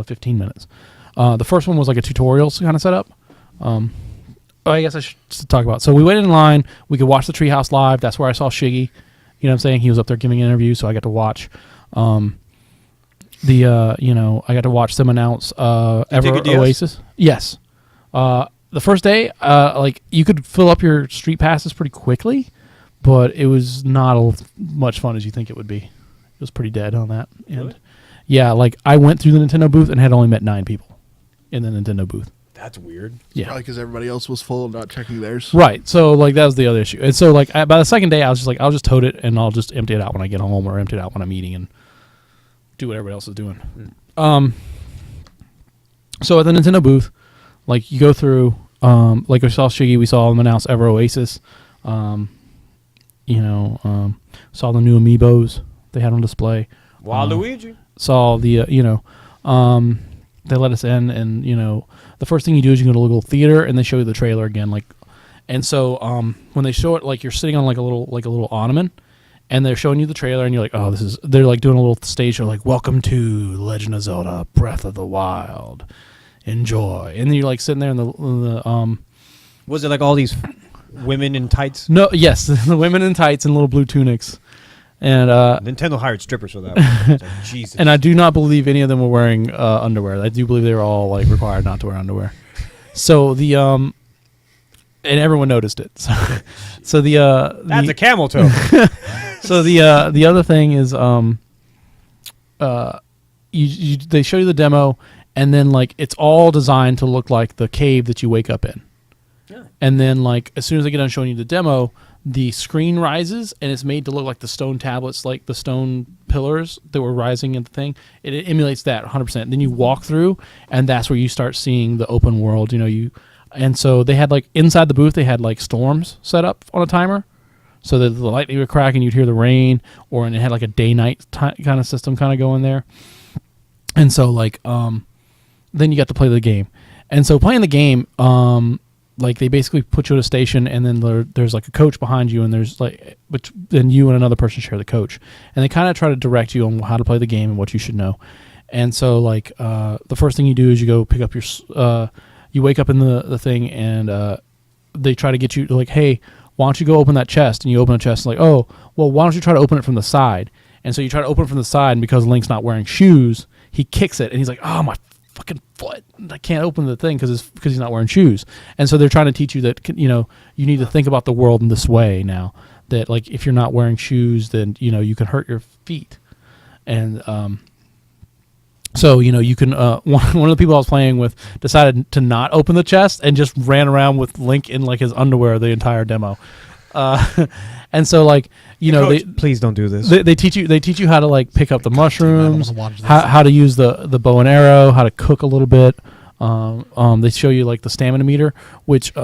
15 minutes. The first one was like a tutorial kind of setup. I guess I should talk about it. So we waited in line. We could watch the Treehouse Live. That's where I saw Shiggy. You know what I'm saying? He was up there giving an interview, so I got to watch. I got to watch them announce Ever Oasis. Yes. The first day, like, you could fill up your street passes pretty quickly, but it was not much fun as you think it would be. It was pretty dead on that. Really? And yeah, like, I went through the Nintendo booth and had only met 9 people in the Nintendo booth. That's weird. Yeah. Probably because everybody else was full and not checking theirs. Right. So, like, that was the other issue. And so, like, by the second day, I was just like, I'll just tote it, and I'll just empty it out when I get home, or empty it out when I'm eating, and do what everybody else is doing. So at the Nintendo booth, like, you go through, like, we saw Shiggy, we saw them announce Ever Oasis, saw the new amiibos they had on display. Waluigi. Saw the, they let us in, and, the first thing you do is you go to a little theater, and they show you the trailer again, like, and so when they show it, like, you're sitting on like a little ottoman, and they're showing you the trailer, and you're like, oh, they're like doing a little stage show, like, welcome to Legend of Zelda Breath of the Wild, enjoy. And then you're like sitting there in the Was it like all these women in tights? no, yes, the women in tights and little blue tunics, and Nintendo hired strippers for that. It's like, Jesus. and I do not believe any of them were wearing underwear. I do believe they were all, like, required not to wear underwear. So the and everyone noticed it. So that's a camel toe. So the other thing is they show you the demo, and then, like, it's all designed to look like the cave that you wake up in. Yeah. And then, like, as soon as they get done showing you the demo, the screen rises, and it's made to look like the stone tablets, like the stone pillars that were rising in the thing. It emulates that 100%. Then you walk through, and that's where you start seeing the open world. And so they had, like, inside the booth, they had, like, storms set up on a timer, so that the lightning would crack and you'd hear the rain, and it had, like, a day-night kind of system kind of going there. And so, like, then you got to play the game. And so playing the game, like, they basically put you at a station, and then there's like a coach behind you, and there's like, then you and another person share the coach, and they kind of try to direct you on how to play the game and what you should know. And so, like, the first thing you do is you go pick up your, you wake up in the thing, and they try to get you to, like, hey, why don't you go open that chest? And you open a chest, like, oh, well, why don't you try to open it from the side? And so you try to open it from the side, and because Link's not wearing shoes, he kicks it, and he's like, oh, my fucking foot. I can't open the thing because he's not wearing shoes. And so they're trying to teach you that, you know, you need to think about the world in this way now. That, like, if you're not wearing shoes, then, you know, you can hurt your feet. And so, you know, you can one of the people I was playing with decided to not open the chest and just ran around with Link in, like, his underwear the entire demo. And so, like, you know, Coach, please don't do this. they teach you how to, like, pick up the mushrooms, wanna watch this. how to use the bow and arrow, how to cook a little bit. They show you, like, the stamina meter, which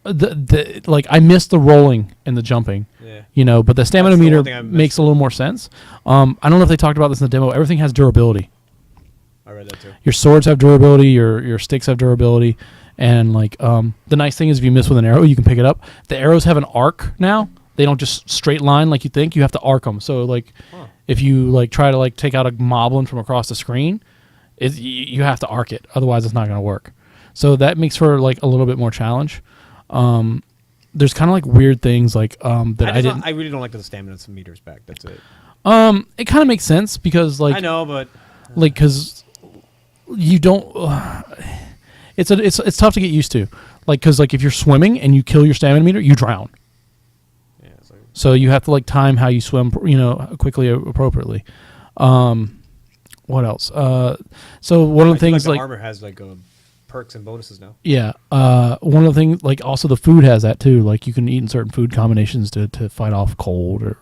like, I missed the rolling and the jumping, you know, but the stamina That's the meter one thing I missed. makes a little more sense. I don't know if they talked about this in the demo. Everything has durability. I read that too. Your swords have durability. Your sticks have durability. And, like, the nice thing is if you miss with an arrow, you can pick it up. The arrows have an arc now. They don't just straight line like you think. You have to arc them. So, like, if you, like, try to, like, take out a moblin from across the screen, you have to arc it. Otherwise, it's not going to work. So that makes for, like, a little bit more challenge. There's kind of, like, weird things, like, that I didn't. I really don't like the stamina meters back. That's it. It kind of makes sense because, like, I know, but like, because you don't. It's tough to get used to, like, because, like, if you're swimming and you kill your stamina meter, you drown. yeah, it's like, So you have to, like, time how you swim, you know, quickly, appropriately. What else? So one of the things, the like, armor has like perks and bonuses now. yeah, one of the things, like, also the food has that too. Like, you can eat in certain food combinations to fight off cold, or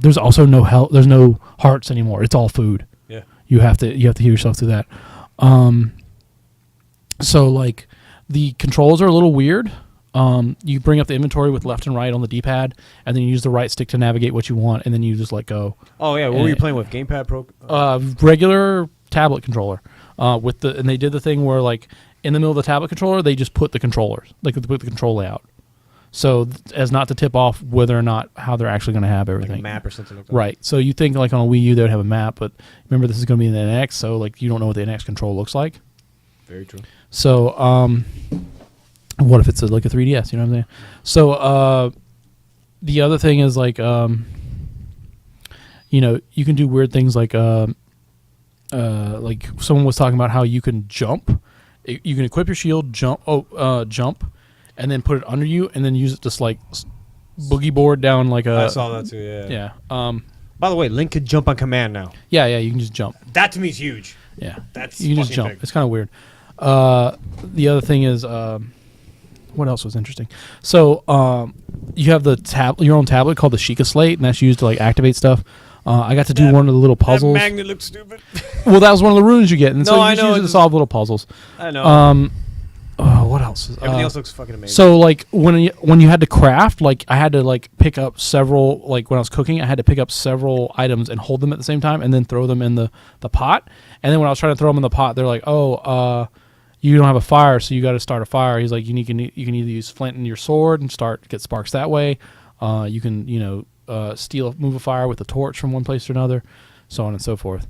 there's also no health. There's no hearts anymore. It's all food. Yeah. You have to heal yourself through that. So, like, the controls are a little weird. You bring up the inventory with left and right on the D-pad, and then you use the right stick to navigate what you want, and then you just let go. Oh yeah, what were you playing with? Gamepad Pro? Regular tablet controller. And they did the thing where, like, in the middle of the tablet controller, they just put the controllers, like, they put the control layout, so as not to tip off whether or not how they're actually going to have everything. Like a map or something like that. Right. So you think, like, on a Wii U they would have a map, but remember, this is going to be in the NX, so, like, you don't know what the NX control looks like. Very true. So, what if it's like a 3DS? You know what I'm saying? So, the other thing is, like, you know, you can do weird things, like someone was talking about how you can jump. You can equip your shield, jump, and then put it under you, and then use it to, like, boogie board down, like a. I saw that too. Yeah. Yeah. By the way, Link could jump on command now. Yeah. You can just jump. That to me is huge. Yeah. That's you can just fucking jump. big. It's kind of weird. The other thing is, what else was interesting? So, you have your own tablet called the Sheikah Slate, and that's used to, like, activate stuff. I got to do one of the little puzzles. That magnet looks stupid. Well, that was one of the runes you get, and No, so I you just know, use it to it's- solve little puzzles. I know. What else? Everything else looks fucking amazing. So, like, when you had to craft, like, I had to, like, pick up several, like, when I was cooking, I had to pick up several items and hold them at the same time, and then throw them in the pot. And then when I was trying to throw them in the pot, they're like, you don't have a fire, so you got to start a fire. He's like, you can either use flint in your sword and get sparks that way. You can, you know, move a fire with a torch from one place to another, so on and so forth.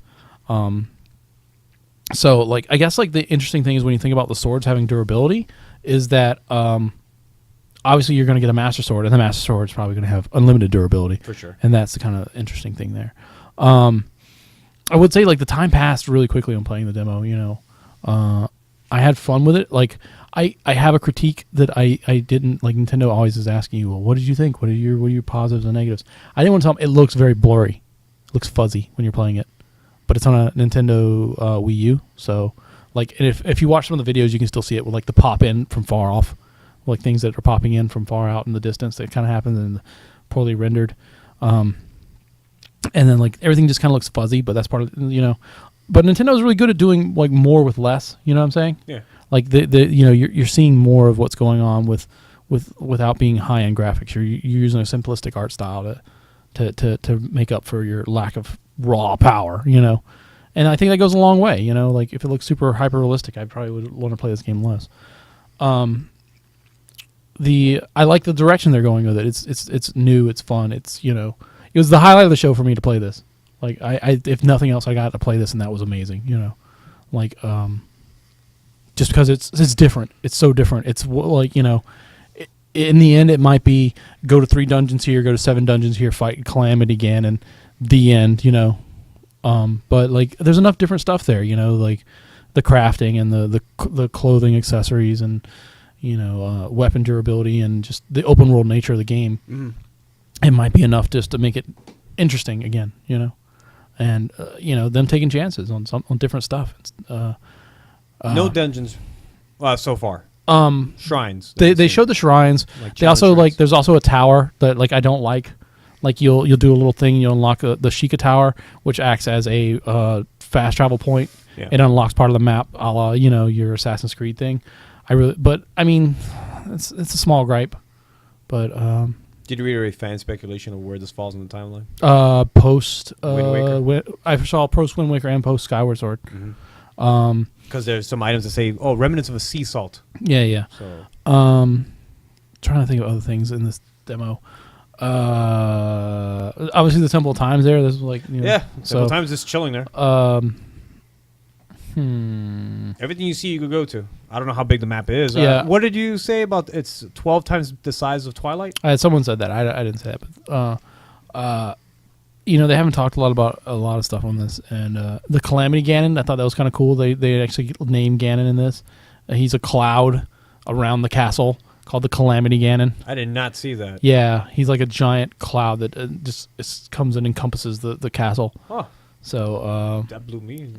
So, like, I guess, like, the interesting thing is when you think about the swords having durability is that obviously you're going to get a master sword, and the master sword is probably going to have unlimited durability. For sure. And that's the kind of interesting thing there. I would say, like, the time passed really quickly on playing the demo, you know. I had fun with it. Like, I have a critique that I didn't, like, Nintendo always is asking you, well, what did you think? What are your positives and negatives? I didn't want to tell them it looks very blurry. It looks fuzzy when you're playing it. But it's on a Nintendo Wii U, so, like, and if you watch some of the videos, you can still see it with, like, the pop in from far off, like, things that are popping in from far out in the distance that kind of happens and poorly rendered. And then, like, everything just kind of looks fuzzy, but that's part of, you know. But Nintendo's really good at doing, like, more with less. You know what I'm saying? Yeah. Like, you know, you're seeing more of what's going on without being high end graphics. You're using a simplistic art style to make up for your lack of raw power. You know, and I think that goes a long way. You know, like, if it looks super hyper realistic, I probably would want to play this game less. I like the direction they're going with it. It's new. It's fun. It's, you know, it was the highlight of the show for me to play this. Like, I if nothing else, I got to play this, and that was amazing. You know, like, just because it's different. It's so different. It's like, you know, in the end, it might be go to 3 dungeons here, go to 7 dungeons here, fight Calamity again, and the end. You know, but, like, there's enough different stuff there. You know, like, the crafting and the clothing accessories and weapon durability and just the open world nature of the game, it might be enough just to make it interesting again, and them taking chances on different stuff. No dungeons, so far. Shrines. They showed the shrines. Like They also shrines. there's also a tower that I don't like. Like you'll do a little thing, you unlock the Sheikah Tower, which acts as a fast travel point. Yeah. It unlocks part of the map, a la your Assassin's Creed thing. It's a small gripe, but Did you read a fan speculation of where this falls in the timeline? post Wind Waker? I saw post Wind Waker and post Skyward Sword. Because there's some items that say, remnants of a sea salt. Yeah. So Trying to think of other things in this demo. Obviously the Temple of Time's there. This was several times it's chilling there. Hmm. Everything you see, you could go to. I don't know how big the map is. Yeah. What did you say about it's 12 times the size of Twilight? Someone said that. I didn't say that. But, they haven't talked a lot about a lot of stuff on this. And the Calamity Ganon, I thought that was kind of cool. They actually named Ganon in this. He's a cloud around the castle called the Calamity Ganon. I did not see that. Yeah, he's like a giant cloud that just comes and encompasses the castle. Oh, So that blew me.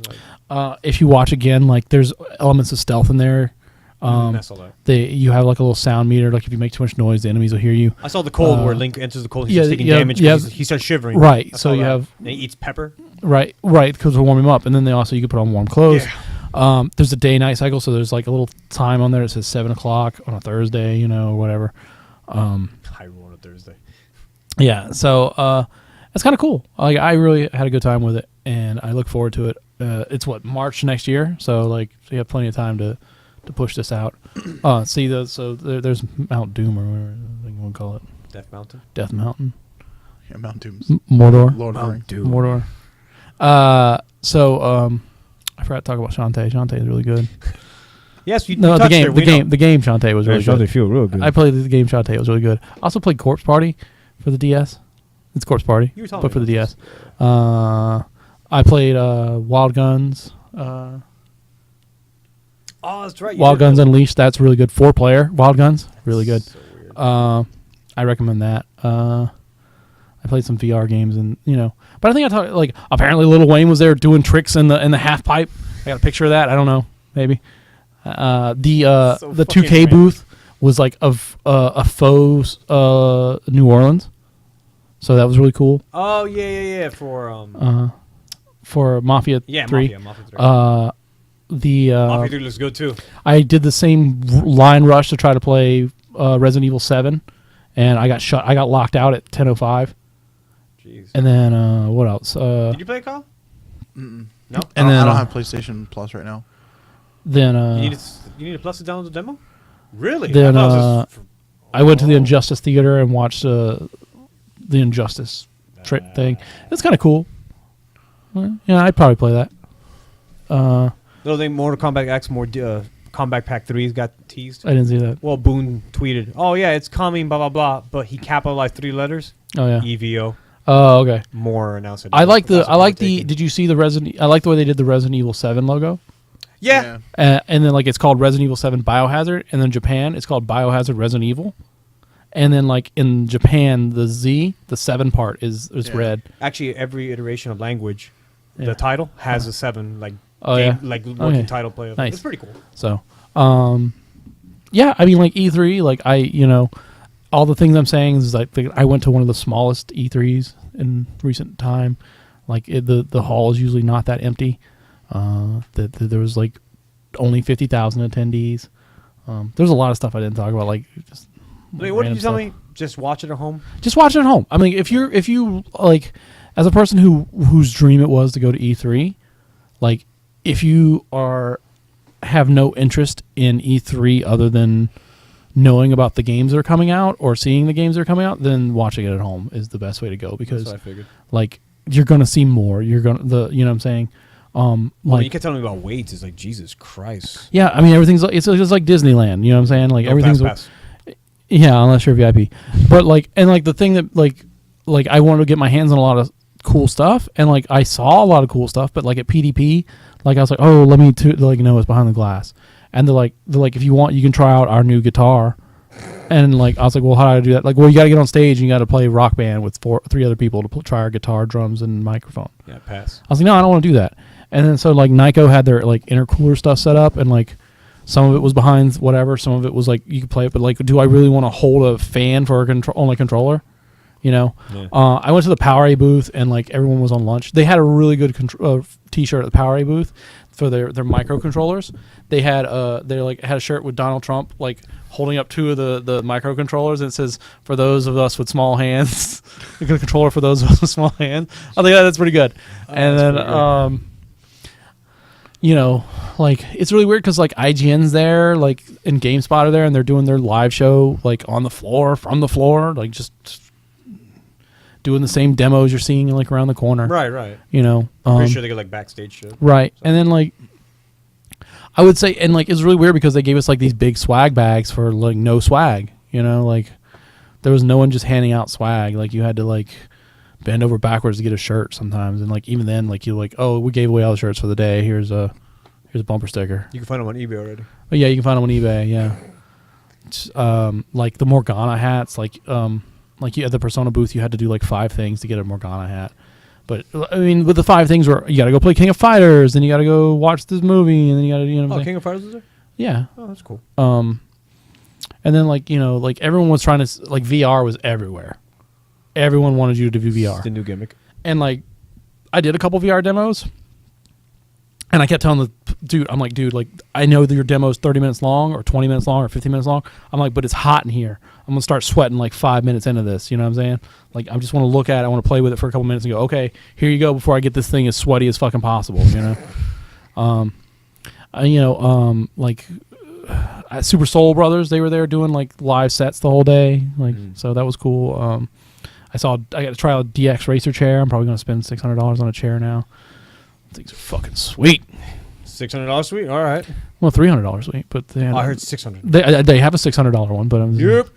if you watch again, there's elements of stealth in there. I saw that. You have a little sound meter. Like if you make too much noise, the enemies will hear you. I saw the cold where Link enters the cold. He's yeah, just taking yeah, damage. yeah. He starts shivering. Right. I So saw you that. have And he eats pepper. right, because to warm him up, and then you can put on warm clothes. There's a day-night cycle, so there's a little time on there that says 7:00 on a Thursday, or whatever. I roll on a Thursday. Yeah, so it's kind of cool. I really had a good time with it, and I look forward to it. It's March next year, so you have plenty of time to push this out. There's Mount Doom or whatever you want to call it. Death Mountain. Death Mountain. Yeah, Mount Doom's Mordor. Lord of the Rings. Mordor. I forgot to talk about Shantae. Shantae is really good. Yes, you No, touched her. We know. the game Shantae was really They good. feel real good. I played the game Shantae. It was really good. I also played Corpse Party for the DS. It's Corpse Party, You were telling but me for the about DS. I played Wild Guns. Oh, that's right. you Wild did Guns that. Unleashed. That's really good. 4-player Wild Guns. Really good. So weird. I recommend that. I played some VR games, and but I think I talked apparently Lil Wayne was there doing tricks in the half pipe. I got a picture of that. I don't know, maybe. So The fucking 2K random. booth was a faux New Orleans, so that was really cool. Oh yeah. For Mafia 3. Mafia 3. Mafia 3 looks good too. I did the same line rush to try to play Resident Evil 7, and I got locked out at 10:05. Jeez. And then what else? Did you play Call? Mm-mm. No. And I then don't have PlayStation Plus right now. Then You need a plus to download the demo. Really? Then, I thought it was just I went to the Injustice Theater and watched the Injustice thing. It's kind of cool. Yeah, I'd probably play that. Little thing, Mortal Kombat X, Combat Pack 3's got teased. I didn't see that. Well, Boone tweeted, "Oh yeah, it's coming, blah blah blah," but he capitalized 3 letters. Oh yeah. EVO. Oh okay. More announced. I like the. Did you see the Resident? I like the way they did the Resident Evil 7 logo. Yeah. And then it's called Resident Evil 7 Biohazard, and then Japan it's called Biohazard Resident Evil, and then in Japan the 7 part is red. Actually, every iteration of language, Yeah. the title has a 7 Oh, game, yeah? working Okay. title play. Nice. It's pretty cool. So, yeah, I mean, E3, all the things I'm saying is I went to one of the smallest E3s in recent time. The hall is usually not that empty. There was only 50,000 attendees. There's a lot of stuff I didn't talk about. What did you random tell stuff. me? Just watch it at home. Just watch it at home. I mean, if you as a person whose dream it was to go to E3, if you have no interest in E3 other than knowing about the games that are coming out or seeing the games that are coming out, then watching it at home is the best way to go, because That's what I figured. you're gonna see more. You're gonna you know what I'm saying. When you kept telling me about waits, it's like Jesus Christ. Yeah, I mean everything's it's just like Disneyland. You know what I'm saying? No Everything's pass. yeah, unless you're VIP. But the thing that I wanted to get my hands on a lot of cool stuff, and I saw a lot of cool stuff, but at PDP, Like I was like, oh, let me like know what's behind the glass. And they're like, if you want, you can try out our new guitar. And like I was like, well, how do I do that? Like, well, you got to get on stage and you got to play Rock Band with 3 other people to try our guitar, drums, and microphone. Yeah, pass. I was like, no, I don't want to do that. And then so like Nyko had their like intercooler stuff set up, and like some of it was behind whatever, some of it was like you could play it, but like, do I really want to hold a fan for a only controller? You know, Yeah. I went to the Powerade booth and like everyone was on lunch. They had a really good T-shirt at the Powerade booth for their microcontrollers. They had had a shirt with Donald Trump like holding up 2 of the microcontrollers, and it says, "For those of us with small hands," the controller for those of us with small hands. I think that's pretty good. And then you know, like it's really weird because like IGN's there, like and GameSpot are there, and they're doing their live show like on the floor, from the floor, like just doing the same demos you're seeing like around the corner. Right. You know, Pretty sure they get like backstage shit. right. And then like I would say, and like it's really weird because they gave us like these big swag bags for like no swag. You know, like there was no one just handing out swag. Like you had to like bend over backwards to get a shirt sometimes, and like even then, like you're like, oh, we gave away all the shirts for the day. Here's a bumper sticker. You can find them on eBay already. Oh yeah, you can find them on eBay. Yeah, it's, like the Morgana hats, like you at the Persona booth, you had to do like 5 things to get a Morgana hat. But I mean, with the 5 things, were you got to go play King of Fighters, then you got to go watch this movie, and then you got to what I'm saying? King of Fighters is there? Yeah. Oh, that's cool. And then like like everyone was trying to like VR was everywhere. Everyone wanted you to do VR. It's the new gimmick. And like, I did a couple VR demos, and I kept telling the dude, I'm like, dude, like I know that your demo is 30 minutes long, or 20 minutes long, or 15 minutes long. I'm like, but it's hot in here. I'm gonna start sweating like 5 minutes into this. You know what I'm saying? Like, I just want to look at it. I want to play with it for a couple minutes and go, okay, here you go. Before I get this thing as sweaty as fucking possible. You know, like Super Soul Brothers, they were there doing like live sets the whole day. Like, so that was cool. I got to try out a DX Racer chair. I'm probably going to spend $600 on a chair now. Things are fucking sweet. $600 sweet? All right. Well, $300 sweet, but I heard $600. They have a $600 one, but Yep.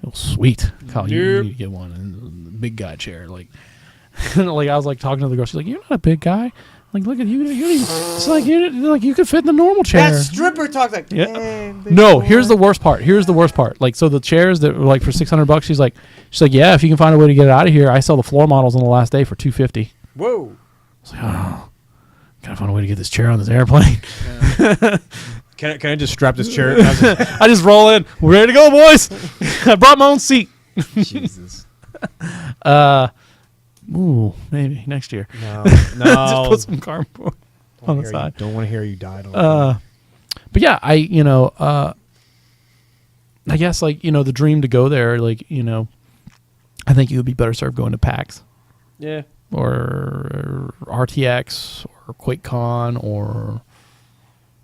Oh, sweet. Kyle, you Yep. need to get one. And big guy chair. Like, like I was like talking to the girl. She's like, "You're not a big guy. Like, look at you. It's like you could fit in the normal chair." That stripper talk like. Yeah. Hey, No, here's the worst part. Like, so the chairs that were like for $600, she's like, yeah, if you can find a way to get it out of here, I sell the floor models on the last day for $250. Whoa. I was like, oh, gotta find a way to get this chair on this airplane. Can I just strap this chair? I just roll in. We're ready to go, boys. I brought my own seat. Jesus. Ooh, maybe next year. No. Just put some cardboard on the side. Don't want to hear you die. But yeah, I guess like the dream to go there, like I think you would be better served going to PAX. Yeah. Or RTX or QuakeCon or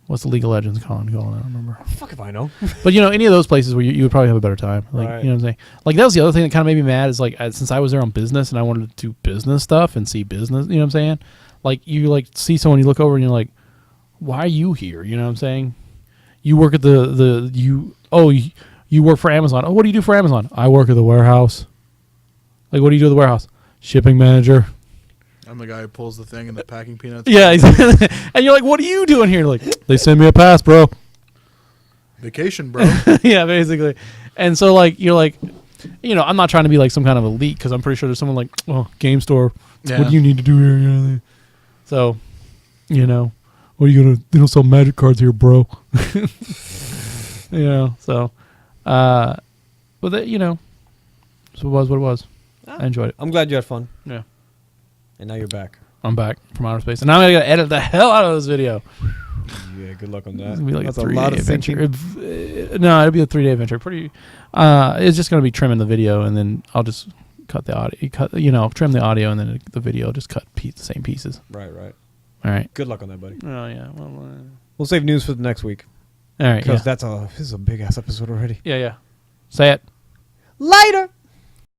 what's the League of Legends con called? I don't remember. Fuck if I know. But any of those places where you would probably have a better time. Like Right. you know what I'm saying? Like that was the other thing that kind of made me mad is like since I was there on business and I wanted to do business stuff and see business, you know what I'm saying? Like you like see someone, you look over and you're like, why are you here? You know what I'm saying? You work at you work for Amazon. Oh, what do you do for Amazon? I work at the warehouse. Like, what do you do at the warehouse? Shipping manager. I'm the guy who pulls the thing and the packing peanuts. Yeah, exactly. And you're like, what are you doing here? Like, they send me a pass, bro. Vacation, bro. Yeah, basically. And so, like, you're like, I'm not trying to be like some kind of elite because I'm pretty sure there's someone like, oh, game store. Yeah. What do you need to do here? You know? So, what are you gonna? They don't sell magic cards here, bro. So, but that, so it was what it was. I enjoyed it. I'm glad you had fun. Yeah. And now you're back. I'm back from outer space, and now I gotta edit the hell out of this video. Yeah, good luck on that. It's gonna be like That's a 3-day lot of adventure. thinking. No, it'll be a 3-day adventure. Pretty. It's just gonna be trimming the video, and then I'll just cut the audio. Trim the audio, and then the video just cut the same pieces. Right. All right. Good luck on that, buddy. Oh yeah. Well. We'll save news for the next week. All right. Because Yeah. this is a big ass episode already. Yeah. Say it. Later.